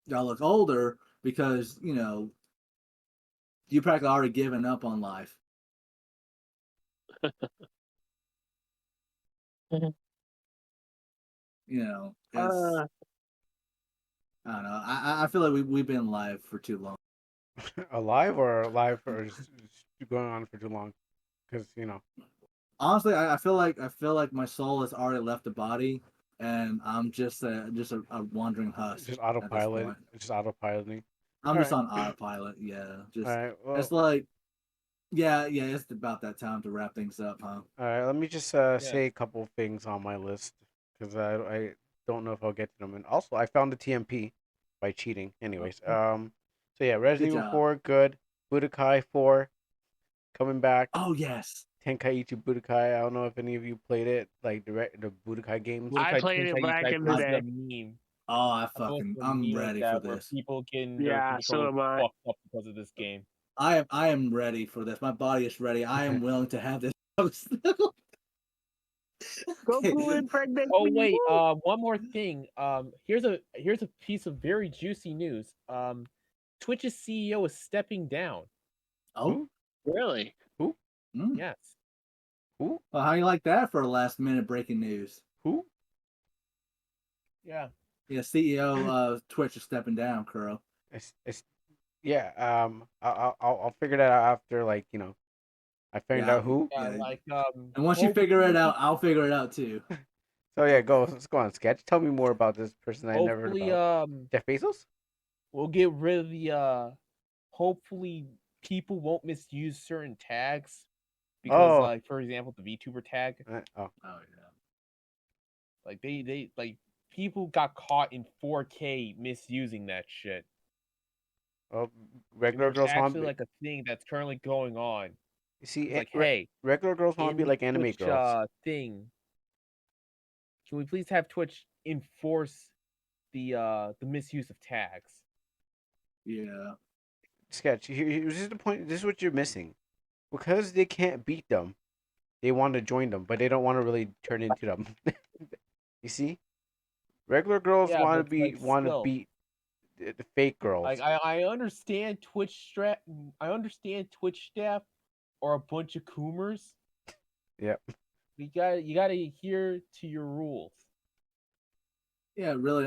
C: y'all look older because you practically already given up on life. It's
E: Uh,
C: I don't know. I feel like we've been alive for too long.
B: Alive or alive for just going on for too long? Because
C: Honestly, I feel like my soul has already left the body, and I'm just a wandering husk
B: just
C: at this
B: autopilot,
C: point.
B: just autopiloting.
C: I'm
B: All
C: just
B: right,
C: on autopilot. Yeah,
B: all
C: just
B: right.
C: it's
B: Well,
C: like yeah. It's about that time to wrap things up, huh?
B: all right. Let me just
A: Yeah.
B: say a couple of things on my list because I don't know if I'll get to them. And also, I found the TMP by cheating. Anyways, so yeah,
C: Good
B: Resident Evil
C: job.
B: 4, good. Budokai 4 coming back.
C: Oh yes.
B: Tenkaichi Budokai. I don't know if any of you played it, like the Budokai games.
E: I
A: Budokai
E: played it
A: Tenkaichi,
E: back
A: I
E: in the
A: posted a
E: day.
A: meme.
C: Oh,
A: Posted a
C: I'm
A: meme like
C: ready for
A: that where
C: this.
A: people getting their
E: Yeah, so
A: controls
E: am I.
A: fucked up because of this game.
C: I am ready for this. My body is ready. I am willing to have this. Okay.
E: Goku impregnate
A: Oh
E: me.
A: wait,
E: Woo!
A: one more thing. Here's a piece of very juicy news. Twitch's CEO is stepping down.
C: Oh,
B: Who?
E: Really?
B: Who?
C: mm.
A: Yes.
B: Who?
C: Well, how you like that for a last minute breaking news?
B: Who?
A: Yeah.
C: Yeah, CEO of Twitch is stepping down, Kuro.
B: It's yeah. I'll figure that out after I find
C: Yeah,
B: out who.
A: Yeah,
C: yeah.
A: like
C: And once you figure it out,
A: hopefully
C: I'll figure it out too.
B: So yeah, let's go on sketch. Tell me more about this person I never heard
A: hopefully
B: about. Jeff Bezos?
A: we'll get rid of the hopefully people won't misuse certain tags because
B: Oh,
A: like for example the VTuber tag,
B: oh,
C: Oh yeah.
A: like they like people got caught in 4K misusing that shit.
B: well,
A: And
B: regular
A: there's
B: girls want
A: actually
B: to be.
A: like a thing that's currently going on.
B: You see,
A: It's like, hey,
B: regular girls want to
A: in
B: be
A: the
B: like anime
A: Twitch
B: girls.
A: thing, can we please have Twitch enforce the misuse of tags?
C: Yeah.
B: Sketch. This is the point. This is what you're missing. Because they can't beat them, they want to join them, but they don't want to really turn into them. You see, regular girls
A: Yeah, but like
B: want to
A: still,
B: beat the fake girls.
A: like I understand I understand Twitch staff are a bunch of coomers.
B: Yep.
A: You gotta adhere to your rules.
C: Yeah, really.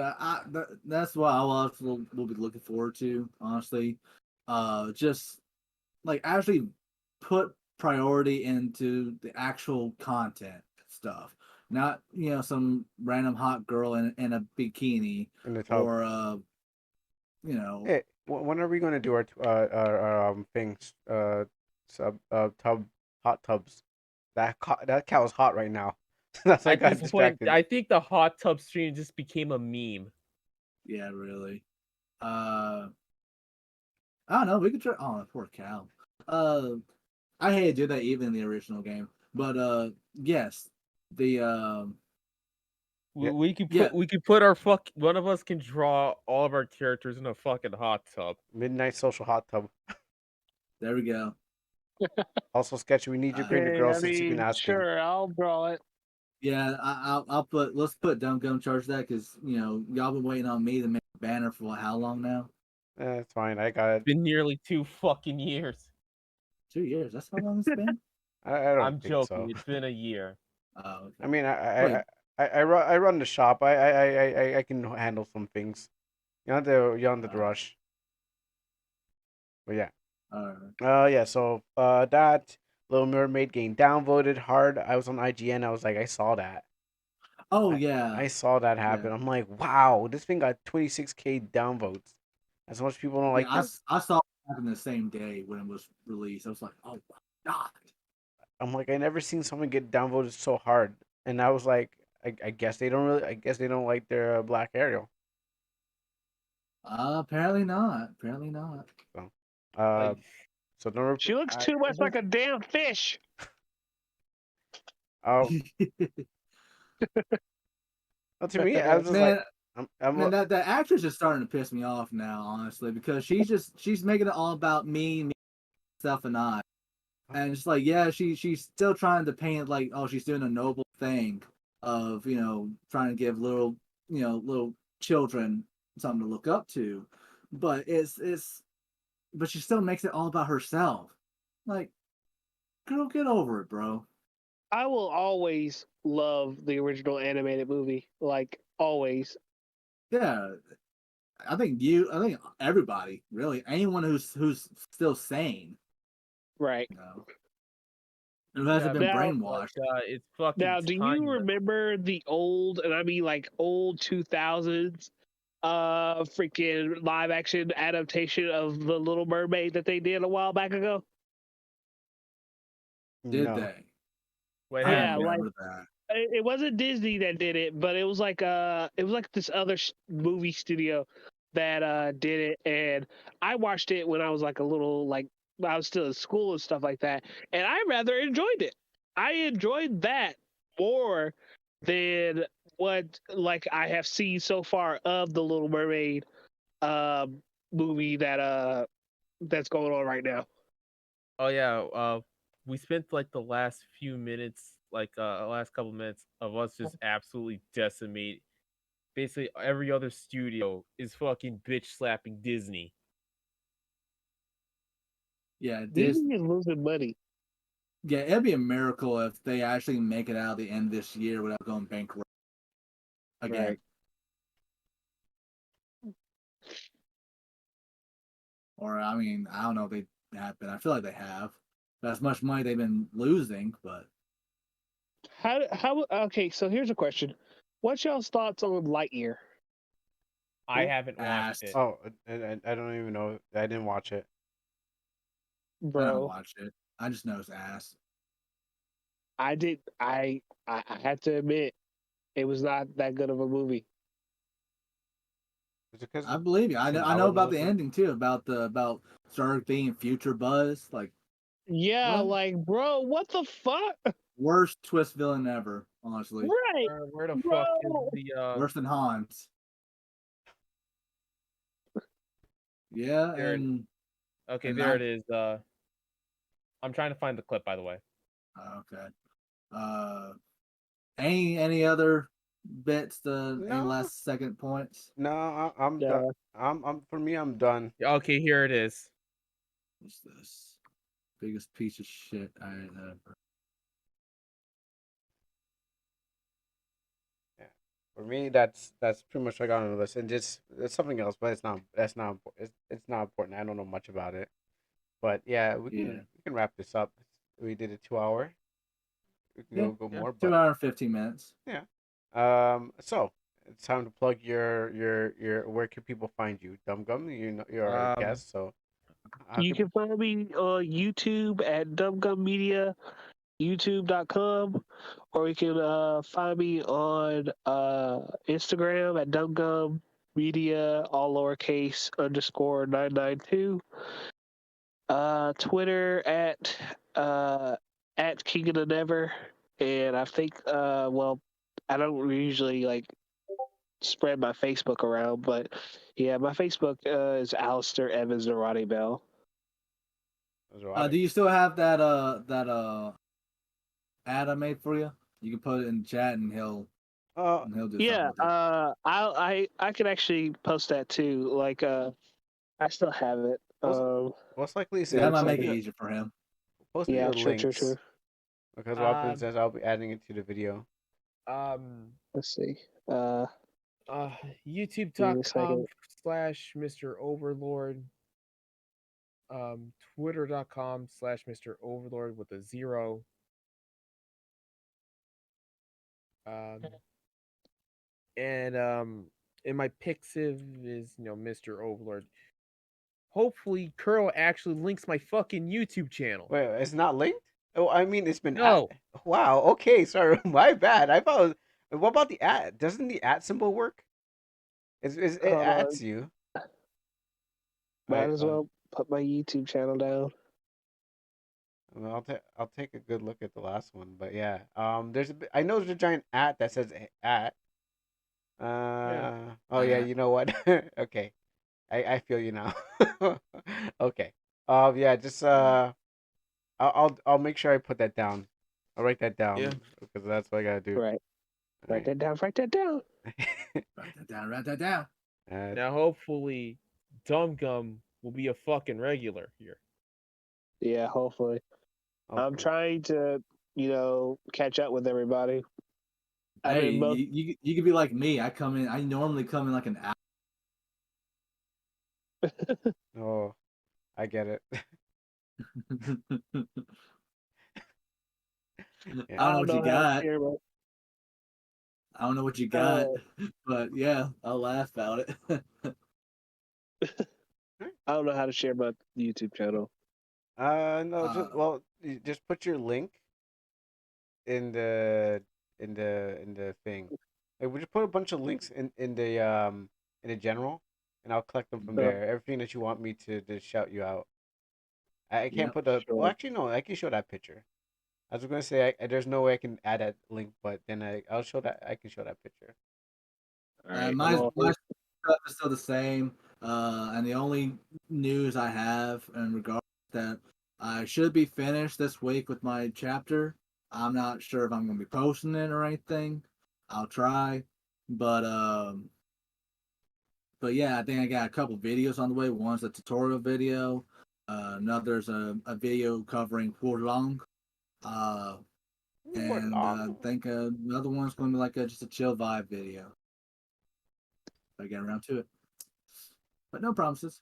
C: That's what will be looking forward to, honestly. Just like actually put priority into the actual content stuff, not some random hot girl in a bikini
B: In the tub.
C: or you know
B: Hey, when are we going to do our things? Tub hot tubs. That cow's hot right now. That's why I
A: At
B: got
A: this point,
B: distracted.
A: I think the hot tub stream just became a meme.
C: yeah, really. Uh, I don't know. We could try. Oh, poor cow. Uh, I hate to do that even in the original game, but yes, the
B: Yeah.
C: yeah,
A: We could put our one of us can draw all of our characters in a fucking hot tub.
B: Midnight social hot tub.
C: there we go.
B: Also, sketchy. We need your
C: Uh,
B: creative
E: Hey,
B: girl
E: I
B: since you've been
E: mean,
B: asking.
E: sure, I'll draw it.
C: Yeah, I'll put let's put Dumb Gum charge that because y'all been waiting on me to make a banner for how long now?
B: It's fine. I got
A: It's
B: it.
A: been nearly 2 fucking years.
C: 2 years. That's how long it's been.
B: I don't
A: I'm
B: think
A: joking.
B: so.
A: It's been a year.
C: Oh,
B: I
C: okay.
B: mean,
C: Wait.
B: I run the shop. I can handle some things. You don't have to rush. But yeah.
C: All right.
B: Yeah. So that Little Mermaid getting downvoted hard. I was on IGN. I was like, I saw that.
C: Oh
B: I
C: yeah,
B: I saw that
C: yeah,
B: happen. I'm like, wow, this thing got 26K downvotes. As much people don't
C: yeah.
B: like this.
C: I saw it happen the same day when it was released. I was like, oh my god.
B: I'm like, I never seen someone get downvoted so hard. And I was like, I guess they don't really. I guess they don't like their Black Ariel.
C: Apparently not. Apparently not.
B: So,
A: Like,
B: so don't.
E: She looks too much like a damn fish.
B: Oh, well, to me, I was just like,
C: Man,
B: I'm
C: man, that actress is starting to piss me off now, honestly, because she's making it all about me, stuff, and I. And it's like, yeah, she's still trying to paint like, oh, she's doing a noble thing of, trying to give little children something to look up to. But but she still makes it all about herself. Like, girl, get over it, bro.
E: I will always love the original animated movie. Like always.
C: Yeah. I think everybody, really, anyone who's still sane,
E: Right.
C: who hasn't been
E: Now,
C: brainwashed.
A: it's fucking
E: now, do
A: time.
E: you remember the old, and I mean like old 2000s, freaking live action adaptation of The Little Mermaid that they did a while back ago?
C: Did
B: no.
C: they?
A: What
C: I don't
E: Yeah,
A: happened?
E: like
C: remember that.
E: it wasn't Disney that did it, but it was like this other movie studio that did it, and I watched it when I was like a little like I was still in school and stuff like that, and I rather enjoyed it. I enjoyed that more than what like I have seen so far of the Little Mermaid movie that's going on right now.
A: Oh yeah, we spent like the last few minutes, like last couple minutes of us just absolutely decimate. Basically, every other studio is fucking bitch slapping Disney.
C: Yeah,
E: Disney is losing money.
C: yeah, it'd be a miracle if they actually make it out of the end of this year without going bankrupt again.
E: Right.
C: Or I mean, I don't know if they have been. I feel like they have. As much money they've been losing, but
E: How okay, so here's a question. What's y'all's thoughts on Lightyear?
A: I haven't
C: ass.
A: watched it.
B: Oh, and I don't even know. I didn't watch it.
C: I don't
E: Bro,
C: watch it. I just know it's ass.
E: I did I had to admit it was not that good of a movie.
B: Is it because
C: I believe you. I know. I know about the ending too. About Stark being future Buzz. Like,
E: Yeah,
C: what?
E: like bro, what the fuck?
C: Worst twist villain ever. Honestly,
E: Right,
A: Where the fuck is
E: bro.
A: the
C: worse than Hans. Yeah,
A: There it-
C: and
A: Okay,
C: and
A: there
C: not
A: it is. I'm trying to find the clip, by the way.
C: okay. Any other bits? Any
B: no,
C: last second points?
B: no. I'm done.
E: Yeah.
B: I'm for me. I'm done.
A: Okay, here it is.
C: What's this? Biggest piece of shit I ever.
B: Yeah. For me, that's pretty much what I got on the list, and just it's something else, but it's not important. I don't know much about it, but yeah,
C: Yeah.
B: we can wrap this up. We did a 2 hour. We can
C: Yeah.
B: go
A: Yeah.
B: more,
C: 2 hour
B: but
C: and 15 minutes.
B: yeah. So it's time to plug your. Where can people find you? Dum Gum, you know you're our guest, so how
E: You
B: can
E: can find me on YouTube at Dumbgum Media, youtube.com, or you can find me on Instagram at Dumbgum Media, all lowercase underscore 992. Twitter at King of the Never, and I think well, I don't usually like spread my Facebook around, but yeah, my Facebook is Alistair Evans Narati Bell.
C: Do you still have that ad I made for you? You can put it in chat and he'll do something
E: Yeah,
C: with it.
E: I could actually post that too. Like I still have it.
B: Most likely
C: Yeah, that
B: send
C: might
B: send
C: make it
B: me
C: easier for him.
B: post me
E: Yeah,
B: the
E: true.
B: links because what happens
A: Um,
B: is I'll be adding it to the video.
A: um,
E: Let's see. Give me a
A: YouTube.com
E: second.
A: slash Mr. Overlord. Twitter.com slash Mr. Overlord with a 0. Um, and my Pixiv is Mr. Overlord. Hopefully, Curl actually links my fucking YouTube channel.
B: Wait, it's not linked? Oh, I mean, it's been
A: No,
B: Wow. Okay, sorry, my bad. I thought. What about the ad? Doesn't the ad symbol work? It
E: Hold on.
B: adds you.
E: Might
B: Alright,
E: as well put my YouTube channel down.
B: I'll take a good look at the last one, but yeah. I know there's a giant at that says at. Oh yeah, you know what? Okay. I feel you now. Okay. Yeah, just I'll make sure I put that down. I'll write that down
A: Yeah.
B: because that's what I gotta do.
E: Right.
B: All
E: Write that down. Write that down.
C: Write that down. Write that down.
A: Now, hopefully, Dum Gum will be a fucking regular here.
E: Yeah, hopefully. I'm
B: hopefully.
E: trying to, catch up with everybody. I've
C: Hey,
E: been both.
C: you could be like me. I normally come in like an hour.
B: Oh, I get it.
C: I don't know what you
E: how to
C: got.
E: share my.
C: I don't know what you got,
E: Uh,
C: but yeah, I'll laugh about it.
E: I don't know how to share my YouTube channel.
B: No, you just put your link in the thing. Like, we just put a bunch of links in the general, and I'll collect them from there. Everything that you want me to shout you out. I can't
C: Yep,
B: put the. Well,
E: sure.
B: actually, no. I can show that picture. I was gonna say there's no way I can add that link, but then I'll show that I can show that picture.
E: All right.
C: my stuff is still the same. And the only news I have in regards to that I should be finished this week with my chapter. I'm not sure if I'm going to be posting it or anything. I'll try, but but yeah, I think I got a couple videos on the way. One's a tutorial video. Another's a video covering Long. Uh, and I think another one's going to be like just a chill vibe video. I get around to it, but no promises.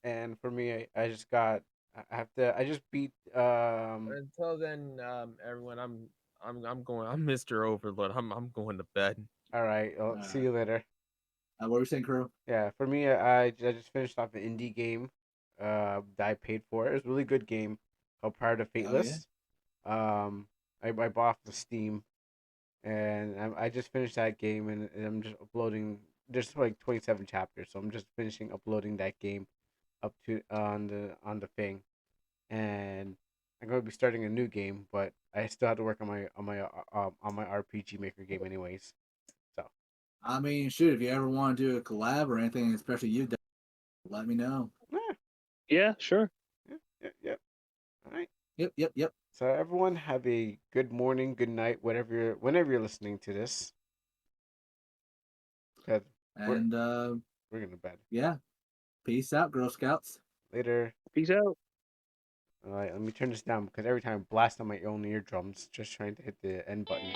B: And for me, I just got. I have to. I just beat.
A: Until then, everyone, I'm going. I'm Mr. Overlord. I'm going to bed.
B: All right. I'll see you later.
C: What were you saying, Crew?
B: Yeah, for me, I just finished off an indie game. That I paid for. It was a really good game called Prior to Fateless. I bought off the Steam, and I just finished that game, and I'm just uploading. There's like 27 chapters, so I'm just finishing uploading that game up to on the thing, and I'm going to be starting a new game, but I still have to work on my RPG Maker game, anyways. So.
C: I mean, shoot, if you ever want to do a collab or anything, especially you, let me know.
E: Yeah, sure.
B: Yep. All right.
C: Yep.
B: So everyone have a good morning, good night, whenever you're listening to this.
C: And
B: we're going to bed.
C: Yeah. Peace out, Girl Scouts.
B: Later.
E: Peace out.
B: All right, let me turn this down because every time I blast on my own eardrums, just trying to hit the end button.